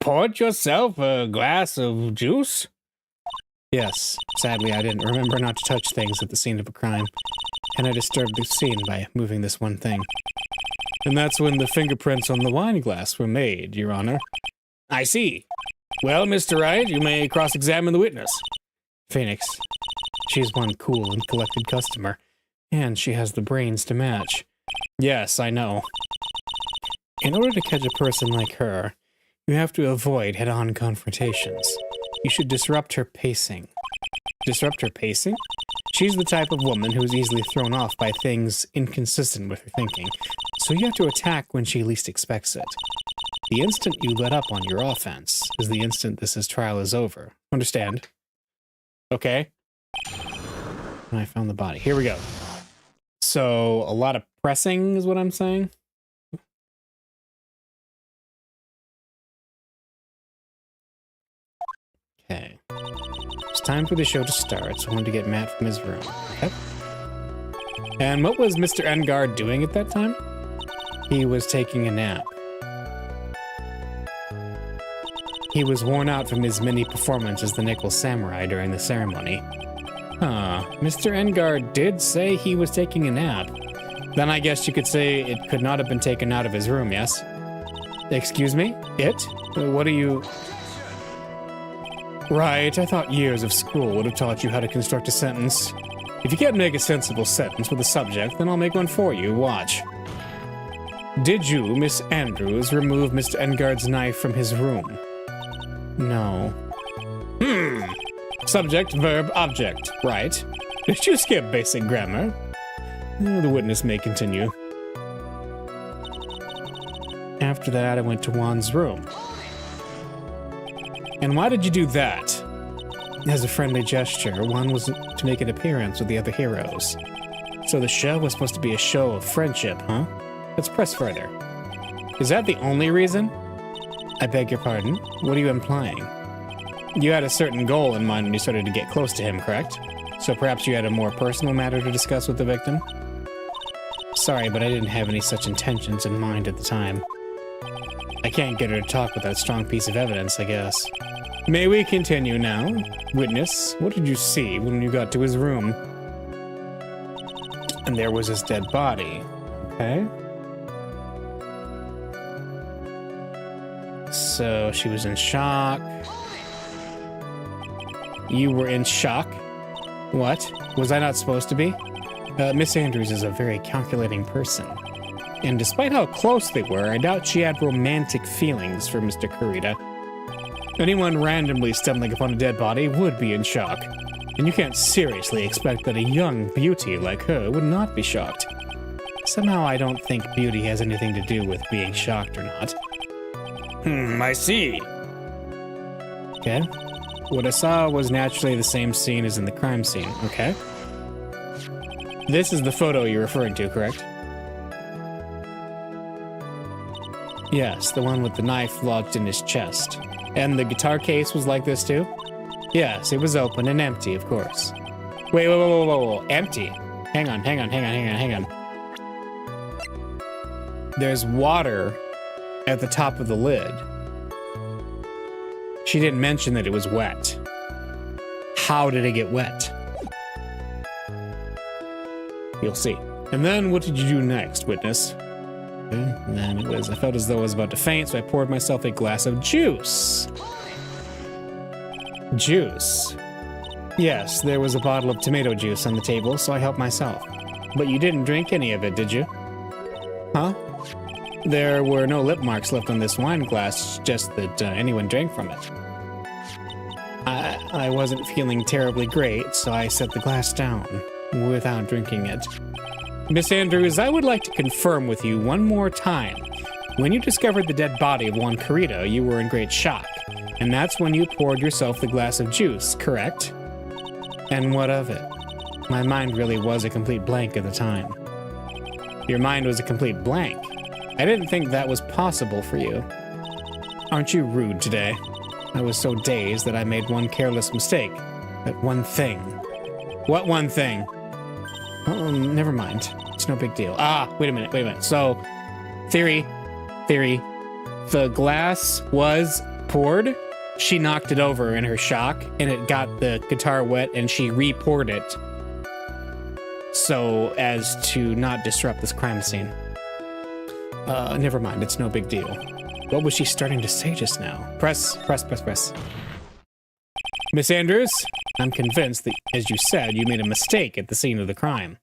poured yourself a glass of juice? Yes. Sadly, I didn't remember not to touch things at the scene of a crime. And I disturbed the scene by moving this one thing. And that's when the fingerprints on the wine glass were made, Your Honor. I see. Well, Mr. Wright, you may cross-examine the witness. Phoenix. She's one cool and collected customer. And she has the brains to match. Yes, I know. In order to catch a person like her, you have to avoid head-on confrontations. You should disrupt her pacing. Disrupt her pacing? She's the type of woman who is easily thrown off by things inconsistent with her thinking, so you have to attack when she least expects it. The instant you let up on your offense is the instant this trial is over. Understand? Okay. And I found the body. Here we go. So, a lot of pressing is what I'm saying? Okay. It's time for the show to start, so I wanted to get Matt from his room. Okay. And what was Mr. Engard doing at that time? He was taking a nap. He was worn out from his mini performance as the Nickel Samurai during the ceremony. Huh. Mr. Engard did say he was taking a nap. Then I guess you could say it could not have been taken out of his room, yes? Excuse me? It? What are you... Right, I thought years of school would have taught you how to construct a sentence. If you can't make a sensible sentence with a subject, then I'll make one for you. Watch. Did you, Miss Andrews, remove Mr. Engard's knife from his room? No. Subject, verb, object. Right. Did you skip basic grammar? The witness may continue. After that, I went to Juan's room. And why did you do that? As a friendly gesture, Juan was to make an appearance with the other heroes. So the show was supposed to be a show of friendship, huh? Let's press further. Is that the only reason? I beg your pardon? What are you implying? You had a certain goal in mind when you started to get close to him, correct? So perhaps you had a more personal matter to discuss with the victim? Sorry, but I didn't have any such intentions in mind at the time. I can't get her to talk with that strong piece of evidence, I guess. May we continue now? Witness, what did you see when you got to his room? And there was his dead body. Okay. So she was in shock. You were in shock? What? Was I not supposed to be? Miss Andrews is a very calculating person. And despite how close they were, I doubt she had romantic feelings for Mr. Kurita. Anyone randomly stumbling upon a dead body would be in shock. And you can't seriously expect that a young beauty like her would not be shocked. Somehow I don't think beauty has anything to do with being shocked or not. I see. Okay. What I saw was naturally the same scene as in the crime scene, okay? This is the photo you're referring to, correct? Yes, the one with the knife lodged in his chest. And the guitar case was like this too? Yes, it was open and empty, of course. Wait, whoa, empty? Hang on. There's water at the top of the lid. She didn't mention that it was wet. How did it get wet? You'll see. And then what did you do next, witness? And then I felt as though I was about to faint, so I poured myself a glass of juice. Juice? Yes, there was a bottle of tomato juice on the table, so I helped myself. But you didn't drink any of it, did you? Huh? There were no lip marks left on this wine glass, just that anyone drank from it. I wasn't feeling terribly great, so I set the glass down without drinking it. Miss Andrews, I would like to confirm with you one more time. When you discovered the dead body of Juan Kurita, you were in great shock, and that's when you poured yourself the glass of juice, correct? And what of it? My mind really was a complete blank at the time. Your mind was a complete blank? I didn't think that was possible for you. Aren't you rude today? I was so dazed that I made one careless mistake. That one thing. What one thing? Never mind. It's no big deal. Wait a minute. So, Theory. The glass was poured. She knocked it over in her shock, and it got the guitar wet, and she re-poured it so as to not disrupt this crime scene. Never mind, it's no big deal. What was she starting to say just now? Press. Miss Andrews, I'm convinced that, as you said, you made a mistake at the scene of the crime.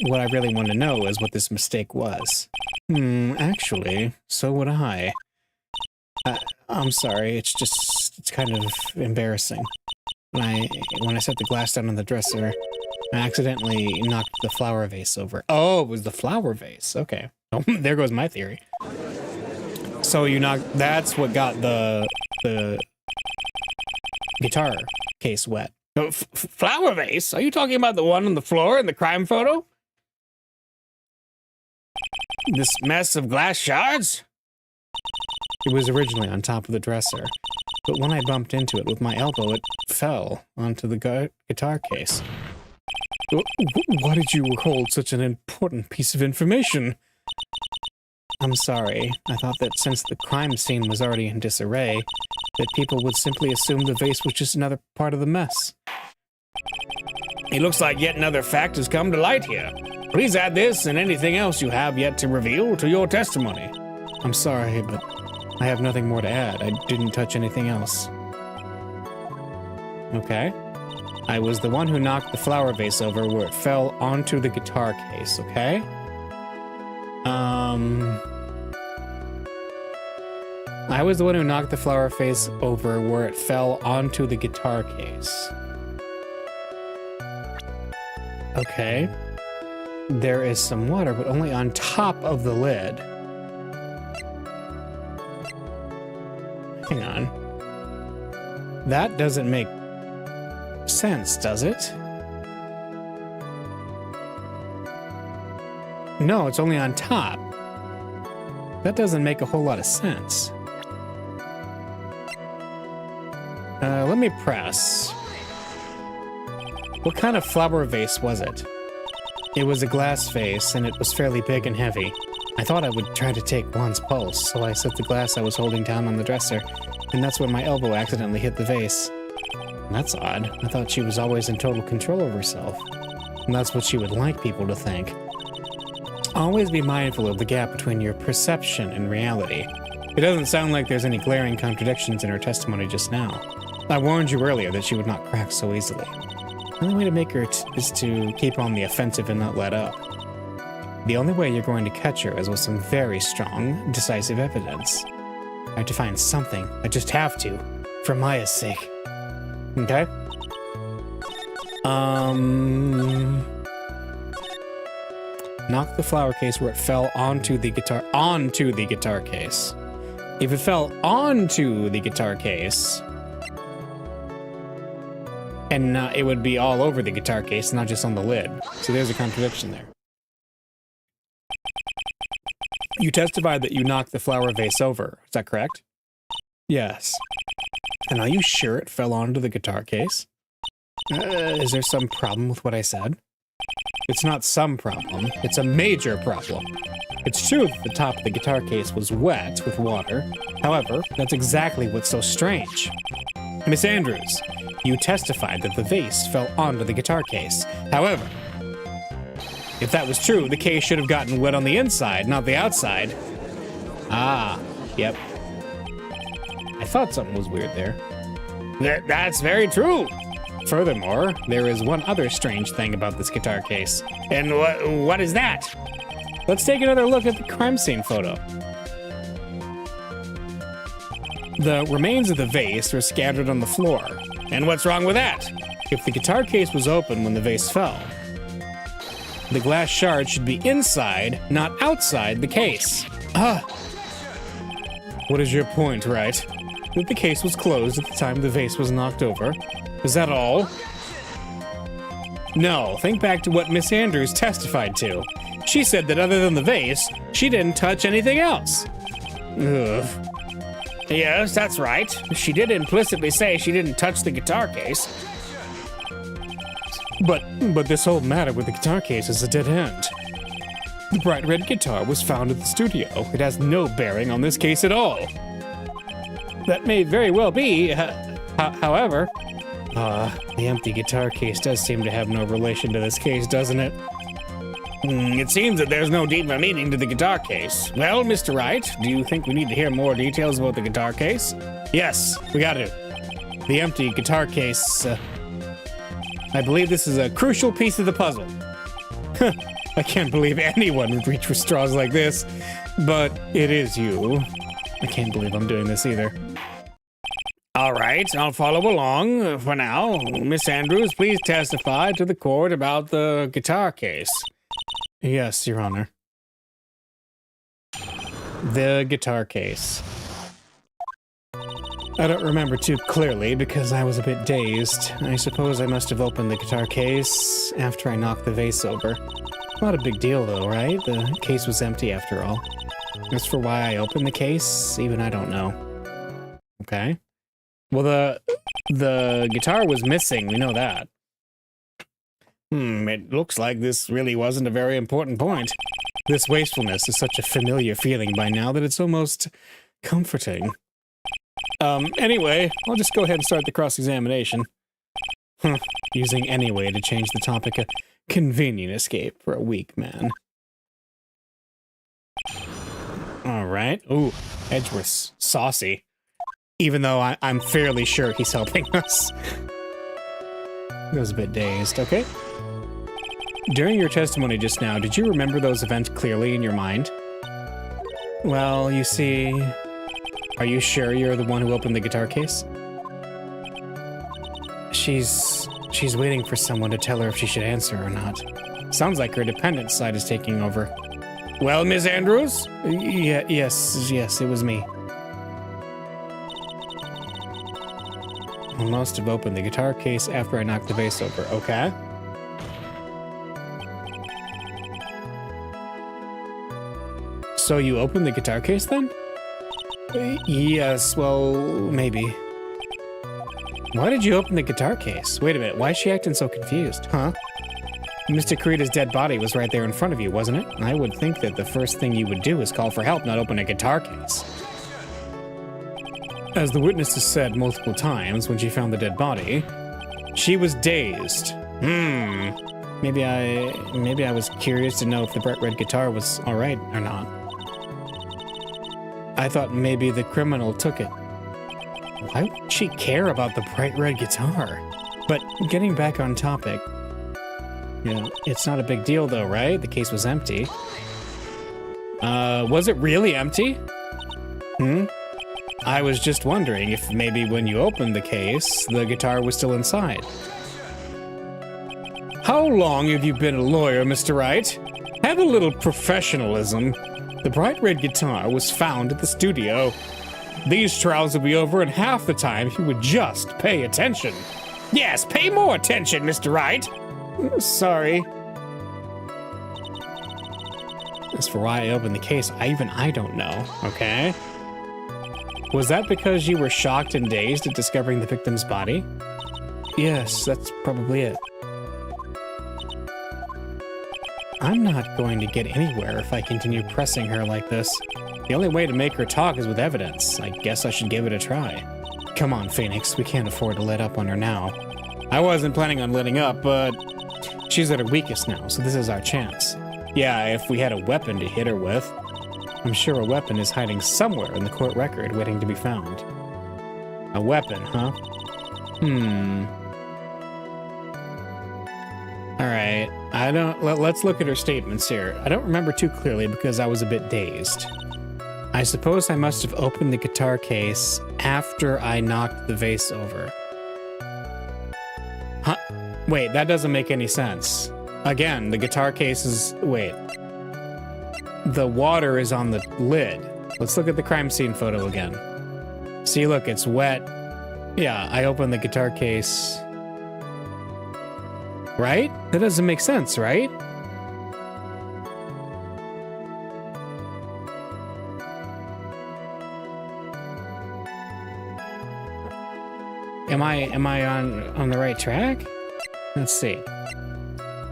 What I really want to know is what this mistake was. Actually, so would I. I'm sorry, it's kind of embarrassing. When I set the glass down on the dresser, I accidentally knocked the flower vase over. Oh, it was the flower vase. Okay. Oh, there goes my theory. So you knocked, that's what got the guitar case wet. Flower vase? Are you talking about the one on the floor in the crime photo? This mess of glass shards? It was originally on top of the dresser, but when I bumped into it with my elbow, it fell onto the guitar case. Why did you withhold such an important piece of information? I'm sorry. I thought that since the crime scene was already in disarray, that people would simply assume the vase was just another part of the mess. It looks like yet another fact has come to light here. Please add this and anything else you have yet to reveal to your testimony. I'm sorry, but I have nothing more to add. I didn't touch anything else. Okay. I was the one who knocked the flower vase over where it fell onto the guitar case, okay? I was the one who knocked the flower vase over where it fell onto the guitar case. Okay. There is some water, but only on top of the lid. Hang on. That doesn't make sense, does it? No, it's only on top. That doesn't make a whole lot of sense. Let me press. What kind of flower vase was it? It was a glass vase, and it was fairly big and heavy. I thought I would try to take Juan's pulse, so I set the glass I was holding down on the dresser, and that's when my elbow accidentally hit the vase. That's odd. I thought she was always in total control of herself. And that's what she would like people to think. Always be mindful of the gap between your perception and reality. It doesn't sound like there's any glaring contradictions in her testimony just now. I warned you earlier that she would not crack so easily. The only way to make her is to keep on the offensive and not let up. The only way you're going to catch her is with some very strong, decisive evidence. I have to find something. I just have to. For Maya's sake. Okay? Knock the flower case where it fell onto the guitar case. If it fell onto the guitar case, and it would be all over the guitar case, not just on the lid. So there's a contradiction there. You testified that you knocked the flower vase over. Is that correct? Yes. And are you sure it fell onto the guitar case? Is there some problem with what I said? It's not some problem. It's a major problem. It's true that the top of the guitar case was wet with water. However, that's exactly what's so strange. Miss Andrews, you testified that the vase fell onto the guitar case. However, if that was true, the case should have gotten wet on the inside, not the outside. Ah, yep. I thought something was weird there. That's very true. Furthermore, there is one other strange thing about this guitar case. And what is that? Let's take another look at the crime scene photo. The remains of the vase are scattered on the floor. And what's wrong with that? If the guitar case was open when the vase fell, the glass shard should be inside, not outside the case. What is your point, Wright? That the case was closed at the time the vase was knocked over? Is that all? No, think back to what Miss Andrews testified to. She said that other than the vase, she didn't touch anything else. Ugh. Yes, that's right. She did implicitly say she didn't touch the guitar case. But this whole matter with the guitar case is a dead end. The bright red guitar was found at the studio. It has no bearing on this case at all. That may very well be, however, the empty guitar case does seem to have no relation to this case, doesn't it? It seems that there's no deeper meaning to the guitar case. Well, Mr. Wright, do you think we need to hear more details about the guitar case? Yes, we got to. The empty guitar case, I believe this is a crucial piece of the puzzle. I can't believe anyone would reach for straws like this, but it is you. I can't believe I'm doing this either. All right, I'll follow along for now. Miss Andrews, please testify to the court about the guitar case. Yes, Your Honor. The guitar case. I don't remember too clearly because I was a bit dazed. I suppose I must have opened the guitar case after I knocked the vase over. Not a big deal though, right? The case was empty after all. As for why I opened the case, even I don't know. Okay. Well, the guitar was missing, we know that. It looks like this really wasn't a very important point. This wastefulness is such a familiar feeling by now that it's almost comforting. Anyway, I'll just go ahead and start the cross-examination. Using anyway to change the topic, a convenient escape for a weak man. Alright. Ooh, Edgeworth's saucy. Even though I'm fairly sure he's helping us. I was a bit dazed. Okay. During your testimony just now, did you remember those events clearly in your mind? Well, you see... Are you sure you're the one who opened the guitar case? She's waiting for someone to tell her if she should answer or not. Sounds like her dependent side is taking over. Well, Miss Andrews? Yes, it was me. I must have opened the guitar case after I knocked the vase over. Okay. So you opened the guitar case then? Yes, well, maybe. Why did you open the guitar case? Wait a minute, why is she acting so confused? Huh? Mr. Kurita's dead body was right there in front of you, wasn't it? I would think that the first thing you would do is call for help, not open a guitar case. As the witness has said multiple times when she found the dead body, she was dazed. Maybe I was curious to know if the bright red guitar was all right or not. I thought maybe the criminal took it. Why would she care about the bright red guitar? But getting back on topic, you know, it's not a big deal though, right? The case was empty. Was it really empty? I was just wondering if maybe when you opened the case, the guitar was still inside. How long have you been a lawyer, Mr. Wright? Have a little professionalism. The bright red guitar was found at the studio. These trials would be over in half the time if you would just pay attention. Yes, pay more attention, Mr. Wright. Sorry. As for why I opened the case, I don't know, okay? Was that because you were shocked and dazed at discovering the victim's body? Yes, that's probably it. I'm not going to get anywhere if I continue pressing her like this. The only way to make her talk is with evidence. I guess I should give it a try. Come on, Phoenix, we can't afford to let up on her now. I wasn't planning on letting up, but she's at her weakest now, so this is our chance. Yeah, if we had a weapon to hit her with. I'm sure a weapon is hiding somewhere in the court record waiting to be found. A weapon, huh? Alright, let's look at her statements here. I don't remember too clearly because I was a bit dazed. I suppose I must have opened the guitar case after I knocked the vase over. Huh? Wait, that doesn't make any sense. Again, the guitar case is... Wait. The water is on the lid. Let's look at the crime scene photo again. See, look, it's wet. Yeah, I opened the guitar case... Right? That doesn't make sense, right? Am I on the right track? Let's see.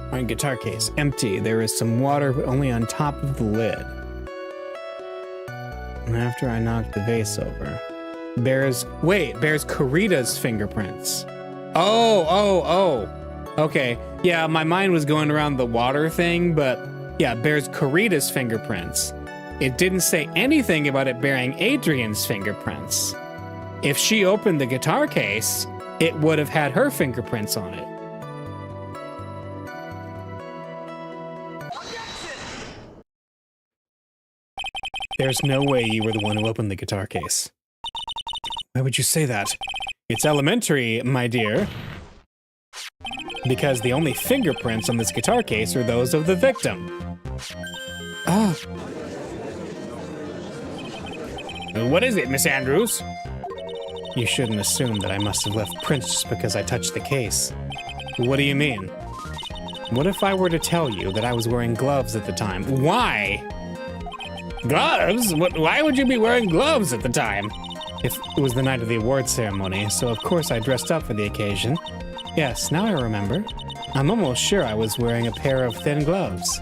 Alright, guitar case. Empty. There is some water, but only on top of the lid. And after I knocked the vase over. Bears Karita's fingerprints. Oh. Okay. Yeah, my mind was going around the water thing, but yeah, bears Karita's fingerprints. It didn't say anything about it bearing Adrian's fingerprints. If she opened the guitar case, it would have had her fingerprints on it. There's no way you were the one who opened the guitar case. Why would you say that? It's elementary, my dear. Because the only fingerprints on this guitar case are those of the victim. Ah. What is it, Miss Andrews? You shouldn't assume that I must have left prints just because I touched the case. What do you mean? What if I were to tell you that I was wearing gloves at the time? Why? Gloves? Why would you be wearing gloves at the time? It was the night of the award ceremony, so of course I dressed up for the occasion. Yes, now I remember. I'm almost sure I was wearing a pair of thin gloves.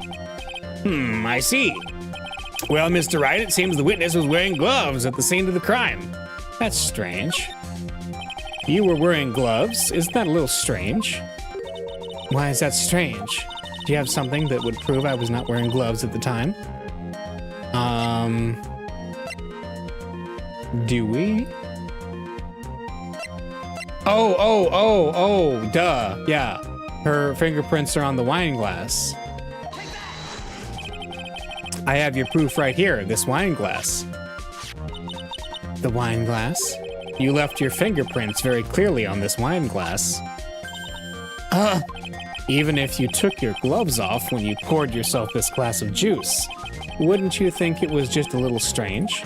I see. Well, Mr. Wright, it seems the witness was wearing gloves at the scene of the crime. That's strange. You were wearing gloves? Isn't that a little strange? Why is that strange? Do you have something that would prove I was not wearing gloves at the time? Do we? Oh, duh. Yeah. Her fingerprints are on the wine glass. I have your proof right here, this wine glass. The wine glass? You left your fingerprints very clearly on this wine glass. Even if you took your gloves off when you poured yourself this glass of juice, wouldn't you think it was just a little strange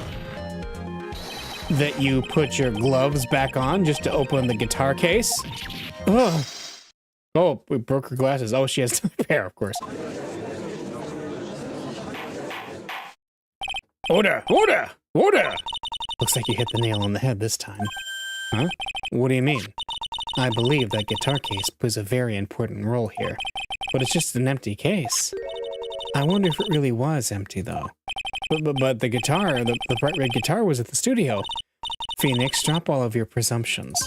that you put your gloves back on just to open the guitar case? Ugh. Oh, we broke her glasses. Oh, she has a pair, of course. Order! Order! Order! Looks like you hit the nail on the head this time. Huh? What do you mean? I believe that guitar case plays a very important role here, but it's just an empty case. I wonder if it really was empty, though. But the guitar, the bright red guitar was at the studio. Phoenix, drop all of your presumptions.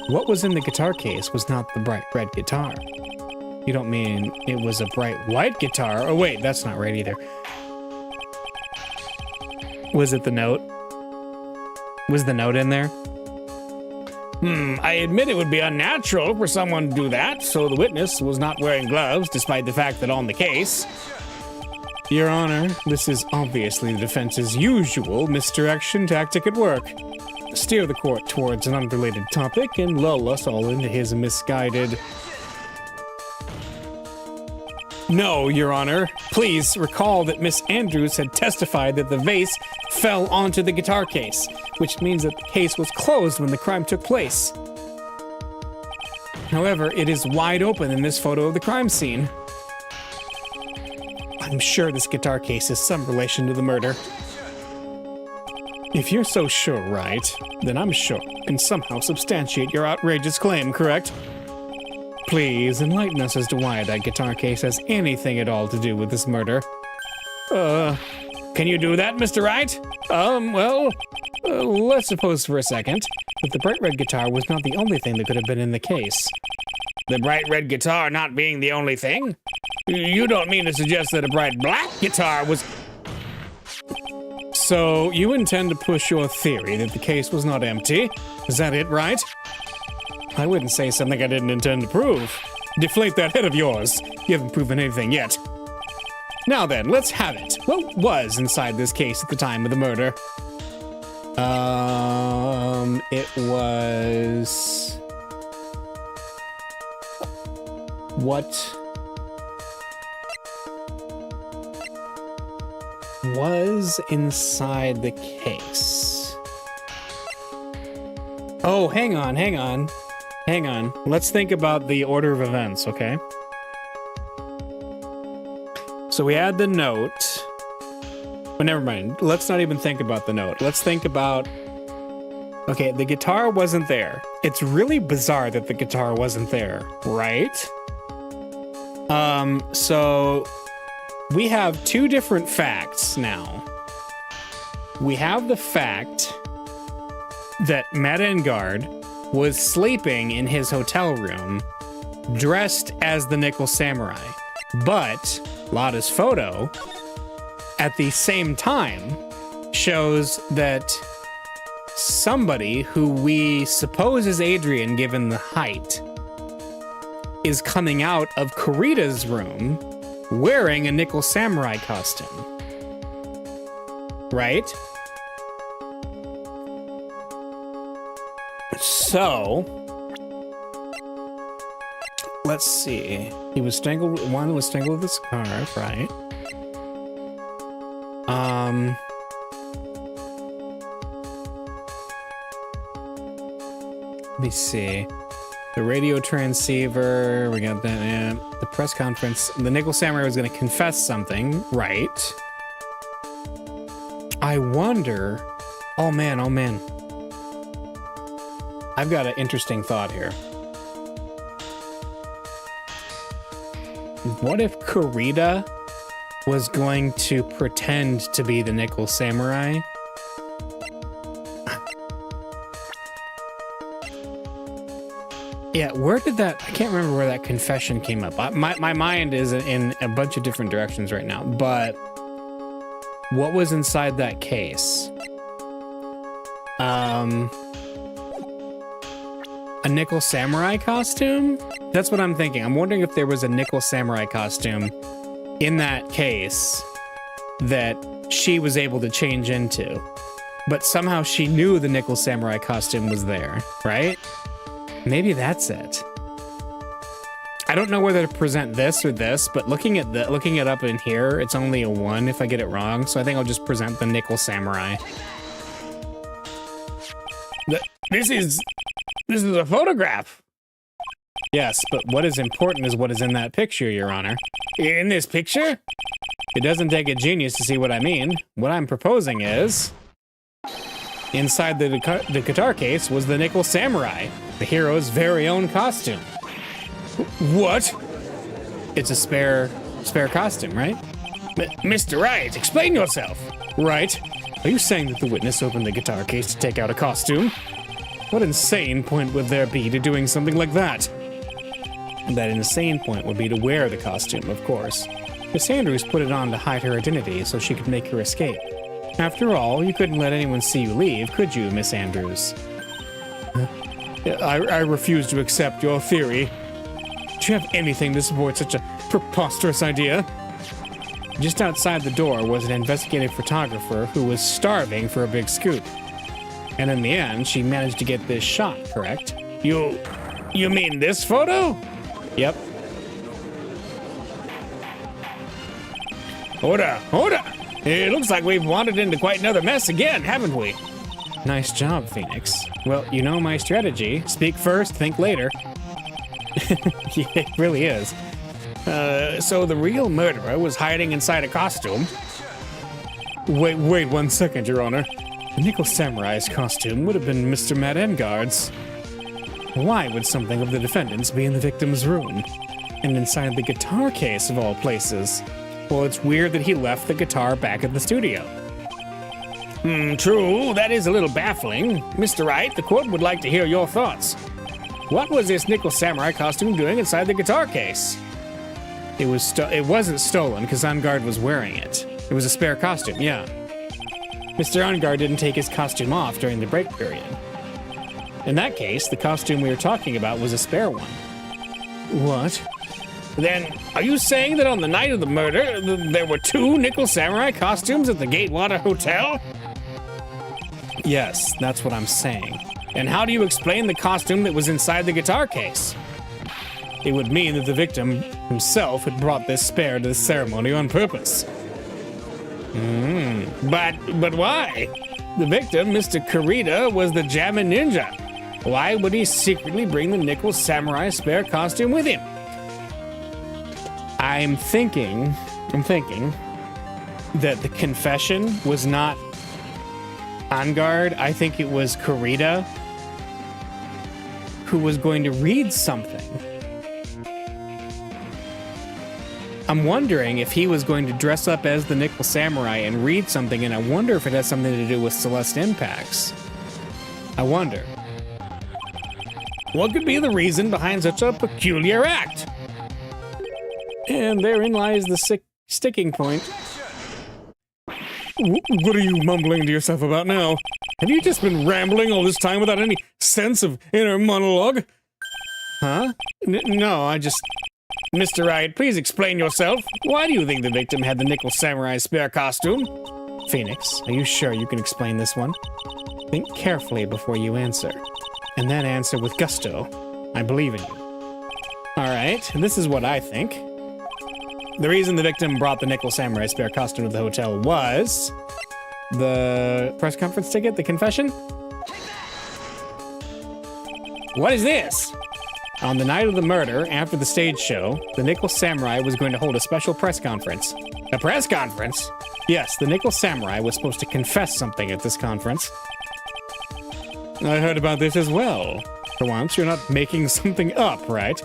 What was in the guitar case was not the bright red guitar. You don't mean it was a bright white guitar? Oh wait, that's not right either. Was it the note? Was the note in there? I admit it would be unnatural for someone to do that, so the witness was not wearing gloves, despite the fact that on the case. Your Honor, this is obviously the defense's usual misdirection tactic at work. Steer the court towards an unrelated topic and lull us all into his misguided... No, Your Honor. Please recall that Miss Andrews had testified that the vase fell onto the guitar case, which means that the case was closed when the crime took place. However, it is wide open in this photo of the crime scene. I'm sure this guitar case has some relation to the murder. If you're so sure, Wright, then I'm sure you can somehow substantiate your outrageous claim, correct? Please enlighten us as to why that guitar case has anything at all to do with this murder. Can you do that, Mr. Wright? Let's suppose for a second that the bright red guitar was not the only thing that could have been in the case. The bright red guitar not being the only thing? You don't mean to suggest that a bright black guitar was... So, you intend to push your theory that the case was not empty? Is that it, Wright? I wouldn't say something I didn't intend to prove. Deflate that head of yours. You haven't proven anything yet. Now then, let's have it. What was inside this case at the time of the murder? It was... What was inside the case? Oh, hang on. Let's think about the order of events, okay? So we had the note. But never mind. Let's not even think about the note. Let's think about... Okay, the guitar wasn't there. It's really bizarre that the guitar wasn't there, right? So we have two different facts now. We have the fact that Matt Engard was sleeping in his hotel room dressed as the Nickel Samurai. But Lada's photo at the same time shows that somebody who we suppose is Adrian, given the height, is coming out of Kurita's room wearing a Nickel Samurai costume. Right? So, let's see. He was strangled. One was strangled with a scarf, right? Let me see. The radio transceiver. We got that. Yeah. The press conference. The Nickel Samurai was going to confess something, right? I wonder. Oh man. Oh man. I've got an interesting thought here. What if Kurita was going to pretend to be the Nickel Samurai? Yeah, where did that... I can't remember where that confession came up. My mind is in a bunch of different directions right now, but what was inside that case? A Nickel Samurai costume? That's what I'm thinking. I'm wondering if there was a Nickel Samurai costume in that case that she was able to change into. But somehow she knew the Nickel Samurai costume was there, right? Maybe that's it. I don't know whether to present this or this, but looking it up in here, it's only a 1 if I get it wrong, so I think I'll just present the Nickel Samurai. This is a photograph. Yes, but what is important is what is in that picture, Your Honor. In this picture? It doesn't take a genius to see what I mean. What I'm proposing is... inside the guitar case was the Nickel Samurai, the hero's very own costume. What? It's a spare costume, right? Mr. Wright, explain yourself. Wright, are you saying that the witness opened the guitar case to take out a costume? What insane point would there be to doing something like that? That insane point would be to wear the costume, of course. Miss Andrews put it on to hide her identity so she could make her escape. After all, you couldn't let anyone see you leave, could you, Miss Andrews? I refuse to accept your theory. Do you have anything to support such a preposterous idea? Just outside the door was an investigative photographer who was starving for a big scoop. And in the end, she managed to get this shot, correct? You mean this photo? Yep. Hold up. It looks like we've wandered into quite another mess again, haven't we? Nice job, Phoenix. Well, you know my strategy. Speak first, think later. Yeah, it really is. So the real murderer was hiding inside a costume? Wait 1 second, Your Honor. The Nickel Samurai's costume would have been Mr. Matt Engard's. Why would something of the defendant's be in the victim's room? And inside the guitar case, of all places? Well, it's weird that he left the guitar back at the studio. True, that is a little baffling. Mr. Wright, the court would like to hear your thoughts. What was this Nickel Samurai costume doing inside the guitar case? It wasn't stolen because Engard was wearing it. It was a spare costume, yeah. Mr. Engard didn't take his costume off during the break period. In that case, the costume we were talking about was a spare one. What? Then, are you saying that on the night of the murder, there were 2 Nickel Samurai costumes at the Gatewater Hotel? Yes, that's what I'm saying. And how do you explain the costume that was inside the guitar case? It would mean that the victim himself had brought this spare to the ceremony on purpose. But why? The victim, Mr. Kurita, was the Jammin' Ninja. Why would he secretly bring the Nickel Samurai spare costume with him? I'm thinking that the confession was not Engard. I think it was Kurita who was going to read something. I'm wondering if he was going to dress up as the Nickel Samurai and read something, and I wonder if it has something to do with Celeste impacts. I wonder. What could be the reason behind such a peculiar act? And therein lies the sticking point. What are you mumbling to yourself about now? Have you just been rambling all this time without any sense of inner monologue? Huh? No, I just... Mr. Wright, please explain yourself. Why do you think the victim had the Nickel Samurai's spare costume? Phoenix, are you sure you can explain this one? Think carefully before you answer. And then answer with gusto. I believe in you. Alright, this is what I think. The reason the victim brought the Nickel Samurai spare costume to the hotel was... the press conference ticket, the confession? What is this? On the night of the murder, after the stage show, the Nickel Samurai was going to hold a special press conference. A press conference? Yes, the Nickel Samurai was supposed to confess something at this conference. I heard about this as well. For once, you're not making something up, right?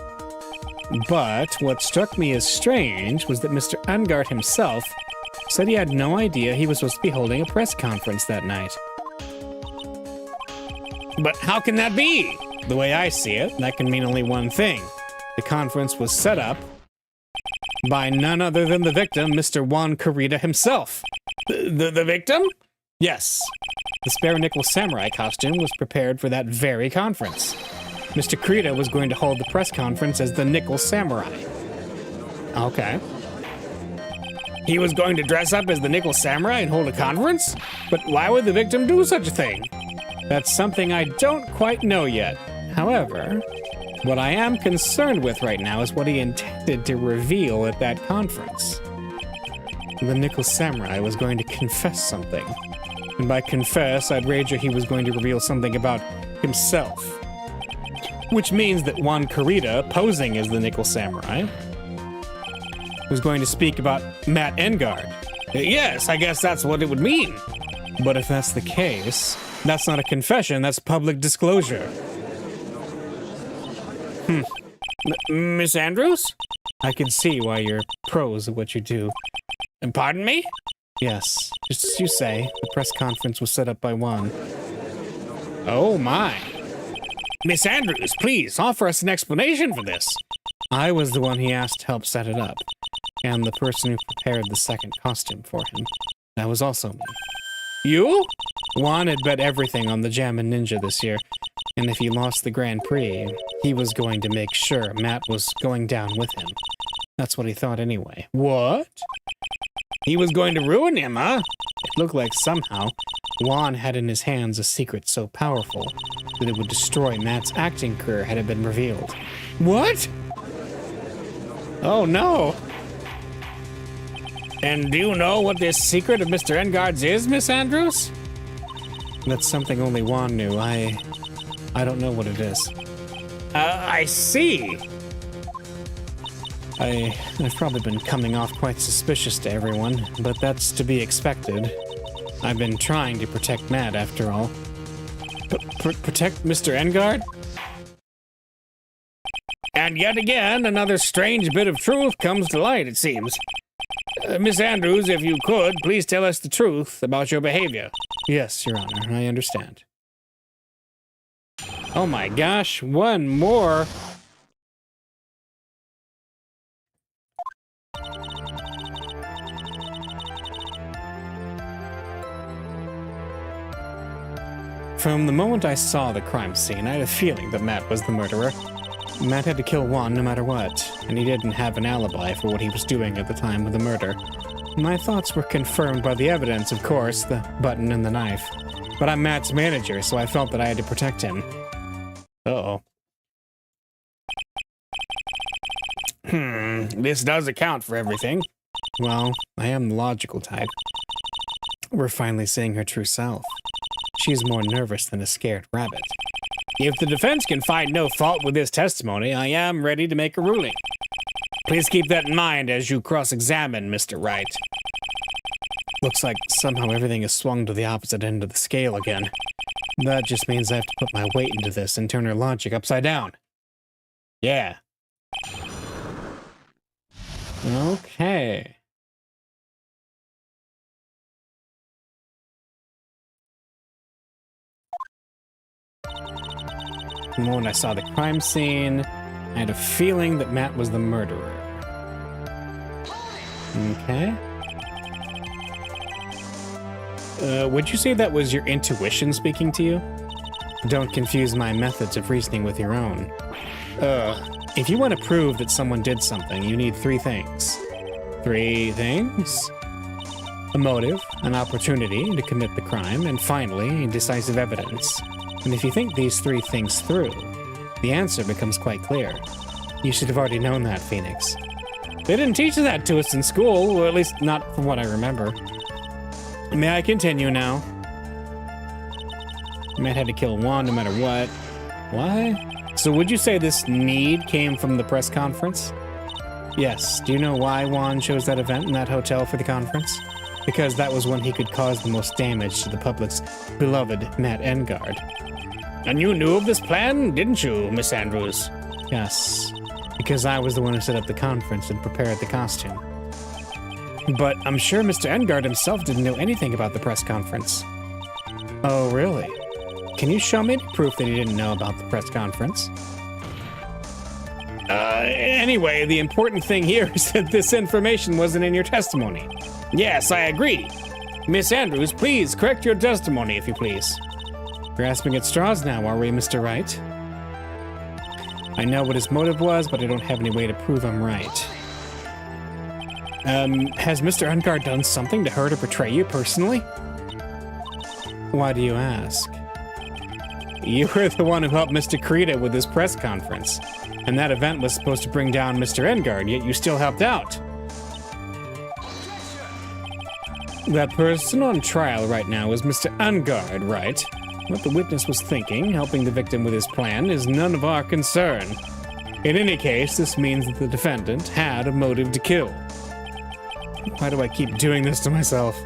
But what struck me as strange was that Mr. Ungard himself said he had no idea he was supposed to be holding a press conference that night. But how can that be? The way I see it, that can mean only one thing. The conference was set up by none other than the victim, Mr. Juan Kurita himself. The victim? Yes. The spare Nickel Samurai costume was prepared for that very conference. Mr. Kurita was going to hold the press conference as the Nickel Samurai. Okay. He was going to dress up as the Nickel Samurai and hold a conference? But why would the victim do such a thing? That's something I don't quite know yet. However, what I am concerned with right now is what he intended to reveal at that conference. The Nickel Samurai was going to confess something. And by confess, I'd wager he was going to reveal something about himself. Which means that Juan Kurita, posing as the Nickel Samurai, was going to speak about Matt Engard. Yes, I guess that's what it would mean. But if that's the case, that's not a confession, that's public disclosure. Miss Andrews? I can see why you're pros at what you do. And pardon me? Yes, just as you say, the press conference was set up by Juan. Oh my. Miss Andrews, please offer us an explanation for this. I was the one he asked to help set it up, and the person who prepared the second costume for him. That was also me. You? Juan had bet everything on the Jammin' Ninja this year, and if he lost the Grand Prix, he was going to make sure Matt was going down with him. That's what he thought anyway. What? He was going to ruin him, huh? It looked like somehow Juan had in his hands a secret so powerful that it would destroy Matt's acting career had it been revealed. What? Oh no. And do you know what this secret of Mr. Engard's is, Miss Andrews? That's something only Juan knew. I don't know what it is. I see. I've probably been coming off quite suspicious to everyone, but that's to be expected. I've been trying to protect Matt, after all. Protect Mr. Engard? And yet again, another strange bit of truth comes to light, it seems. Miss Andrews, if you could, please tell us the truth about your behavior. Yes, Your Honor, I understand. Oh my gosh, one more. From the moment I saw the crime scene, I had a feeling that Matt was the murderer. Matt had to kill Juan no matter what, and he didn't have an alibi for what he was doing at the time of the murder. My thoughts were confirmed by the evidence, of course, the button and the knife. But I'm Matt's manager, so I felt that I had to protect him. Uh-oh. This does account for everything. Well, I am the logical type. We're finally seeing her true self. She's more nervous than a scared rabbit. If the defense can find no fault with this testimony, I am ready to make a ruling. Please keep that in mind as you cross-examine Mr. Wright. Looks like somehow everything has swung to the opposite end of the scale again. That just means I have to put my weight into this and turn her logic upside down. Yeah. Okay. The moment I saw the crime scene, I had a feeling that Matt was the murderer. Okay. Would you say that was your intuition speaking to you? Don't confuse my methods of reasoning with your own. If you want to prove that someone did something, you need 3 things. 3 things? A motive, an opportunity to commit the crime, and finally, decisive evidence. And if you think these 3 things through, the answer becomes quite clear. You should have already known that, Phoenix. They didn't teach that to us in school, or at least not from what I remember. May I continue now? Matt had to kill Juan no matter what. Why? So would you say this need came from the press conference? Yes. Do you know why Juan chose that event in that hotel for the conference? Because that was when he could cause the most damage to the public's beloved Matt Engard. And you knew of this plan, didn't you, Miss Andrews? Yes. Because I was the one who set up the conference and prepared the costume. But I'm sure Mr. Engard himself didn't know anything about the press conference. Oh, really? Can you show me any proof that he didn't know about the press conference? Anyway, the important thing here is that this information wasn't in your testimony. Yes, I agree. Miss Andrews, please correct your testimony, if you please. Grasping at straws now, are we, Mr. Wright? I know what his motive was, but I don't have any way to prove I'm right. Has Mr. Engard done something to hurt or betray you personally? Why do you ask? You were the one who helped Mr. Krita with his press conference, and that event was supposed to bring down Mr. Engard, yet you still helped out. That person on trial right now is Mr. Engard, right? What the witness was thinking, helping the victim with his plan, is none of our concern. In any case, this means that the defendant had a motive to kill. Why do I keep doing this to myself?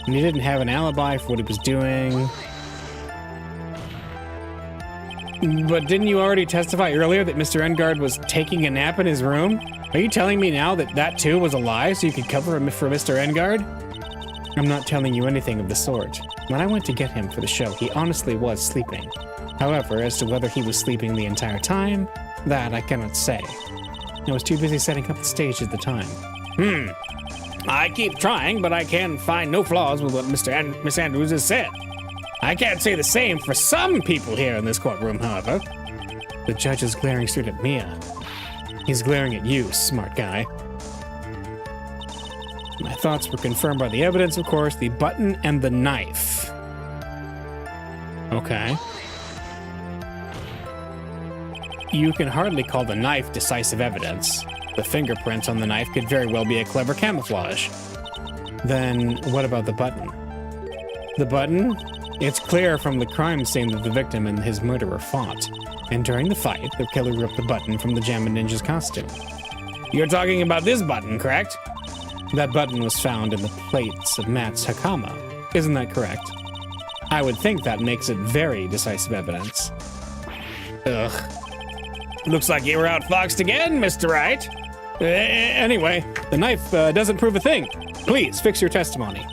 And he didn't have an alibi for what he was doing. But didn't you already testify earlier that Mr. Engard was taking a nap in his room? Are you telling me now that that too was a lie so you could cover him for Mr. Engard? I'm not telling you anything of the sort. When I went to get him for the show, he honestly was sleeping. However, as to whether he was sleeping the entire time, that I cannot say. I was too busy setting up the stage at the time. I keep trying, but I can find no flaws with what Miss Andrews has said. I can't say the same for some people here in this courtroom, however. The judge is glaring straight at Mia. He's glaring at you, smart guy. My thoughts were confirmed by the evidence, of course, the button and the knife. Okay. You can hardly call the knife decisive evidence. The fingerprints on the knife could very well be a clever camouflage. Then what about the button? The button? It's clear from the crime scene that the victim and his murderer fought. And during the fight, the killer ripped the button from the Jammin' Ninja's costume. You're talking about this button, correct? That button was found in the plates of Matt's hakama. Isn't that correct? I would think that makes it very decisive evidence. Ugh. Looks like you were outfoxed again, Mr. Wright. Anyway, the knife doesn't prove a thing. Please, fix your testimony.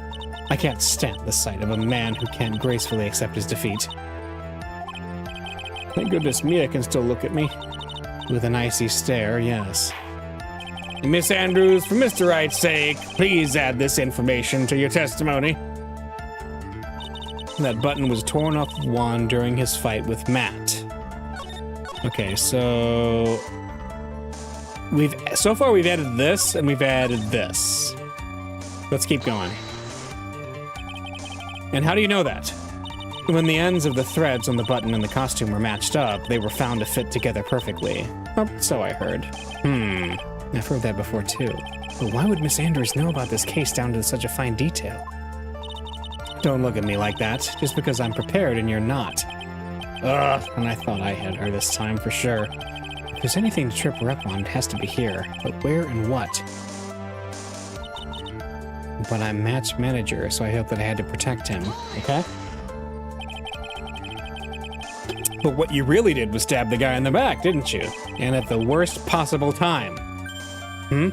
I can't stand the sight of a man who can't gracefully accept his defeat. Thank goodness Mia can still look at me. With an icy stare, yes. Miss Andrews, for Mr. Wright's sake, please add this information to your testimony. That button was torn off of Juan during his fight with Matt. Okay, so so far we've added this and we've added this. Let's keep going. And how do you know that? When the ends of the threads on the button and the costume were matched up, they were found to fit together perfectly. Oh, so I heard. I've heard that before too. But why would Miss Andrews know about this case down to such a fine detail? Don't look at me like that, just because I'm prepared and you're not. And I thought I had her this time for sure. If there's anything to trip her up on, it has to be here. But where and what? But I'm Matt's manager, so I felt that I had to protect him, okay? But what you really did was stab the guy in the back, didn't you? And at the worst possible time. Hmm?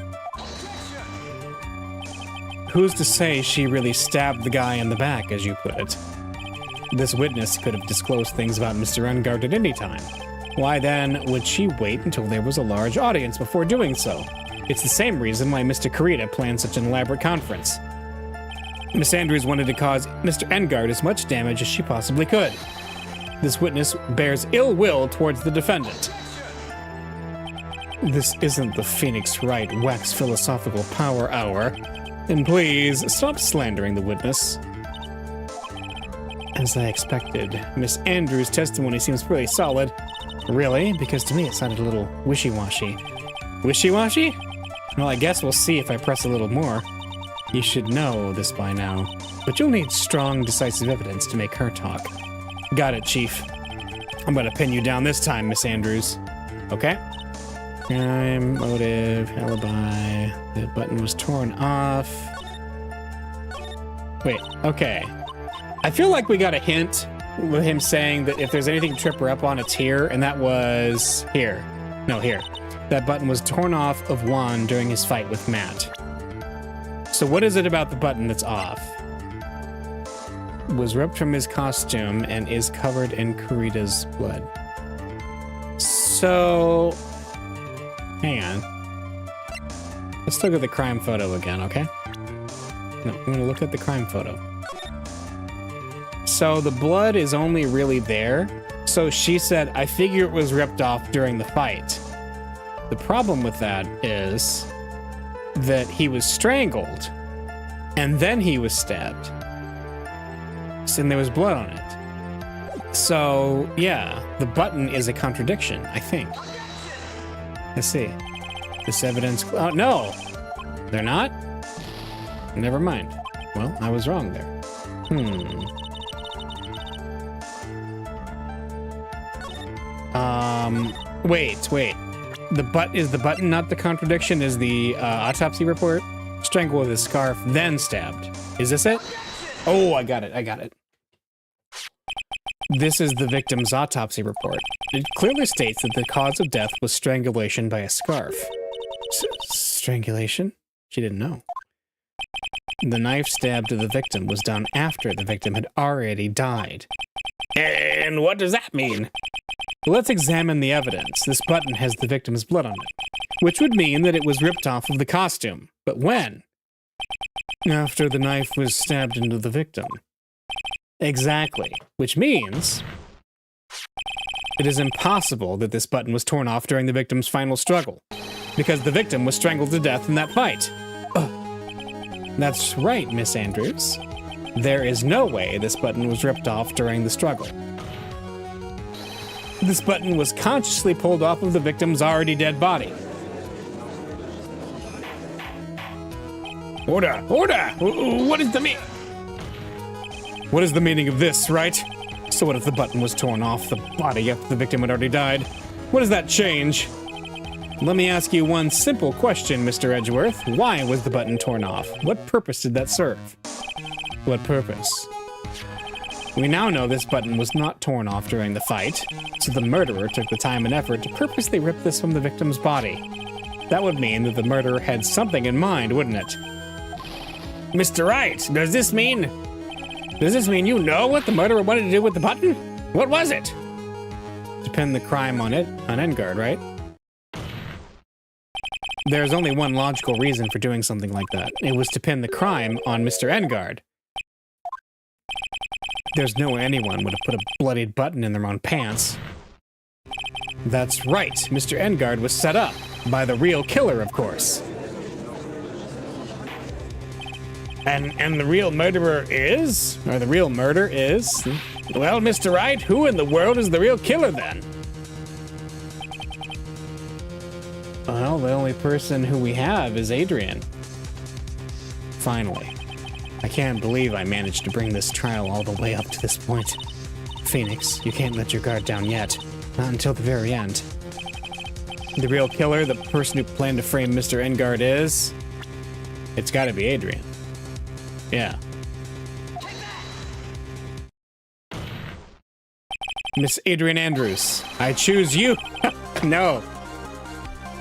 Who's to say she really stabbed the guy in the back, as you put it? This witness could have disclosed things about Mr. Engard at any time. Why then would she wait until there was a large audience before doing so? It's the same reason why Mr. Kurita planned such an elaborate conference. Miss Andrews wanted to cause Mr. Engard as much damage as she possibly could. This witness bears ill will towards the defendant. This isn't the Phoenix Wright Wax Philosophical Power Hour. And please, stop slandering the witness. As I expected, Miss Andrews' testimony seems pretty solid. Really? Because to me it sounded a little wishy-washy. Wishy-washy? Well, I guess we'll see if I press a little more. You should know this by now. But you'll need strong, decisive evidence to make her talk. Got it, Chief. I'm gonna pin you down this time, Miss Andrews. Okay? Crime, motive, alibi. The button was torn off. Wait, okay. I feel like we got a hint with him saying that if there's anything to trip her up on, it's here, and that was here. No, here. That button was torn off of Juan during his fight with Matt. So what is it about the button that's off? Was ripped from his costume and is covered in Kurita's blood. So... hang on. Let's look at the crime photo again, okay? No, I'm gonna look at the crime photo. So the blood is only really there. So she said, I figure it was ripped off during the fight. The problem with that is that he was strangled and then he was stabbed. And there was blood on it. So yeah, the button is a contradiction, I think. Let's see. This evidence... oh, no! They're not? Never mind. Well, I was wrong there. Wait. Is the button not the contradiction? Is the autopsy report? Strangled with a scarf, then stabbed. Is this it? Oh, I got it. This is the victim's autopsy report. It clearly states that the cause of death was strangulation by a scarf. Strangulation? She didn't know. The knife stab to the victim was done after the victim had already died. And what does that mean? Let's examine the evidence. This button has the victim's blood on it, which would mean that it was ripped off of the costume. But when? After the knife was stabbed into the victim. Exactly. Which means it is impossible that this button was torn off during the victim's final struggle, because the victim was strangled to death in that fight. That's right, Miss Andrews. There is no way this button was ripped off during the struggle. This button was consciously pulled off of the victim's already dead body. Order! What is the meaning of this, right? So what if the button was torn off the body after the victim had already died? What does that change? Let me ask you one simple question, Mr. Edgeworth. Why was the button torn off? What purpose did that serve? What purpose? We now know this button was not torn off during the fight, so the murderer took the time and effort to purposely rip this from the victim's body. That would mean that the murderer had something in mind, wouldn't it? Mr. Wright, does this mean you know what the murderer wanted to do with the button? What was it? To pin the crime on Engard, right? There's only one logical reason for doing something like that. It was to pin the crime on Mr. Engard. There's no way anyone would have put a bloodied button in their own pants. That's right, Mr. Engard was set up by the real killer, of course. And the real murderer is? Or the real murder is? Well, Mr. Wright, who in the world is the real killer then? Well, the only person who we have is Adrian. Finally. I can't believe I managed to bring this trial all the way up to this point. Phoenix, you can't let your guard down yet. Not until the very end. The real killer, the person who planned to frame Mr. Engard is? It's gotta be Adrian. Yeah. Miss Adrian Andrews, I choose you. No.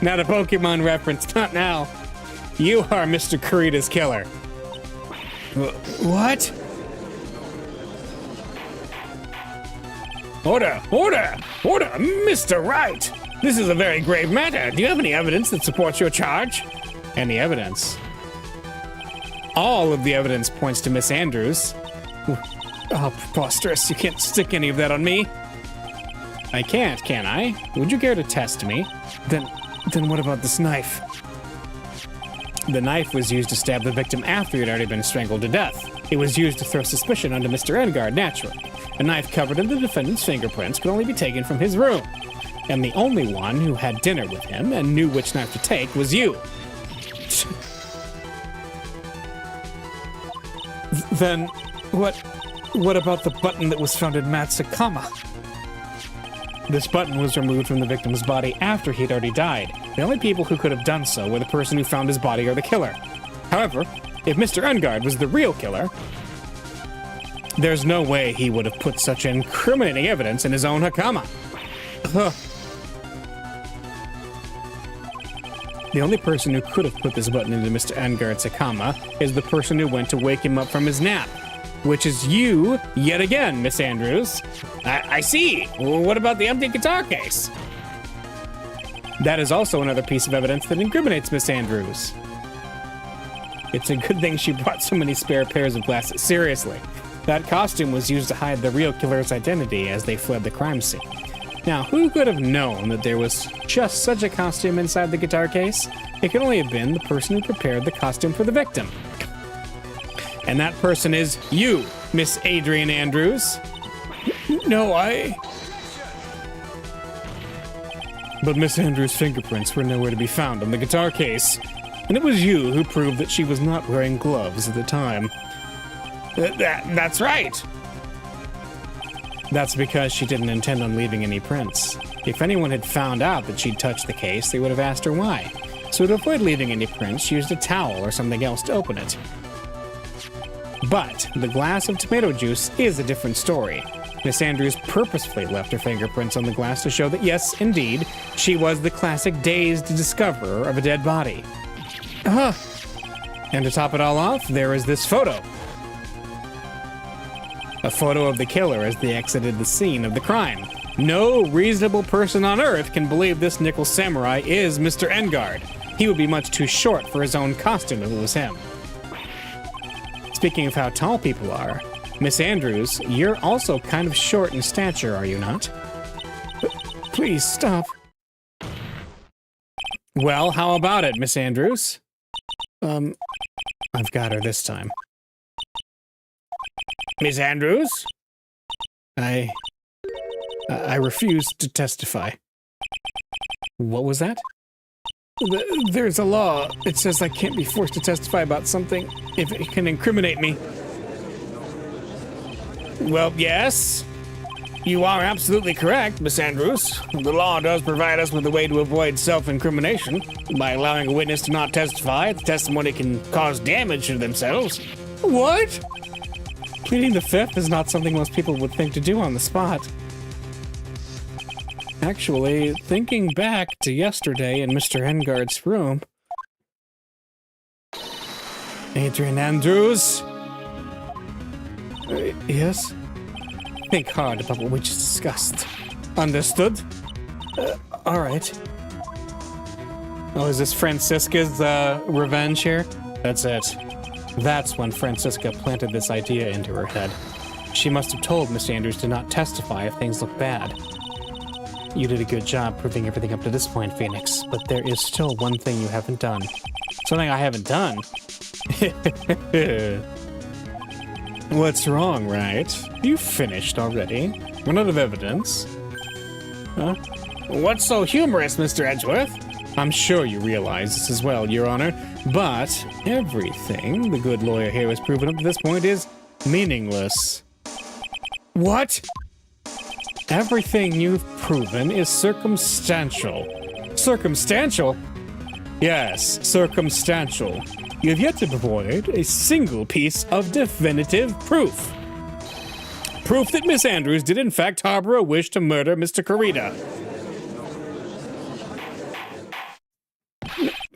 Not a Pokemon reference, not now. You are Mr. Kurita's killer. What? Order! Order! Order! Mr. Wright! This is a very grave matter. Do you have any evidence that supports your charge? Any evidence? All of the evidence points to Miss Andrews. Oh, preposterous. You can't stick any of that on me. I can't, can I? Would you care to test me? Then what about this knife? The knife was used to stab the victim after he had already been strangled to death. It was used to throw suspicion onto Mr. Engard, naturally. A knife covered in the defendant's fingerprints could only be taken from his room. And the only one who had dinner with him and knew which knife to take was you. Then, what about the button that was found in Matsukama? This button was removed from the victim's body after he'd already died. The only people who could have done so were the person who found his body or the killer. However, if Mr. Engard was the real killer, there's no way he would have put such incriminating evidence in his own Hakama. The only person who could have put this button into Mr. Engard's Hakama is the person who went to wake him up from his nap, which is you yet again, Miss Andrews. I see. What about the empty guitar case? That is also another piece of evidence that incriminates Miss Andrews. It's a good thing she brought so many spare pairs of glasses. Seriously, that costume was used to hide the real killer's identity as they fled the crime scene. Now, who could have known that there was just such a costume inside the guitar case? It could only have been the person who prepared the costume for the victim. And that person is you, Miss Adrian Andrews. No, But Miss Andrews' fingerprints were nowhere to be found on the guitar case. And it was you who proved that she was not wearing gloves at the time. That's right. That's because she didn't intend on leaving any prints. If anyone had found out that she'd touched the case, they would have asked her why. So to avoid leaving any prints, she used a towel or something else to open it. But the glass of tomato juice is a different story. Miss Andrews purposefully left her fingerprints on the glass to show that, yes, indeed, she was the classic dazed discoverer of a dead body. And to top it all off, there is this photo. A photo of the killer as they exited the scene of the crime. No reasonable person on Earth can believe this nickel samurai is Mr. Engard. He would be much too short for his own costume if it was him. Speaking of how tall people are, Miss Andrews, you're also kind of short in stature, are you not? Please stop. Well, how about it, Miss Andrews? I've got her this time. Miss Andrews? I refuse to testify. What was that? There's a law. It says I can't be forced to testify about something if it can incriminate me. Well, yes. You are absolutely correct, Miss Andrews. The law does provide us with a way to avoid self-incrimination. By allowing a witness to not testify, the testimony can cause damage to themselves. What? Pleading the fifth is not something most people would think to do on the spot. Actually, thinking back to yesterday in Mr. Engard's room... Adrian Andrews? Yes? Think hard about what we just discussed. Understood? All right. Oh, is this Francisca's revenge here? That's it. That's when Francisca planted this idea into her head. She must have told Miss Andrews to not testify if things look bad. You did a good job proving everything up to this point, Phoenix, but there is still one thing you haven't done. Something I haven't done? What's wrong, Wright? You finished already. Run out of evidence. Huh? What's so humorous, Mr. Edgeworth? I'm sure you realize this as well, Your Honor, but everything the good lawyer here has proven up to this point is meaningless. What? Everything you've proven is circumstantial. Circumstantial? Yes, circumstantial. You have yet to provide a single piece of definitive proof. Proof that Miss Andrews did in fact harbor a wish to murder Mr. Kurita.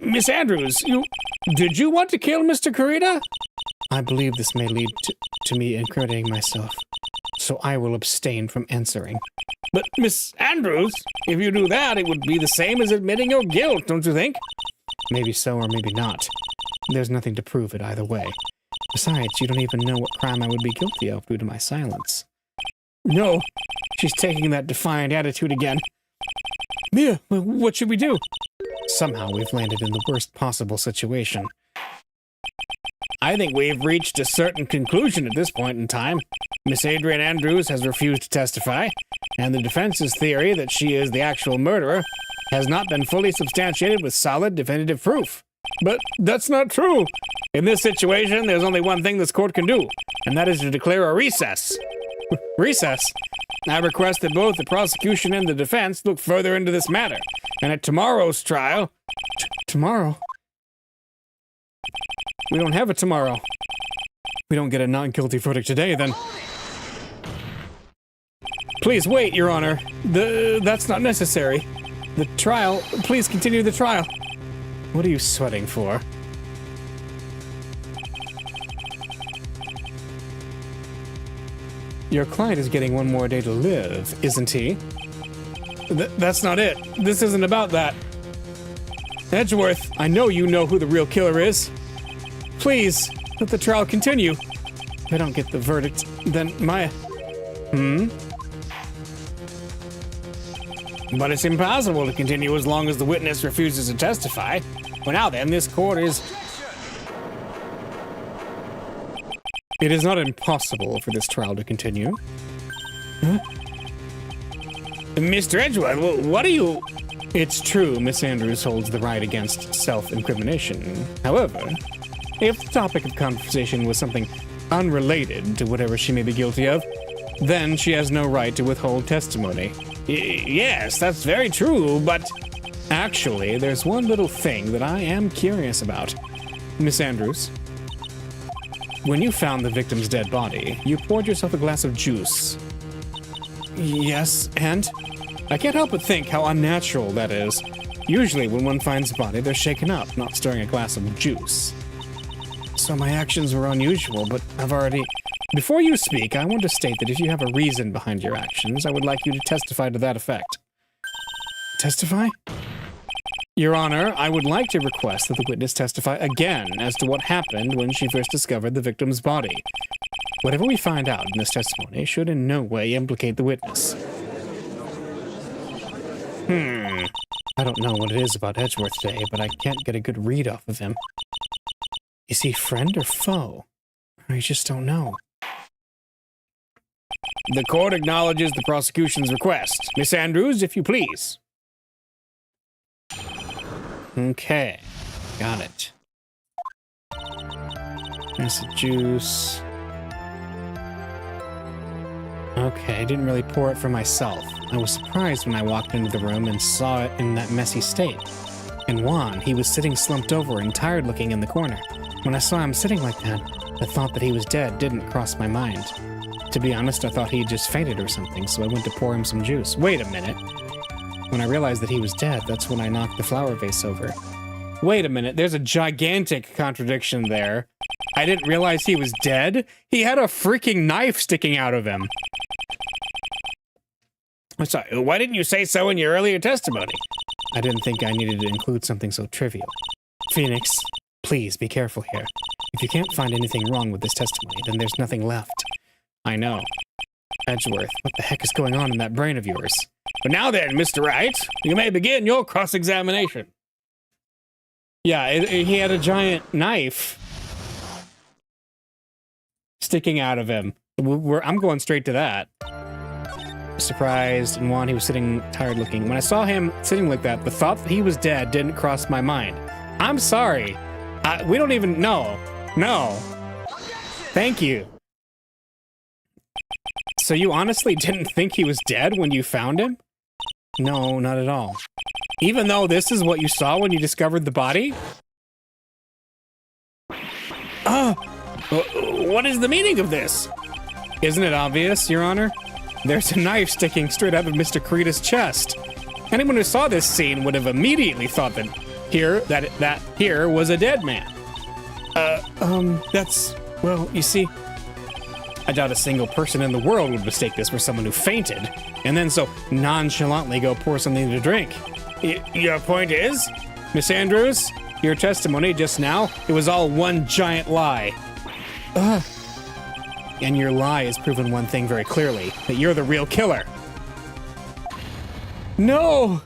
Miss Andrews, did you want to kill Mr. Kurita? I believe this may lead to me incriminating myself, so I will abstain from answering. But, Miss Andrews, if you do that, it would be the same as admitting your guilt, don't you think? Maybe so or maybe not. There's nothing to prove it either way. Besides, you don't even know what crime I would be guilty of due to my silence. No, she's taking that defiant attitude again. Mia, what should we do? Somehow we've landed in the worst possible situation. I think we've reached a certain conclusion at this point in time. Miss Adrian Andrews has refused to testify, and the defense's theory that she is the actual murderer has not been fully substantiated with solid, definitive proof. But that's not true. In this situation, there's only one thing this court can do, and that is to declare a recess. Recess? I request that both the prosecution and the defense look further into this matter, and at tomorrow's trial... Tomorrow? We don't have a tomorrow. We don't get a not-guilty verdict today, then. Please wait, Your Honor. That's not necessary. The trial... Please continue the trial. What are you sweating for? Your client is getting one more day to live, isn't he? That's not it. This isn't about that. Edgeworth, I know you know who the real killer is. Please, let the trial continue. If I don't get the verdict, then my... But it's impossible to continue as long as the witness refuses to testify. Well, now then, this court is... It is not impossible for this trial to continue. Huh? Mr. Edgeworth, what are you... It's true, Miss Andrews holds the right against self-incrimination. However, if the topic of conversation was something unrelated to whatever she may be guilty of, then she has no right to withhold testimony. Yes, that's very true, but... Actually, there's one little thing that I am curious about. Miss Andrews, when you found the victim's dead body, you poured yourself a glass of juice. Yes, and? I can't help but think how unnatural that is. Usually when one finds a body, they're shaken up, not stirring a glass of juice. So my actions were unusual, but I've already... Before you speak, I want to state that if you have a reason behind your actions, I would like you to testify to that effect. Testify? Your Honor, I would like to request that the witness testify again as to what happened when she first discovered the victim's body. Whatever we find out in this testimony should in no way implicate the witness. I don't know what it is about Edgeworth today, but I can't get a good read off of him. Is he friend or foe? I just don't know. The court acknowledges the prosecution's request. Miss Andrews, if you please. Okay, got it. There's the juice. Okay, I didn't really pour it for myself. I was surprised when I walked into the room and saw it in that messy state. And Juan, he was sitting slumped over and tired looking in the corner. When I saw him sitting like that, the thought that he was dead didn't cross my mind. To be honest, I thought he had just fainted or something, so I went to pour him some juice. Wait a minute. When I realized that he was dead, that's when I knocked the flower vase over. Wait a minute, there's a gigantic contradiction there. I didn't realize he was dead? He had a freaking knife sticking out of him. I'm sorry, why didn't you say so in your earlier testimony? I didn't think I needed to include something so trivial. Phoenix, please be careful here. If you can't find anything wrong with this testimony, then there's nothing left. I know. Edgeworth, what the heck is going on in that brain of yours? But now then, Mr. Wright, you may begin your cross-examination. Yeah, he had a giant knife sticking out of him. I'm going straight to that. Surprised, and Juan, he was sitting tired looking. When I saw him sitting like that, the thought that he was dead didn't cross my mind. I'm sorry. We don't even know. No. Thank you. So you honestly didn't think he was dead when you found him? No, not at all. Even though this is what you saw when you discovered the body? Oh, what is the meaning of this? Isn't it obvious, Your Honor? There's a knife sticking straight out of Mr. Kurita's chest. Anyone who saw this scene would have immediately thought that Here, that here was a dead man. Well, you see, I doubt a single person in the world would mistake this for someone who fainted, and then so nonchalantly go pour something to drink. Your point is, Miss Andrews, your testimony just now, it was all one giant lie. And your lie has proven one thing very clearly, that you're the real killer. No!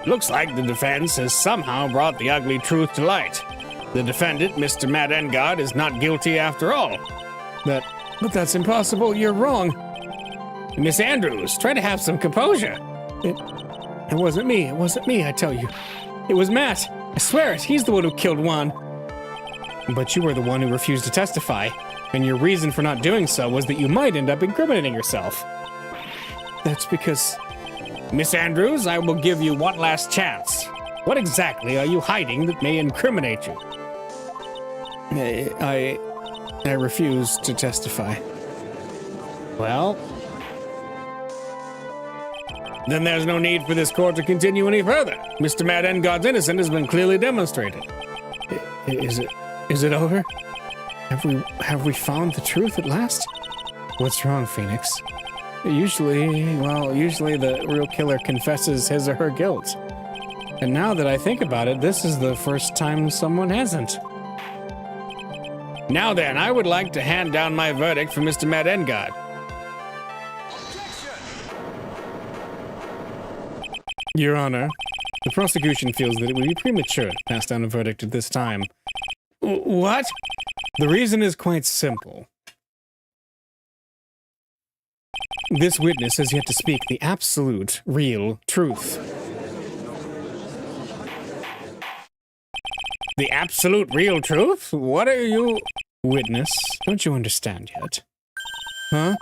Looks like the defense has somehow brought the ugly truth to light. The defendant, Mr. Matt Engard, is not guilty after all. But that's impossible. You're wrong. Miss Andrews, try to have some composure. It wasn't me. It wasn't me, I tell you. It was Matt. I swear it. He's the one who killed Juan. But you were the one who refused to testify, and your reason for not doing so was that you might end up incriminating yourself. That's because... Miss Andrews, I will give you one last chance. What exactly are you hiding that may incriminate you? I refuse to testify. Well, then there's no need for this court to continue any further. Mr. Matt Engard's innocence has been clearly demonstrated. Is it over? Have we found the truth at last? What's wrong, Phoenix? Usually the real killer confesses his or her guilt. And now that I think about it, this is the first time someone hasn't. Now then, I would like to hand down my verdict for Mr. Matt Engard. Your Honor, the prosecution feels that it would be premature to pass down a verdict at this time. What? The reason is quite simple. This witness has yet to speak the absolute, real truth. The absolute, real truth? What are you... Witness, don't you understand yet? Huh?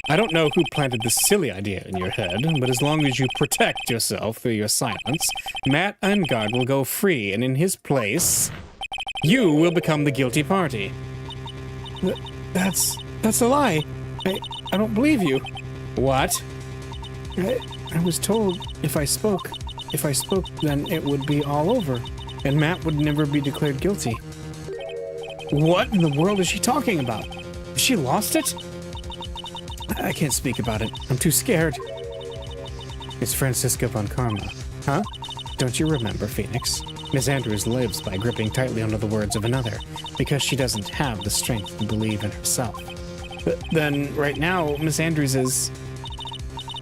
I don't know who planted this silly idea in your head, but as long as you protect yourself through your silence, Matt Engard will go free, and in his place, you will become the guilty party. That's a lie. I don't believe you. What? I was told if I spoke, then it would be all over, and Matt would never be declared guilty. What in the world is she talking about? Has she lost it? I can't speak about it. I'm too scared. It's Francisca von Karma. Huh? Don't you remember, Phoenix? Miss Andrews lives by gripping tightly onto the words of another, because she doesn't have the strength to believe in herself. But then, right now, Miss Andrews is...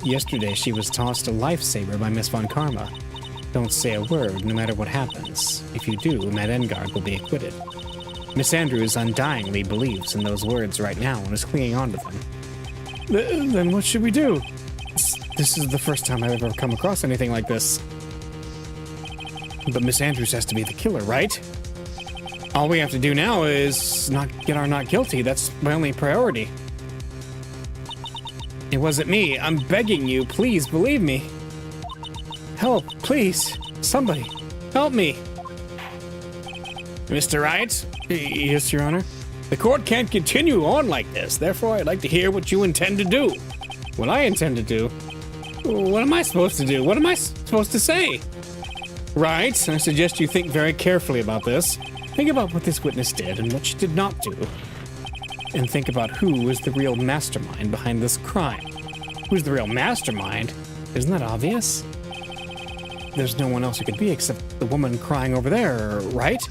Yesterday, she was tossed a lifesaver by Miss von Karma. Don't say a word, no matter what happens. If you do, Matt Engard will be acquitted. Miss Andrews undyingly believes in those words right now and is clinging on to them. Then what should we do? This is the first time I've ever come across anything like this. But Miss Andrews has to be the killer, right? All we have to do now is get our not guilty. That's my only priority. It wasn't me. I'm begging you, please believe me. Help, please. Somebody, help me. Mr. Wright? Yes, Your Honor? The court can't continue on like this. Therefore, I'd like to hear what you intend to do. What I intend to do? What am I supposed to do? What am I supposed to say? Right, I suggest you think very carefully about this. Think about what this witness did and what she did not do. And think about who is the real mastermind behind this crime. Who's the real mastermind? Isn't that obvious? There's no one else it could be except the woman crying over there, right?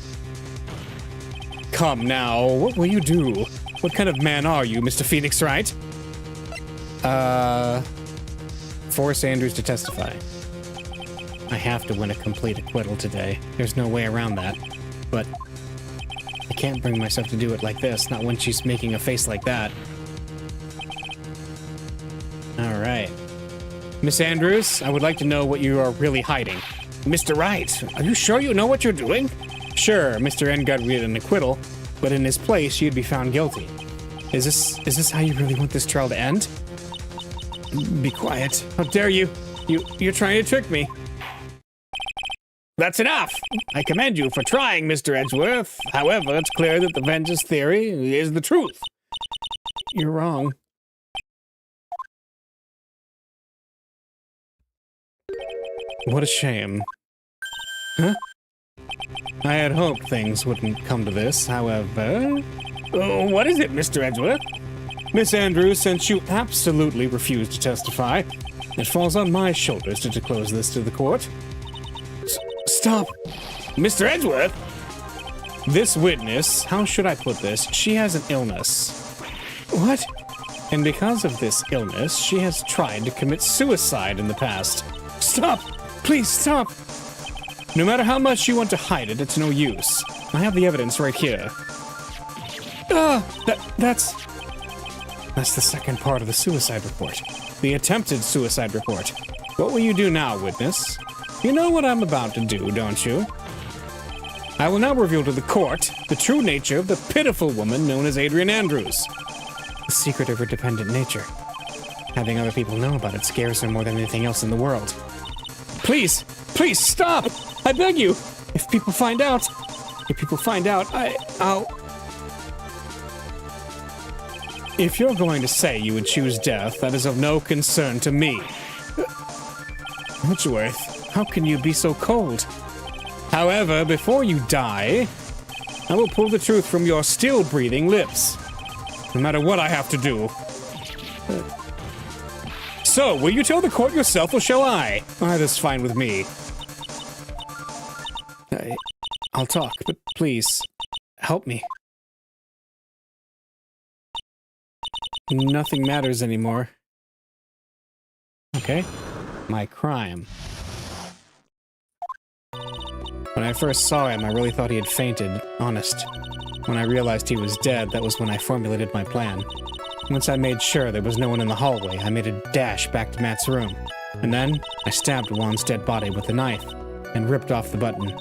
Come now, what will you do? What kind of man are you, Mr. Phoenix Wright? Force Andrews to testify. I have to win a complete acquittal today. There's no way around that. But I can't bring myself to do it like this, not when she's making a face like that. All right. Miss Andrews, I would like to know what you are really hiding. Mr. Wright, are you sure you know what you're doing? Sure, Mr. Engard would get an acquittal, but in his place, you'd be found guilty. Is this how you really want this trial to end? Be quiet. How dare you? You're trying to trick me. That's enough! I commend you for trying, Mr. Edgeworth. However, it's clear that the vengeance theory is the truth. You're wrong. What a shame. Huh? I had hoped things wouldn't come to this, however... Oh, what is it, Mr. Edgeworth? Miss Andrews, since you absolutely refuse to testify, it falls on my shoulders to disclose this to the court. Stop! Mr. Edgeworth! This witness, how should I put this? She has an illness. What? And because of this illness, she has tried to commit suicide in the past. Stop! Please stop! No matter how much you want to hide it, it's no use. I have the evidence right here. That's the second part of the suicide report. The attempted suicide report. What will you do now, witness? You know what I'm about to do, don't you? I will now reveal to the court the true nature of the pitiful woman known as Adrian Andrews. The secret of her dependent nature. Having other people know about it scares her more than anything else in the world. Please, please stop! I beg you! If people find out, I'll... If you're going to say you would choose death, that is of no concern to me. Edgeworth, how can you be so cold? However, before you die, I will pull the truth from your still-breathing lips. No matter what I have to do. So, will you tell the court yourself, or shall I? Either's fine with me. I'll talk, but please, help me. Nothing matters anymore. Okay. My crime. When I first saw him, I really thought he had fainted, honest. When I realized he was dead, that was when I formulated my plan. Once I made sure there was no one in the hallway, I made a dash back to Matt's room. And then, I stabbed Juan's dead body with a knife, and ripped off the button.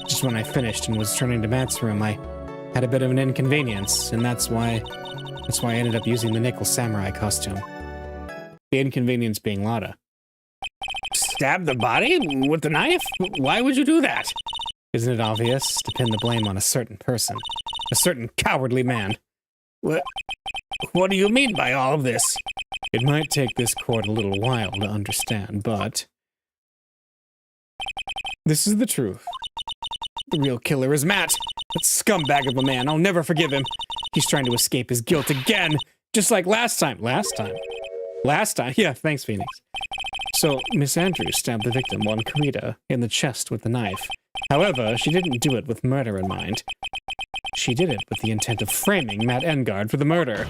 Just when I finished and was turning to Matt's room, I had a bit of an inconvenience, and that's why I ended up using the nickel samurai costume. The inconvenience being Lada. Stab the body? With the knife? Why would you do that? Isn't it obvious? To pin the blame on a certain person. A certain cowardly man. What do you mean by all of this? It might take this court a little while to understand, but... this is the truth. The real killer is Matt. That scumbag of a man. I'll never forgive him. He's trying to escape his guilt again. Just like last time. Last time? Yeah, thanks, Phoenix. So, Miss Andrews stabbed the victim, Juan Carita, in the chest with the knife. However, she didn't do it with murder in mind. She did it with the intent of framing Matt Engard for the murder.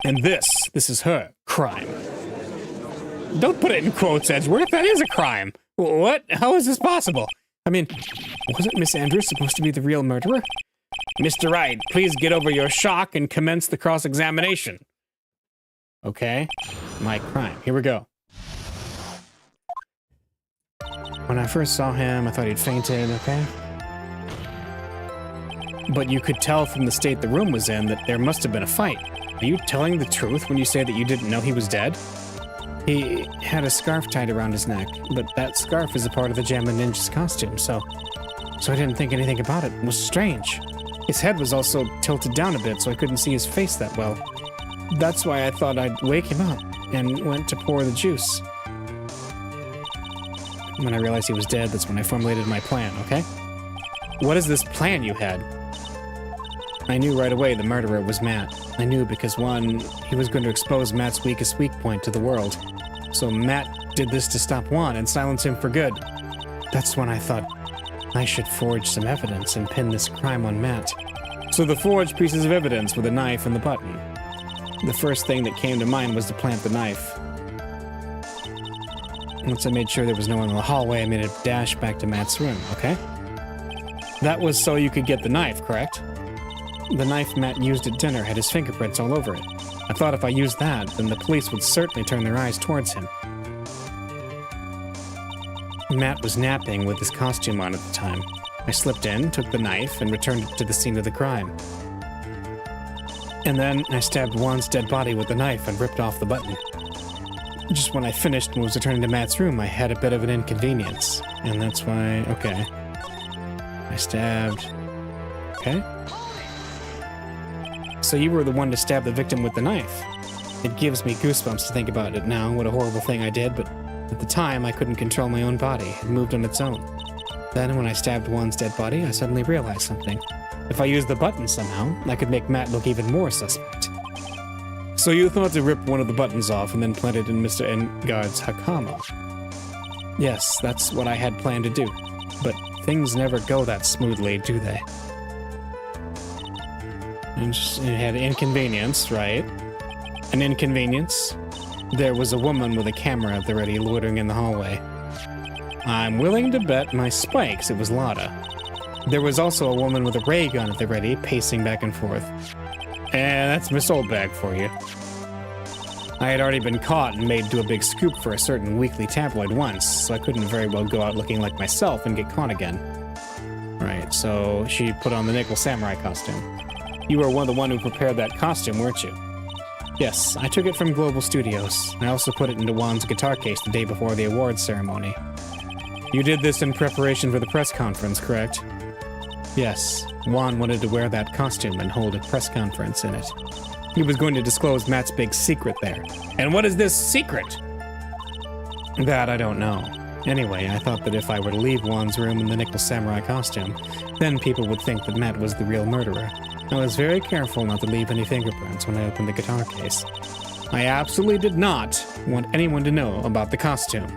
And this is her crime. Don't put it in quotes, Edgeworth. That is a crime. What? How is this possible? I mean, wasn't Miss Andrews supposed to be the real murderer? Mr. Wright, please get over your shock and commence the cross-examination. Okay, my crime. Here we go. When I first saw him, I thought he'd fainted, okay? But you could tell from the state the room was in that there must have been a fight. Are you telling the truth when you say that you didn't know he was dead? He had a scarf tied around his neck, but that scarf is a part of the Jammin' Ninja's costume, so I didn't think anything about it. It was strange. His head was also tilted down a bit, so I couldn't see his face that well. That's why I thought I'd wake him up, and went to pour the juice. When I realized he was dead, that's when I formulated my plan, okay? What is this plan you had? I knew right away the murderer was Matt. I knew because, one, he was going to expose Matt's weakest weak point to the world. So Matt did this to stop Juan and silence him for good. That's when I thought I should forge some evidence and pin this crime on Matt. So the forged pieces of evidence were the knife and the button. The first thing that came to mind was to plant the knife. Once I made sure there was no one in the hallway, I made a dash back to Matt's room, okay? That was so you could get the knife, correct? The knife Matt used at dinner had his fingerprints all over it. I thought if I used that, then the police would certainly turn their eyes towards him. Matt was napping with his costume on at the time. I slipped in, took the knife, and returned it to the scene of the crime. And then I stabbed Juan's dead body with the knife and ripped off the button. Just when I finished and was returning to Matt's room, I had a bit of an inconvenience. And that's why, okay. I stabbed... Okay. So you were the one to stab the victim with the knife. It gives me goosebumps to think about it now, what a horrible thing I did, but At the time, I couldn't control my own body. It moved on its own. Then, when I stabbed Juan's dead body, I suddenly realized something. If I used the button somehow, I could make Matt look even more suspect. So you thought to rip one of the buttons off and then plant it in Mr. Engard's hakama? Yes, that's what I had planned to do. But things never go that smoothly, do they? And it had inconvenience, right? An inconvenience? There was a woman with a camera at the ready loitering in the hallway. I'm willing to bet my spikes it was Lotta. There was also a woman with a ray gun at the ready, pacing back and forth. And that's Miss Oldbag for you. I had already been caught and made to a big scoop for a certain weekly tabloid once, so I couldn't very well go out looking like myself and get caught again. Right, so she put on the Nickel Samurai costume. You were the one who prepared that costume, weren't you? Yes, I took it from Global Studios. I also put it into Juan's guitar case the day before the awards ceremony. You did this in preparation for the press conference, correct? Yes, Juan wanted to wear that costume and hold a press conference in it. He was going to disclose Matt's big secret there. And what is this secret? That I don't know. Anyway, I thought that if I were to leave Juan's room in the Nickel Samurai costume, then people would think that Matt was the real murderer. I was very careful not to leave any fingerprints when I opened the guitar case. I absolutely did not want anyone to know about the costume.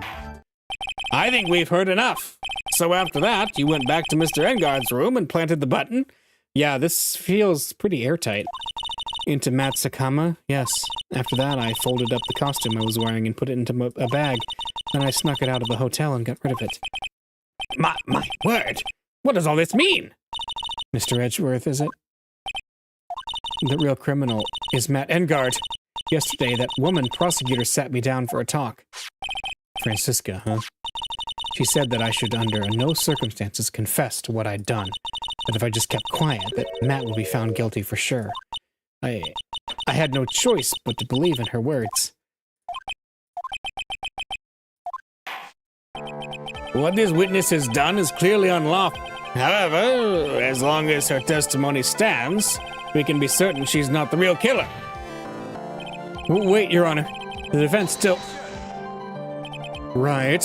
I think we've heard enough. So after that, you went back to Mr. Engard's room and planted the button? Yeah, this feels pretty airtight. Into Matt's hakama? Yes. After that, I folded up the costume I was wearing and put it into a bag. Then I snuck it out of the hotel and got rid of it. My word! What does all this mean? Mr. Edgeworth, is it? The real criminal is Matt Engard. Yesterday, that woman prosecutor sat me down for a talk. Francisca, huh? She said that I should under no circumstances confess to what I'd done. That if I just kept quiet, that Matt would be found guilty for sure. I had no choice but to believe in her words. What this witness has done is clearly unlawful. However, as long as her testimony stands, we can be certain she's not the real killer. Wait, Your Honor. The defense still... Right.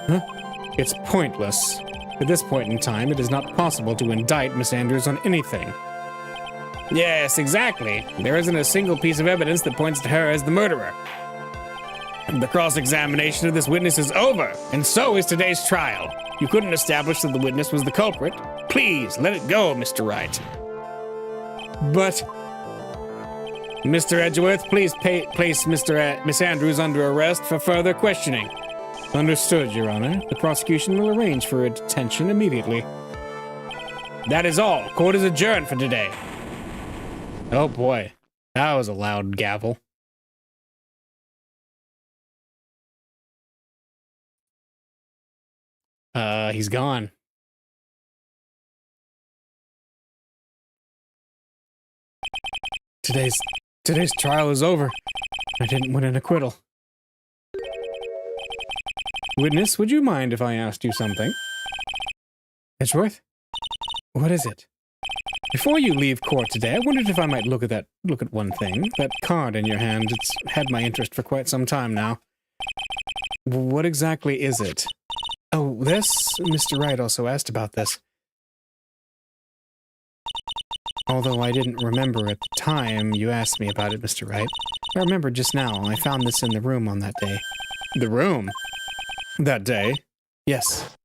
Huh? It's pointless. At this point in time, it is not possible to indict Miss Andrews on anything. Yes, exactly. There isn't a single piece of evidence that points to her as the murderer. The cross-examination of this witness is over, and so is today's trial. You couldn't establish that the witness was the culprit. Please, let it go, Mr. Wright. But... Mr. Edgeworth, please place Miss Andrews under arrest for further questioning. Understood, Your Honor. The prosecution will arrange for her detention immediately. That is all. Court is adjourned for today. Oh boy, that was a loud gavel. He's gone. Today's trial is over. I didn't win an acquittal. Witness, would you mind if I asked you something? Edgeworth? What is it? Before you leave court today, I wondered if I might look at one thing. That card in your hand, it's had my interest for quite some time now. What exactly is it? Oh, this? Mr. Wright also asked about this. Although I didn't remember at the time you asked me about it, Mr. Wright. I remember just now. I found this in the room on that day. The room? That day? Yes.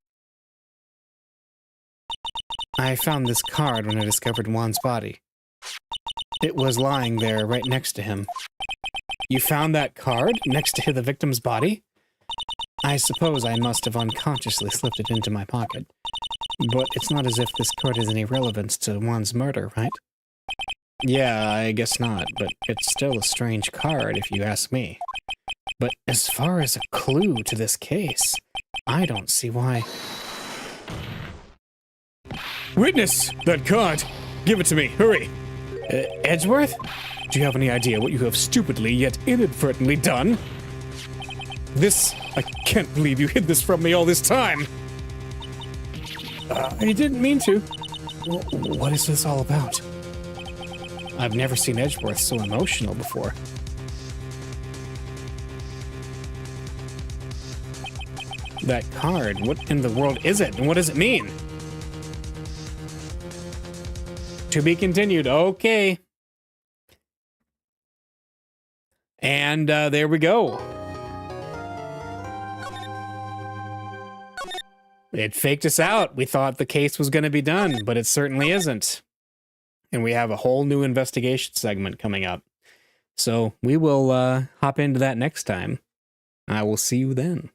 I found this card when I discovered Juan's body. It was lying there right next to him. You found that card next to the victim's body? I suppose I must have unconsciously slipped it into my pocket. But it's not as if this card has any relevance to Juan's murder, right? Yeah, I guess not, but it's still a strange card if you ask me. But as far as a clue to this case, I don't see why... Witness! That card! Give it to me, hurry! Edgeworth? Do you have any idea what you have stupidly yet inadvertently done? I can't believe you hid this from me all this time! I didn't mean to. What is this all about? I've never seen Edgeworth so emotional before. that card. What in the world is it, and what does it mean? To be continued. Okay. And there we go. It faked us out. We thought the case was going to be done, but it certainly isn't. And we have a whole new investigation segment coming up. So we will hop into that next time. I will see you then.